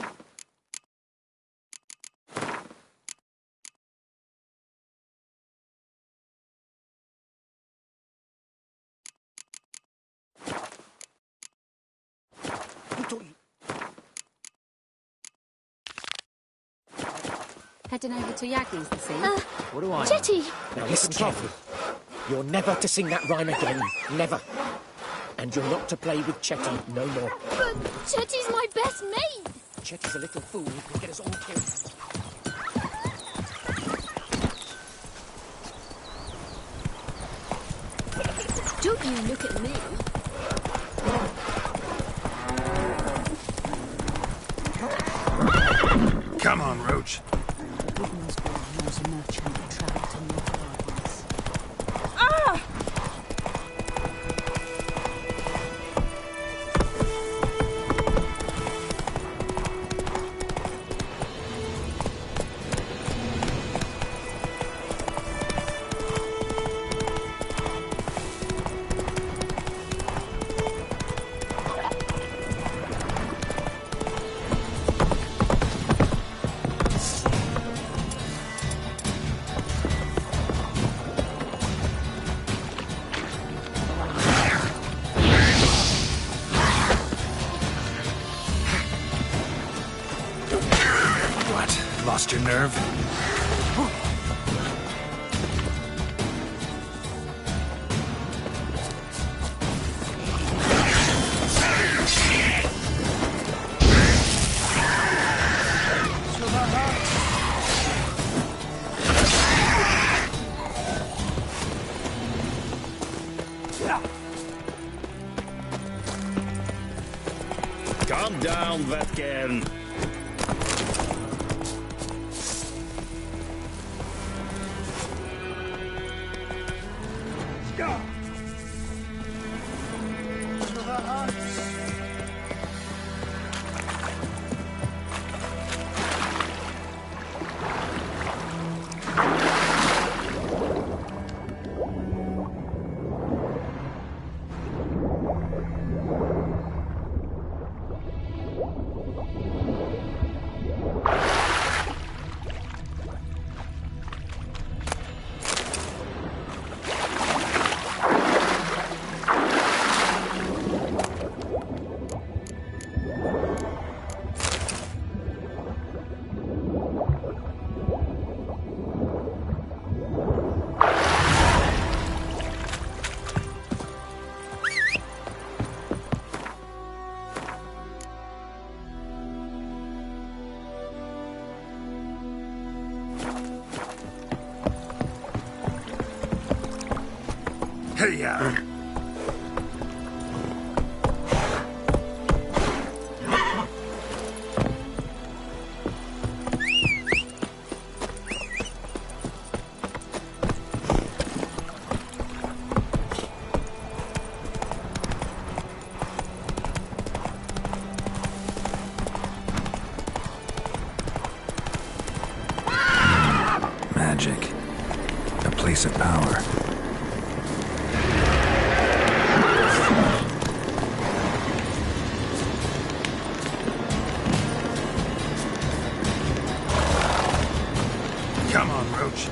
Speaker 6: Heading over to Yaggi's this evening.
Speaker 5: What do I know?
Speaker 8: Chetty!
Speaker 5: Now listen carefully. You're never to sing that rhyme again. Never. And you're not to play with Chetty no more.
Speaker 8: But Chetty's my best mate!
Speaker 5: Chetty's a little fool who can get us all killed.
Speaker 8: Don't you look at me.
Speaker 19: Come on, Roach.
Speaker 6: Goodman's boy knows a merchant who travelled to North Gardens.
Speaker 16: Ah!
Speaker 19: What? Lost your nerve?
Speaker 10: Calm down, Vetgern.
Speaker 19: Hey-ya!
Speaker 2: Magic. A place of power.
Speaker 19: Come on, Roach.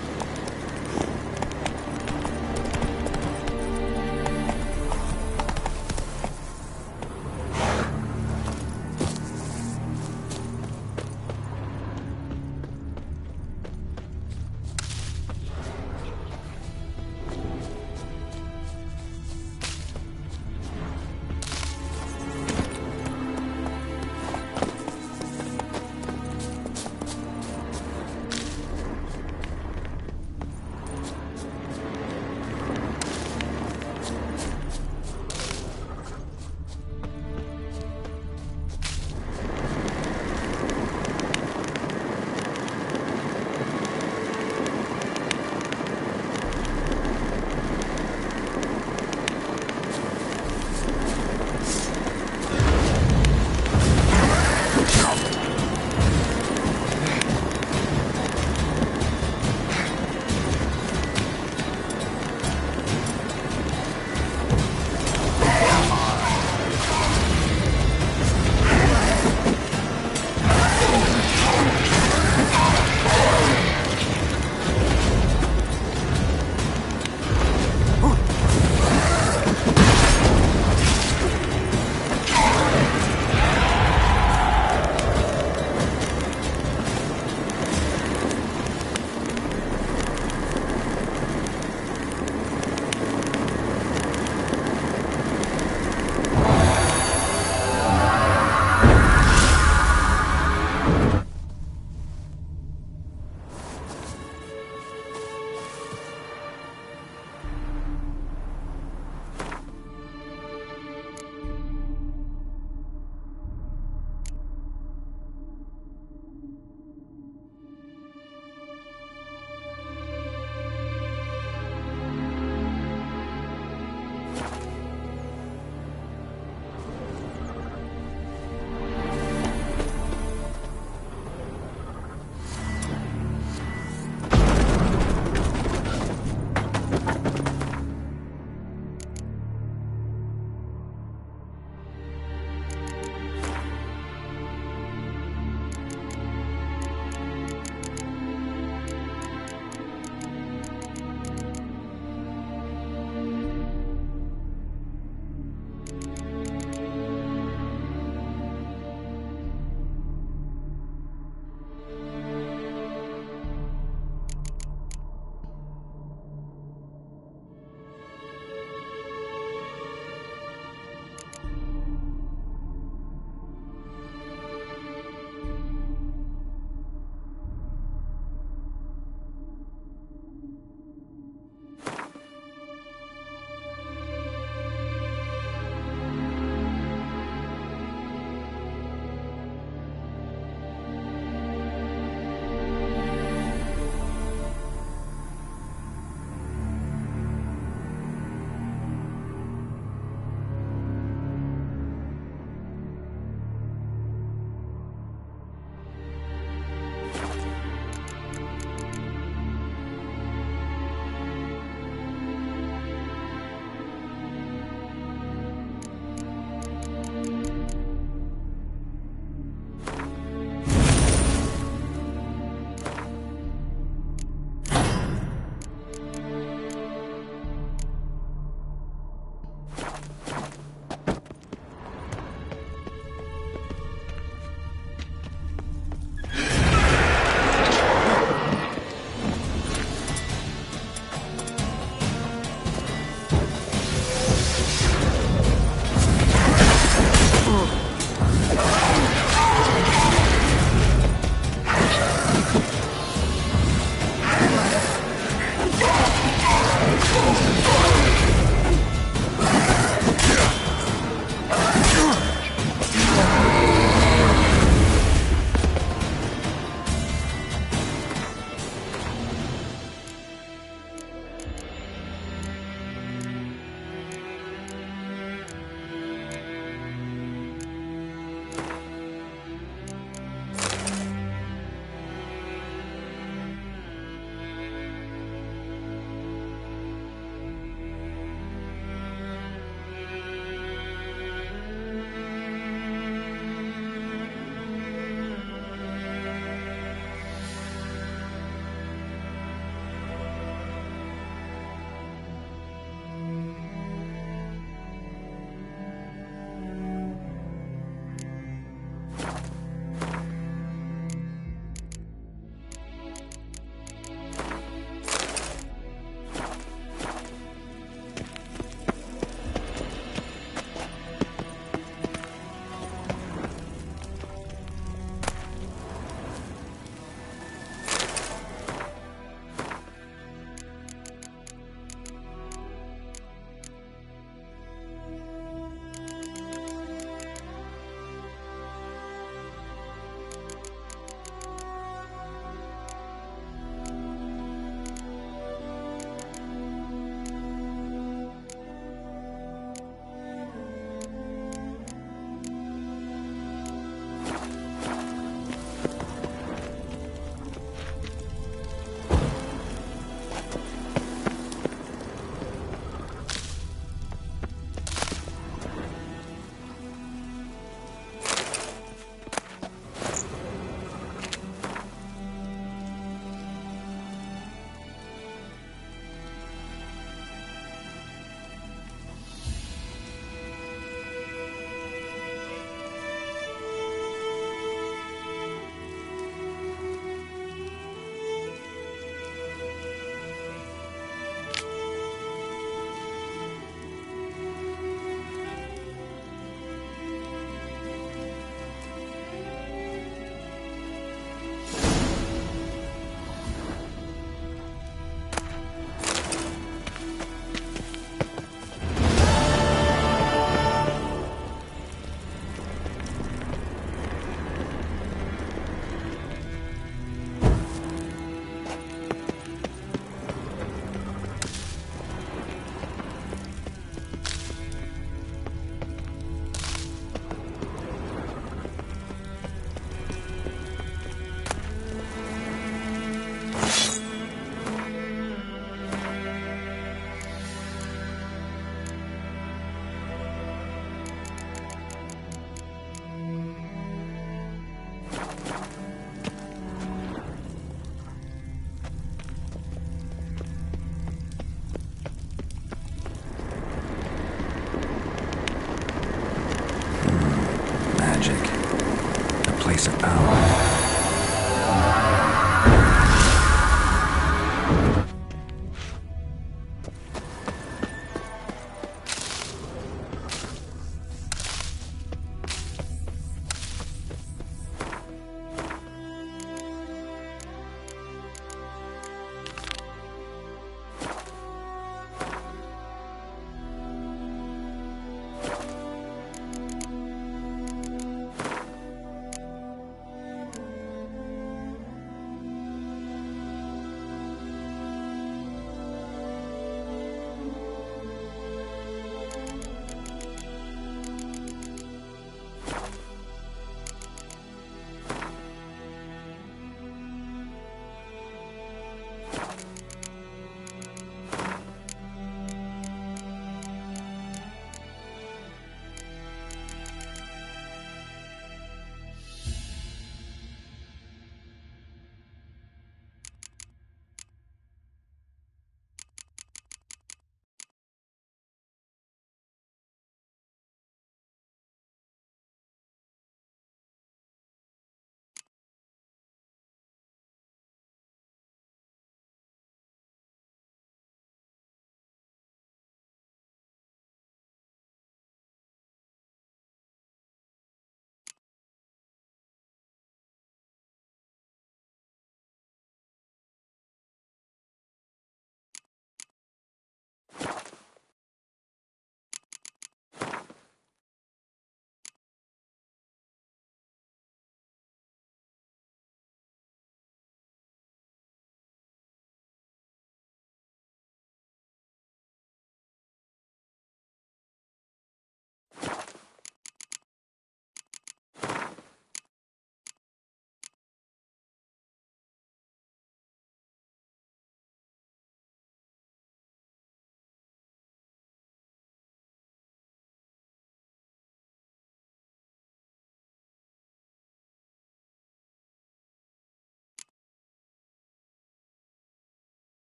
Speaker 2: place of power.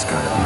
Speaker 2: That's gotta be.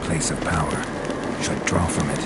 Speaker 2: Place of power. Should draw from it.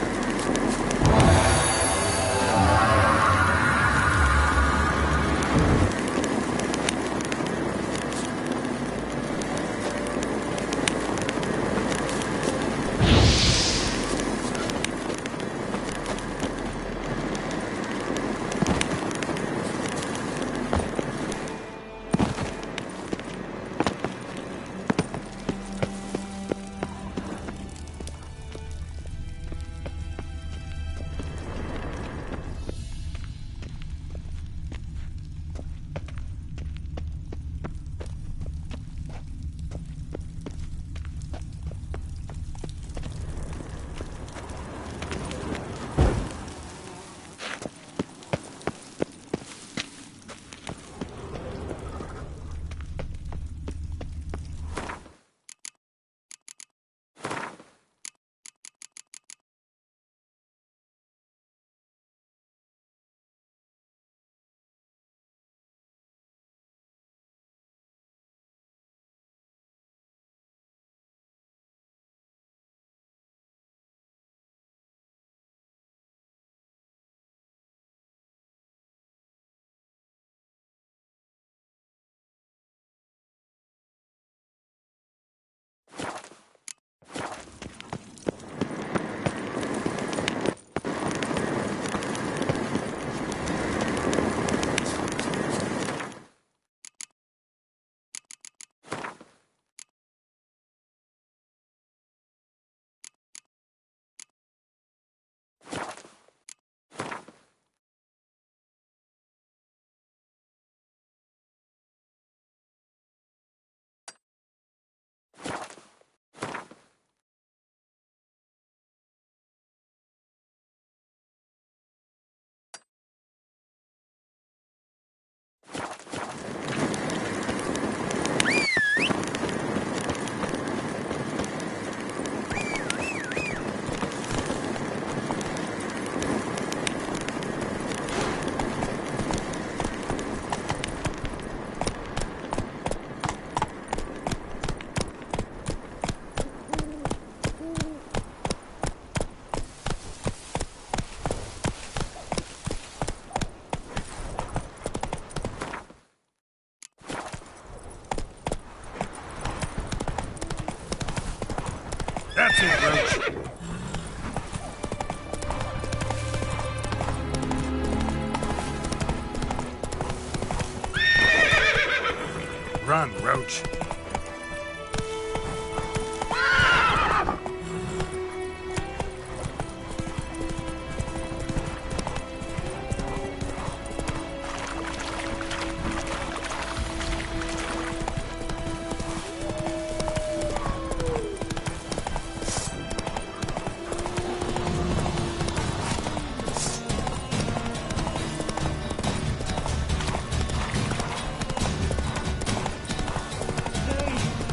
Speaker 19: Run, Roach.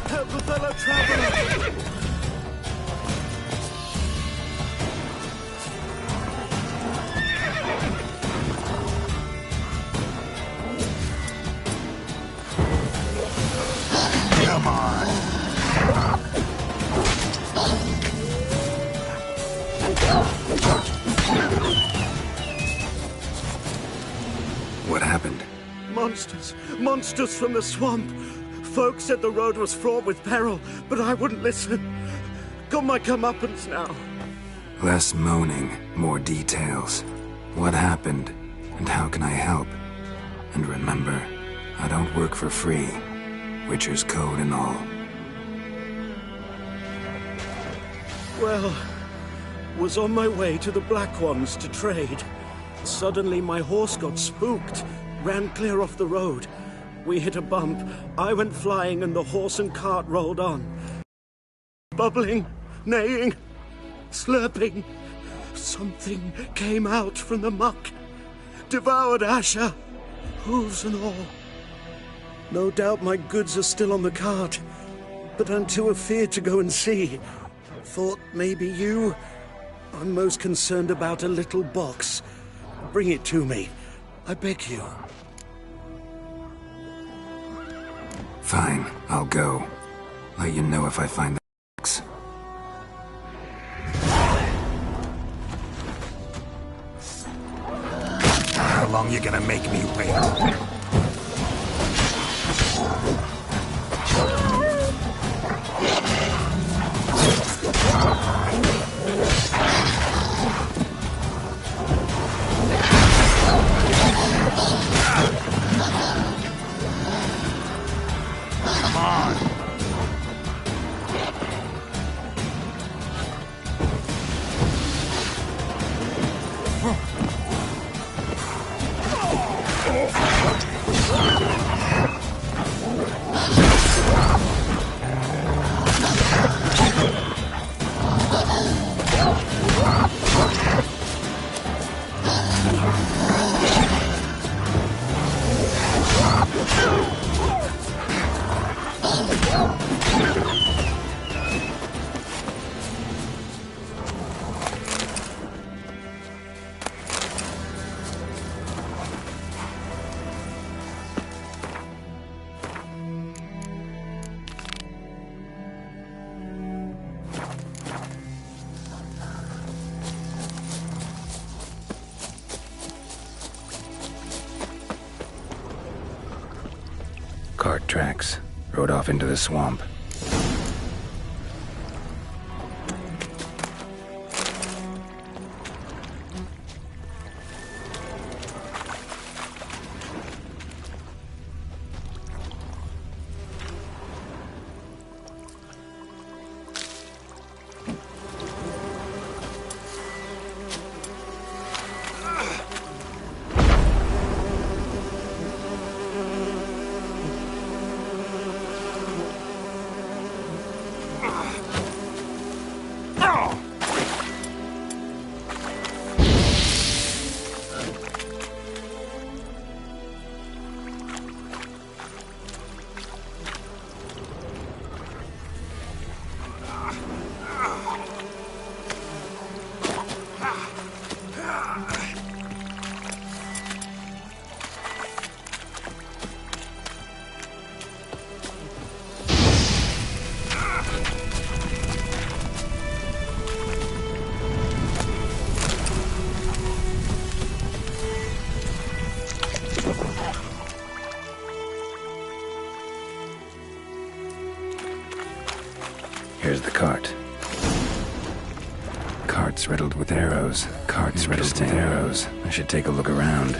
Speaker 15: Help a fellow traveler!
Speaker 19: Come on.
Speaker 2: What happened?
Speaker 15: Monsters! Monsters from the swamp! Folk said the road was fraught with peril, but I wouldn't listen. Got my comeuppance now.
Speaker 2: Less moaning, more details. What happened, and how can I help? And remember, I don't work for free. Witcher's code and all.
Speaker 15: Well, was on my way to the Black Ones to trade. Suddenly my horse got spooked, ran clear off the road. We hit a bump, I went flying and the horse and cart rolled on. Bubbling, neighing, slurping. Something came out from the muck. Devoured Asher, hooves and all. No doubt my goods are still on the cart, but I'm too afeard to go and see. Thought maybe you... I'm most concerned about a little box. Bring it to me, I beg you.
Speaker 2: Fine, I'll go. Let you know if I find the box.
Speaker 19: How long you gonna make me wait? Come on.
Speaker 2: Cart tracks. Rode off into the swamp. Here's the cart. Cart's riddled with arrows. Cart's riddled with arrows. I should take a look around.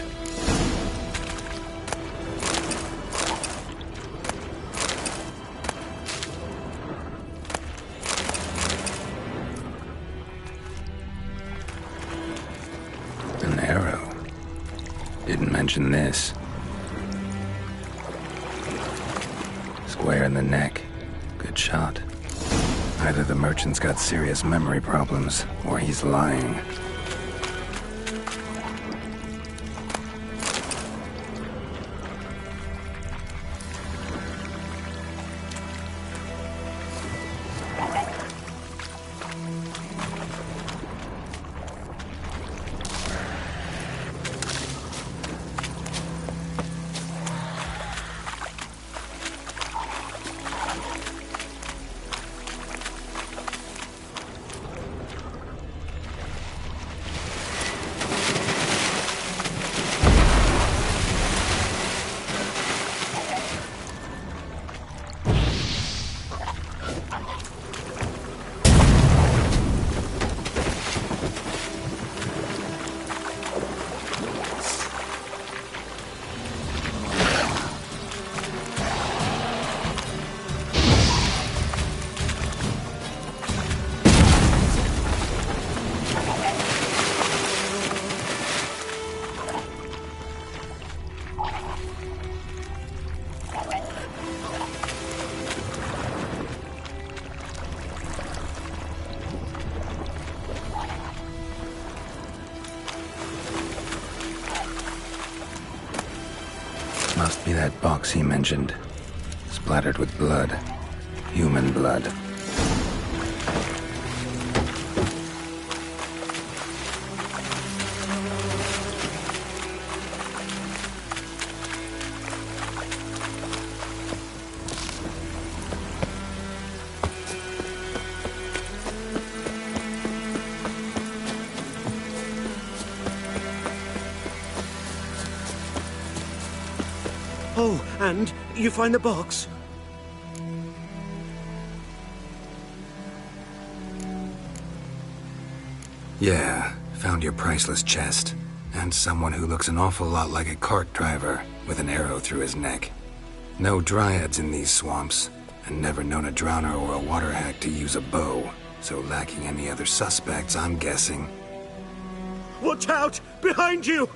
Speaker 2: mention this. Square in the neck. Good shot. Either the merchant's got serious memory problems, or he's lying. Must be that box he mentioned. Splattered with blood. Human blood.
Speaker 15: Oh, and you find the box?
Speaker 2: Yeah, found your priceless chest. And someone who looks an awful lot like a cart driver, with an arrow through his neck. No dryads in these swamps, and never known a drowner or a water hack to use a bow. So lacking any other suspects, I'm guessing.
Speaker 15: Watch out! Behind you!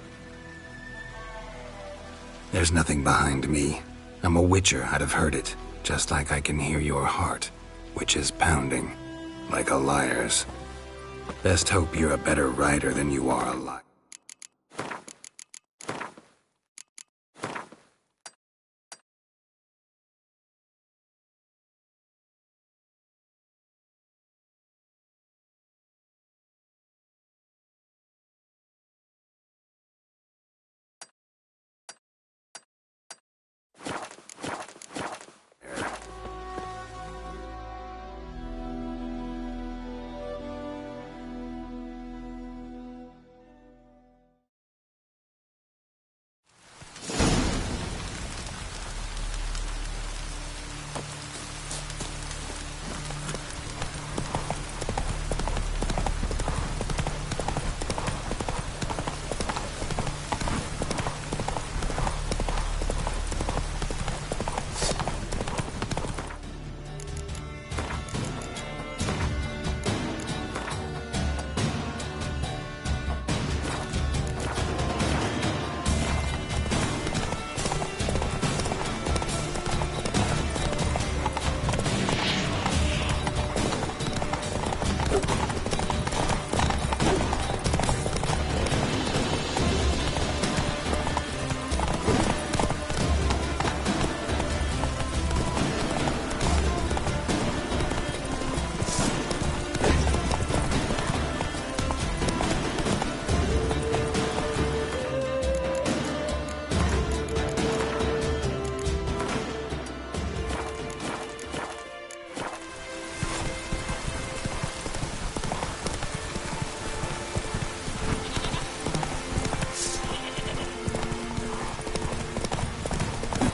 Speaker 2: There's nothing behind me. I'm a witcher, I'd have heard it. Just like I can hear your heart, which is pounding. Like a liar's. Best hope you're a better rider than you are a liar.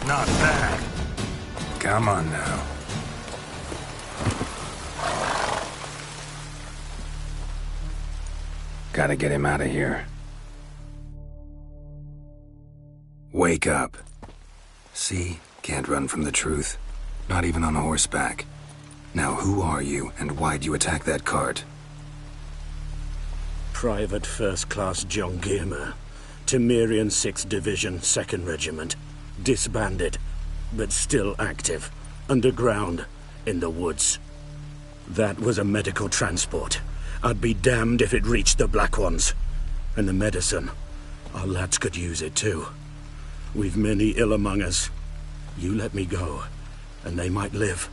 Speaker 19: Not bad.
Speaker 2: Come on now. Gotta get him out of here. Wake up. See? Can't run from the truth. Not even on horseback. Now who are you, and why'd you attack that cart?
Speaker 15: Private First Class John Gilmer. Temerian 6th Division, 2nd Regiment. Disbanded, but still active. Underground, in the woods. That was a medical transport. I'd be damned if it reached the Black Ones. And the medicine, our lads could use it too. We've many ill among us. You let me go, and they might live,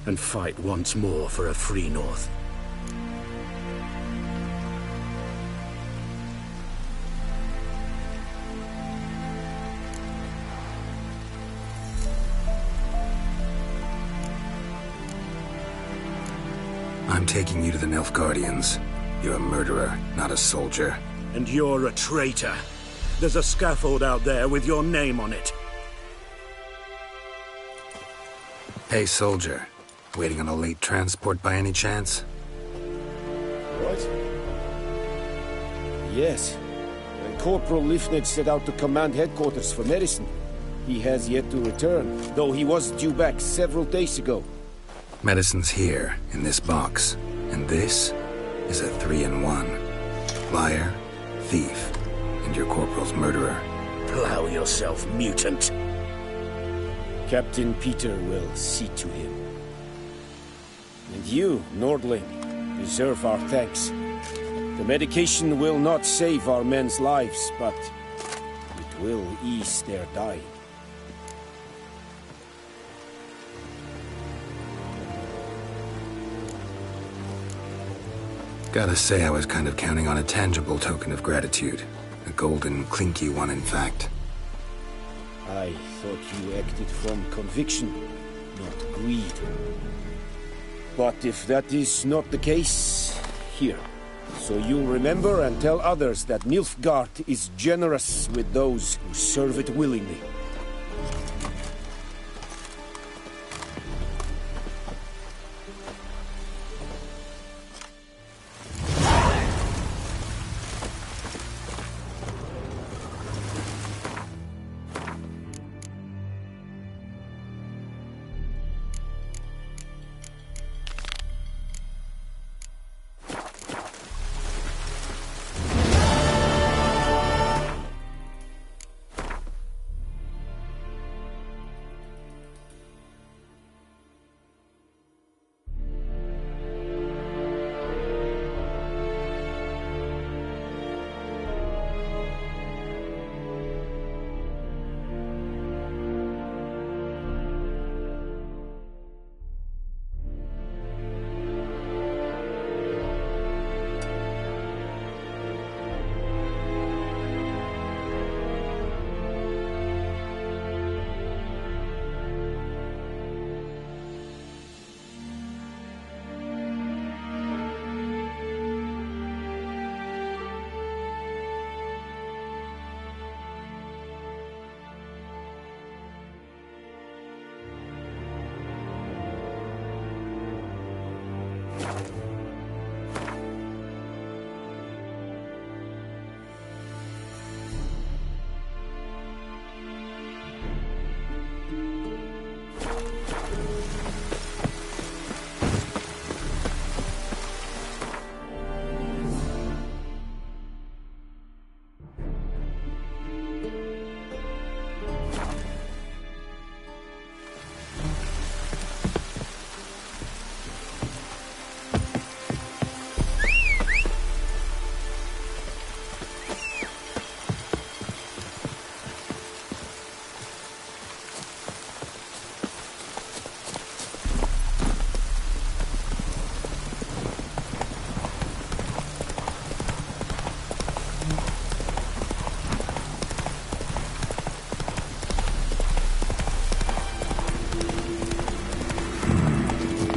Speaker 15: and fight once more for a free North.
Speaker 2: I'm taking you to the Nilfgaardians. You're a murderer, not a soldier.
Speaker 15: And you're a traitor. There's a scaffold out there with your name on it.
Speaker 2: Hey, soldier. Waiting on a late transport by any chance?
Speaker 13: What? Yes. Corporal Lifned set out to command headquarters for medicine. He has yet to return, though he was due back several days ago.
Speaker 2: Medicine's here, in this box. And this is a 3-in-1. Liar, thief, and your corporal's murderer.
Speaker 15: Plow yourself, mutant.
Speaker 13: Captain Peter will see to him. And you, Nordling, deserve our thanks. The medication will not save our men's lives, but it will ease their dying.
Speaker 2: Gotta say, I was kind of counting on a tangible token of gratitude. A golden, clinky one, in fact.
Speaker 13: I thought you acted from conviction, not greed. But if that is not the case, here. So you'll remember and tell others that Nilfgaard is generous with those who serve it willingly.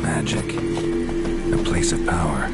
Speaker 2: Magic. A place of power.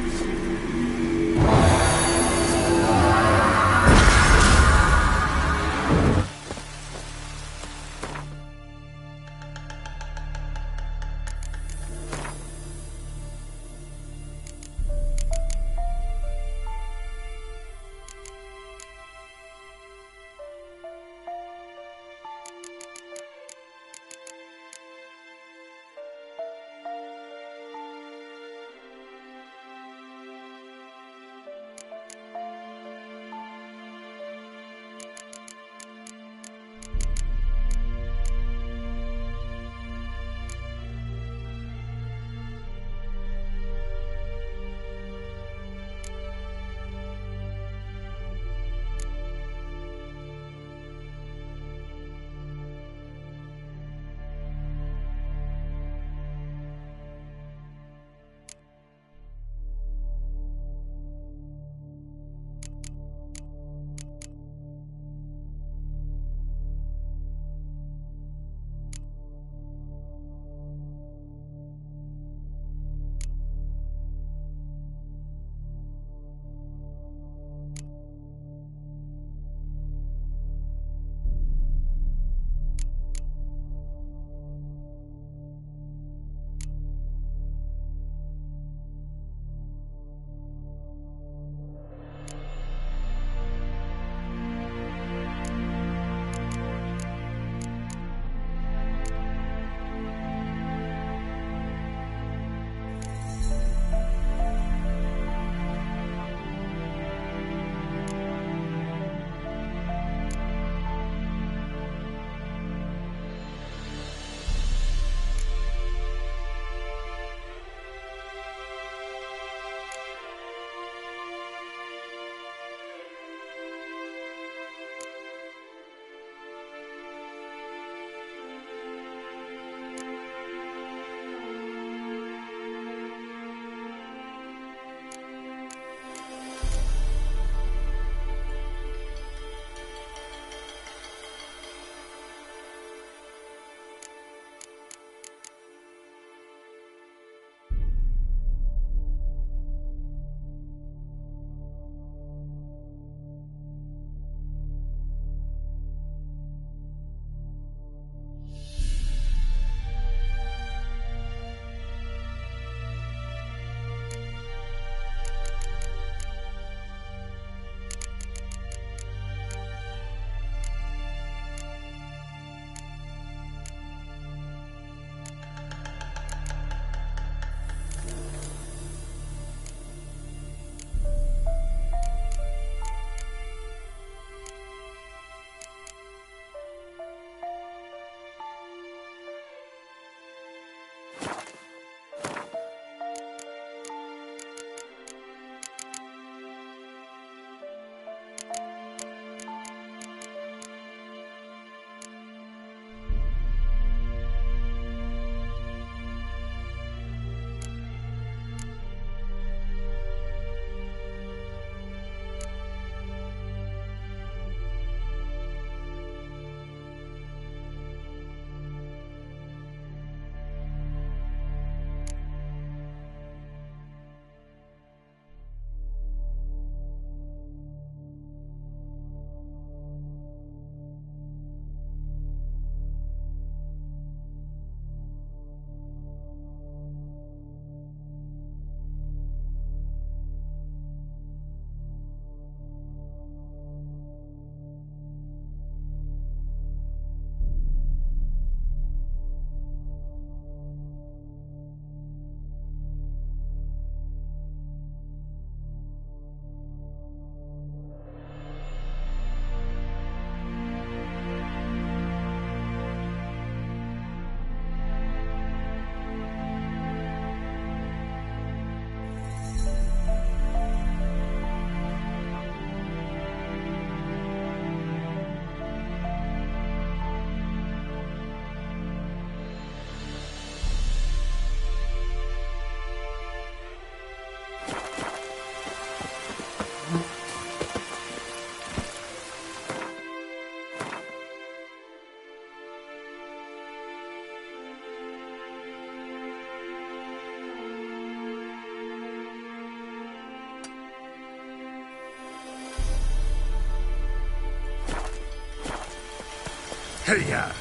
Speaker 19: Hey-ya!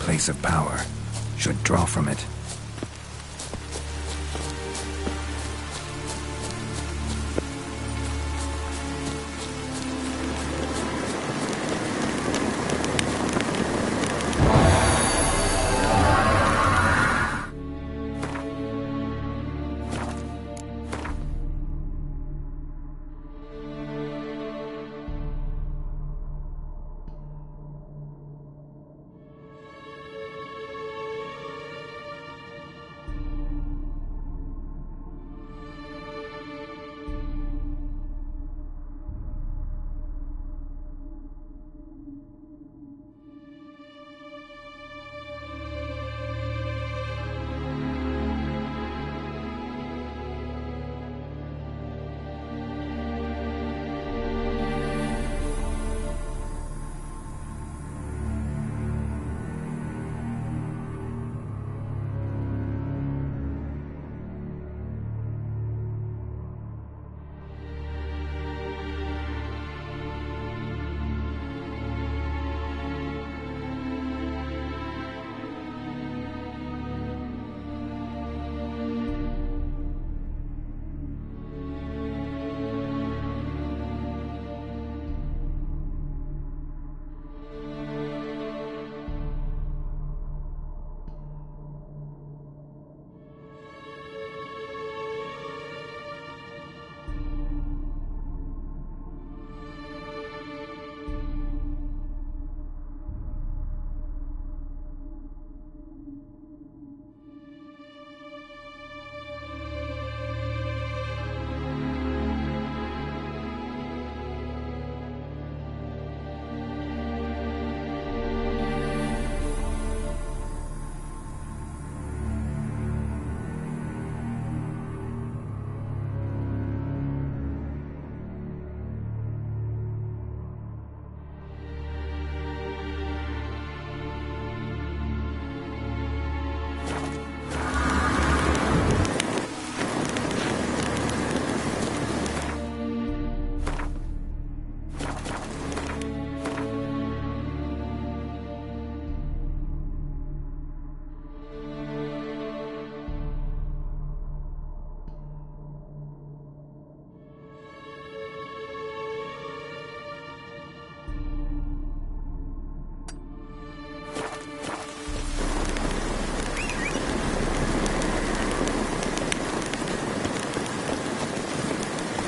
Speaker 2: Place of power. Should draw from it.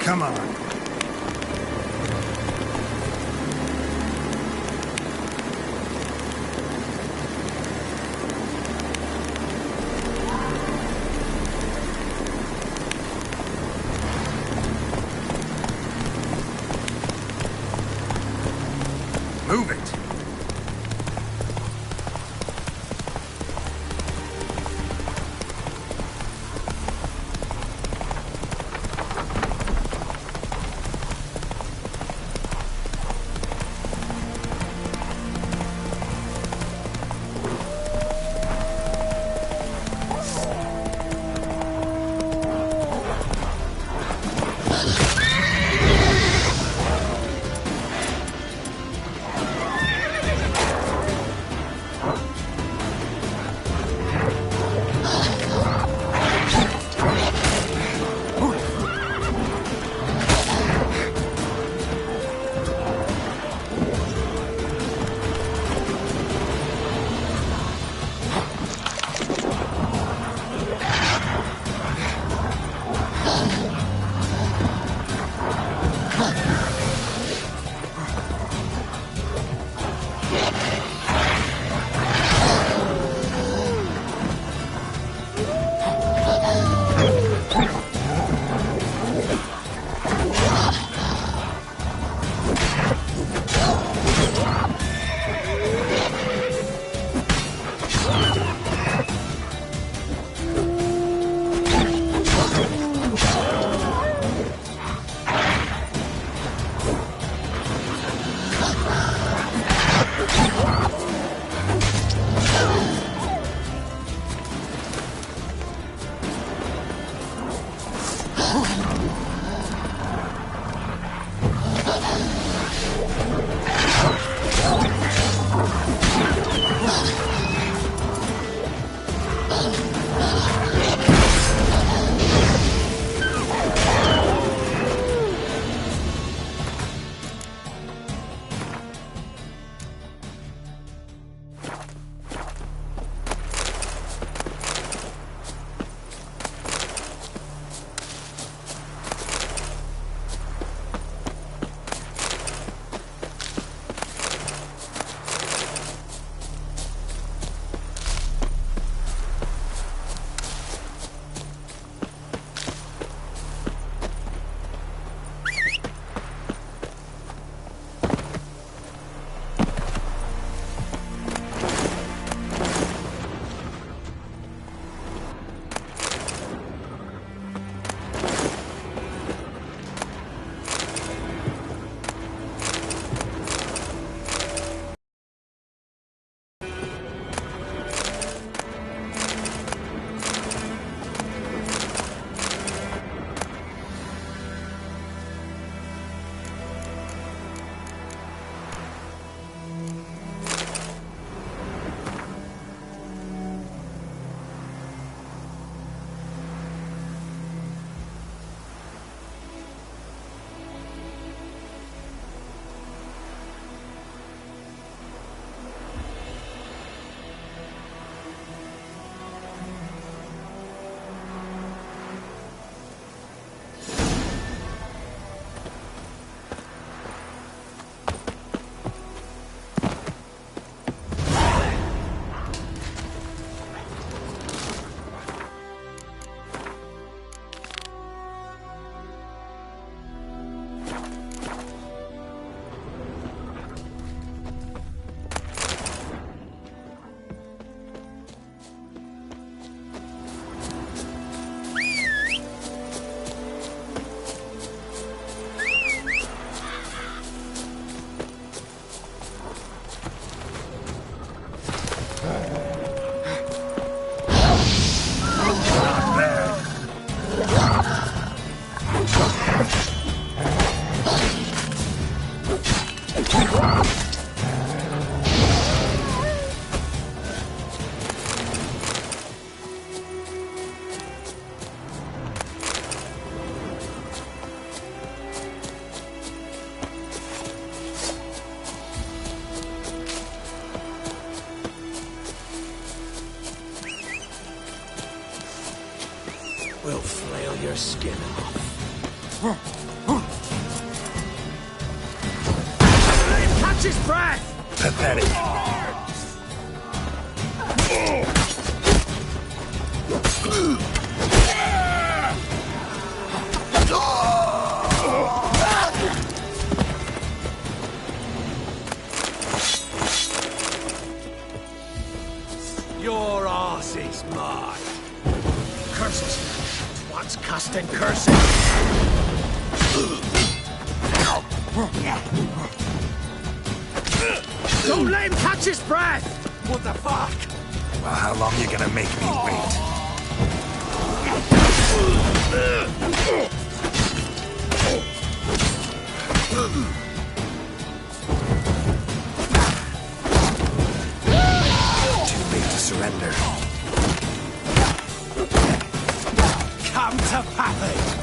Speaker 19: Come on. Move it.
Speaker 15: We'll flail your skin off.
Speaker 12: his breath!
Speaker 19: Pathetic.
Speaker 9: Your arse is mine.
Speaker 12: Curses! What's casting curses? Don't let him catch his breath!
Speaker 9: What the fuck?
Speaker 19: Well, how long you gonna make me wait?
Speaker 2: Too late to surrender.
Speaker 9: Come to Pappy!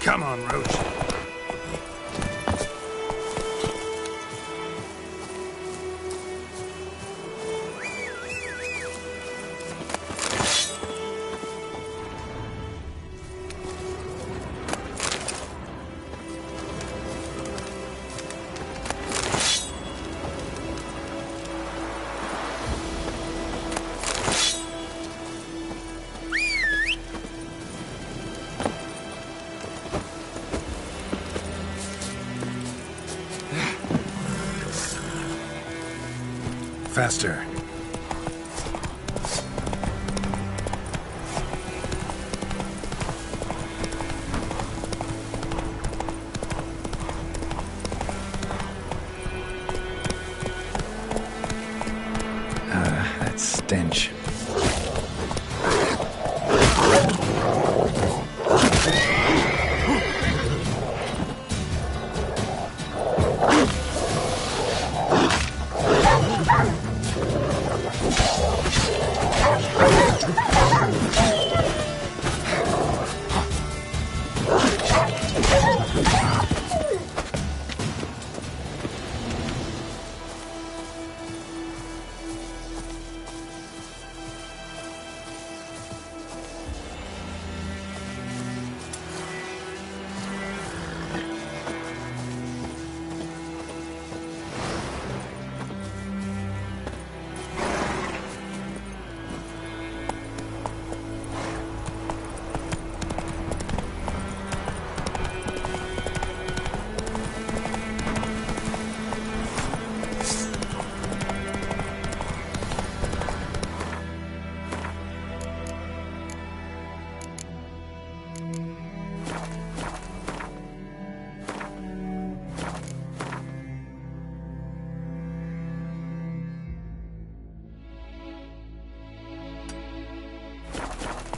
Speaker 19: Come on, Roach. Faster. That stench.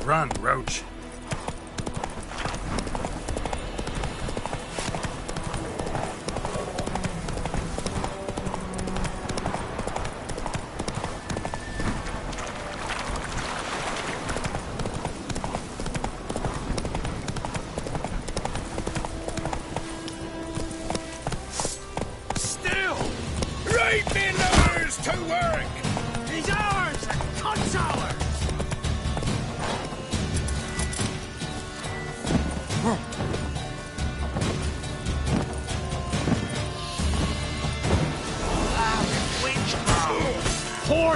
Speaker 19: Run, Roach.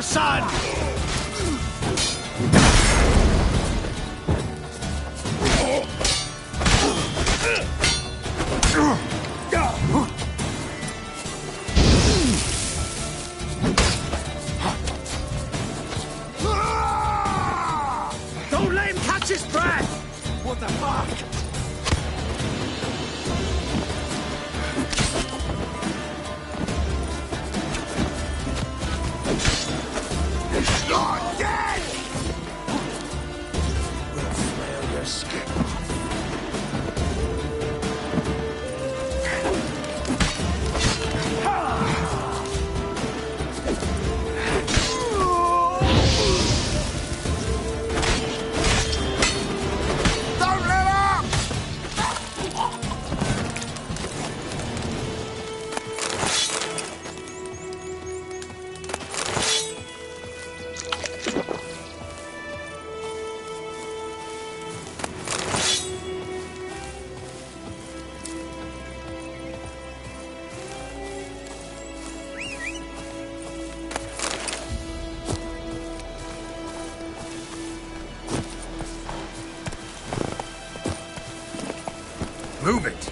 Speaker 3: your son!
Speaker 15: Don't let him catch his breath! What the fuck?
Speaker 11: You're dead!
Speaker 15: We'll flail your skin
Speaker 11: Don't let up!
Speaker 3: Move it!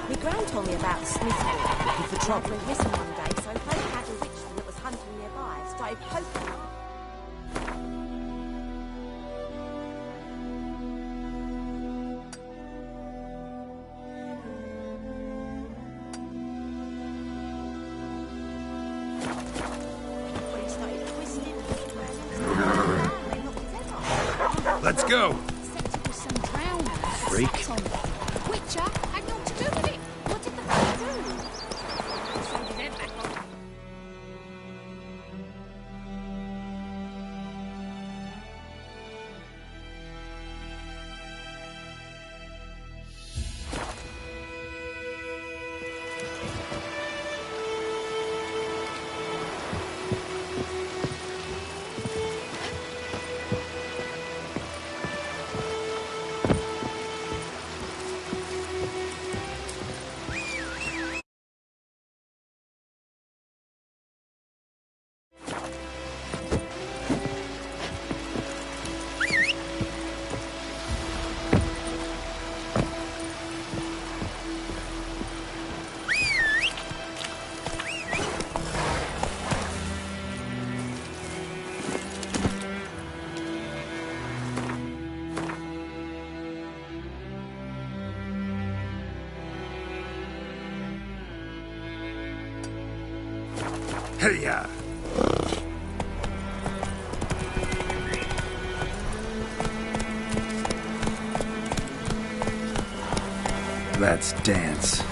Speaker 7: My gran told me about Smithfield. Looking for trouble. Went missing one day, so they had a witchman that was hunting nearby. Started poking up. When he started twisting, they knocked his head off.
Speaker 3: Let's go!
Speaker 6: Except it was some drowners.
Speaker 3: Freak.
Speaker 6: Sat on it. Witcher had naught to do with it. What did the fuck do? Sewed his head back on.
Speaker 3: Hey-ya!
Speaker 2: Let's dance.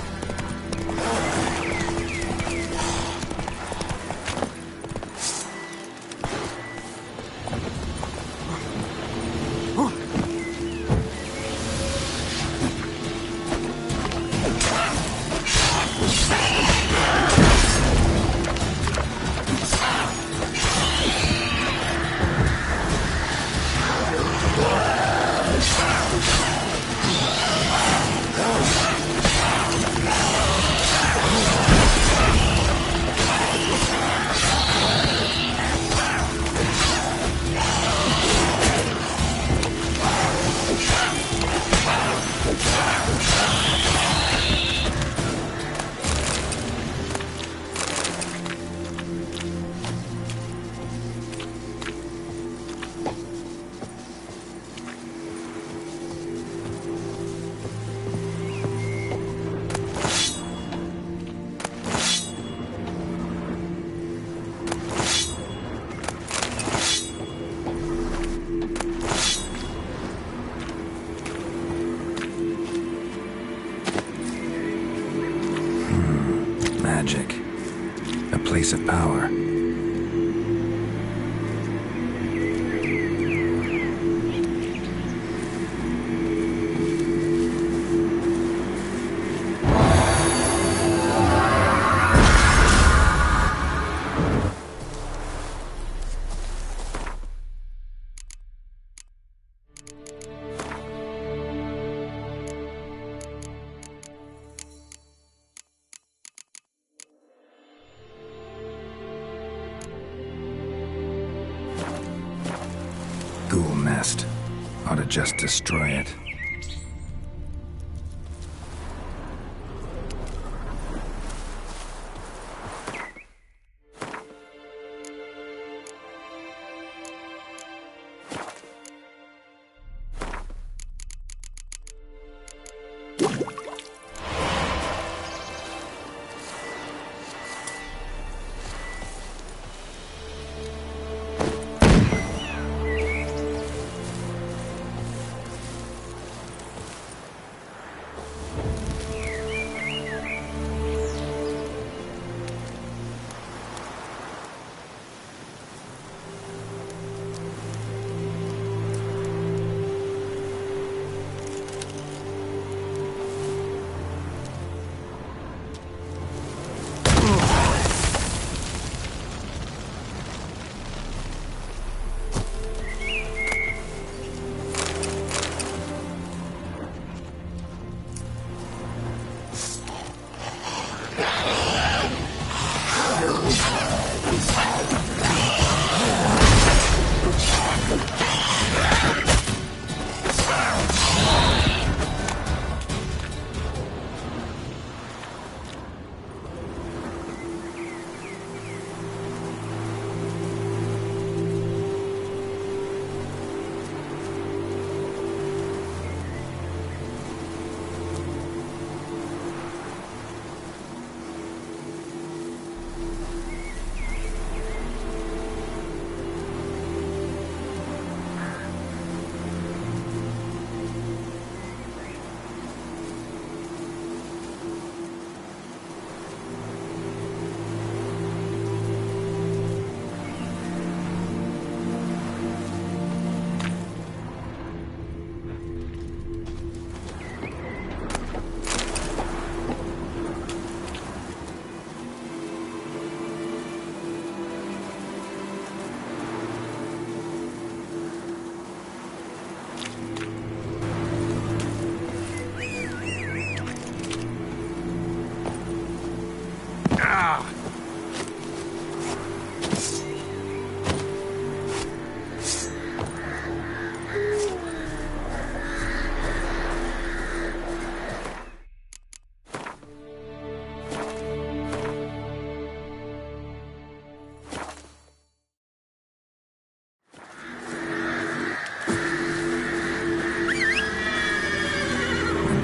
Speaker 2: place of power. Ghoul nest. Ought to just destroy it.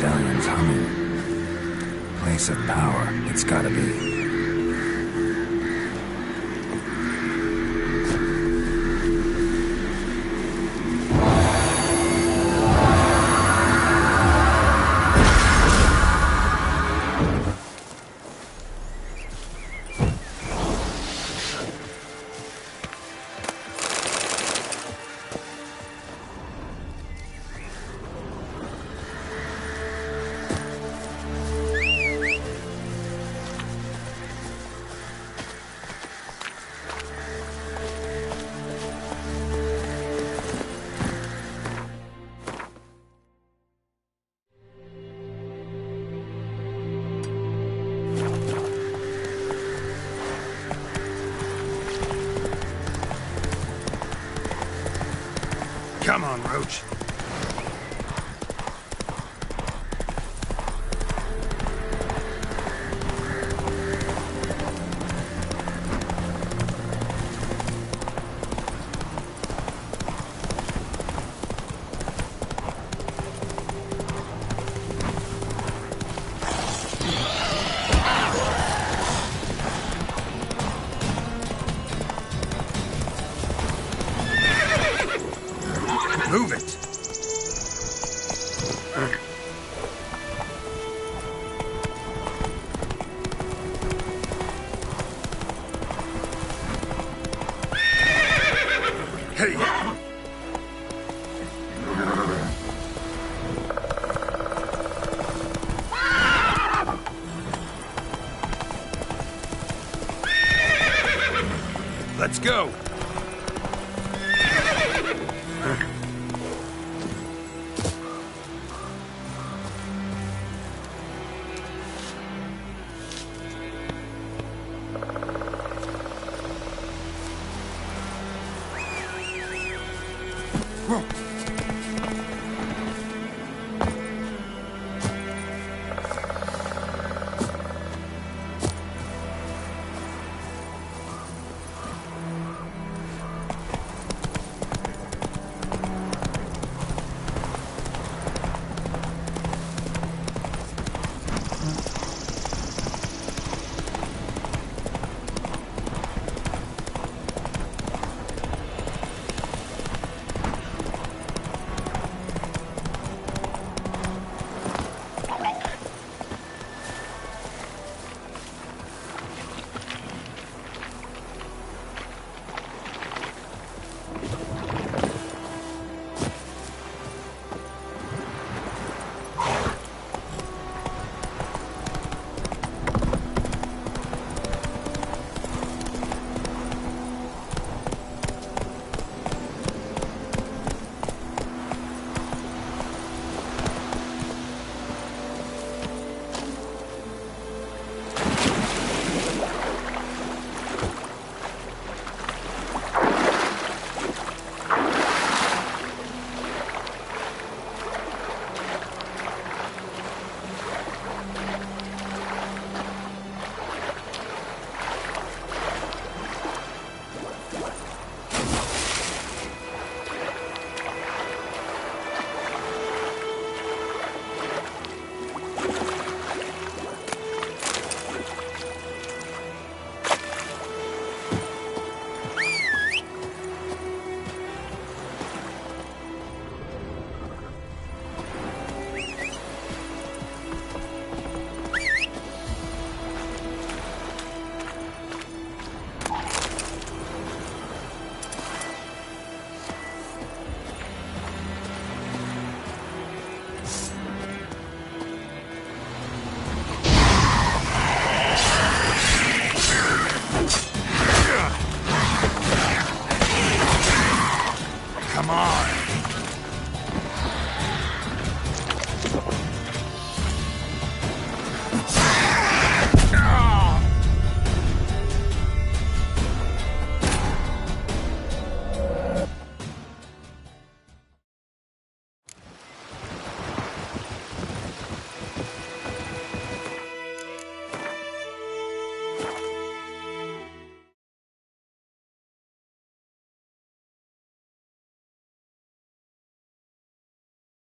Speaker 2: Medallion's humming. Place of power, it's gotta be.
Speaker 21: Come on, Roach. Move it!
Speaker 18: Hey! Let's go!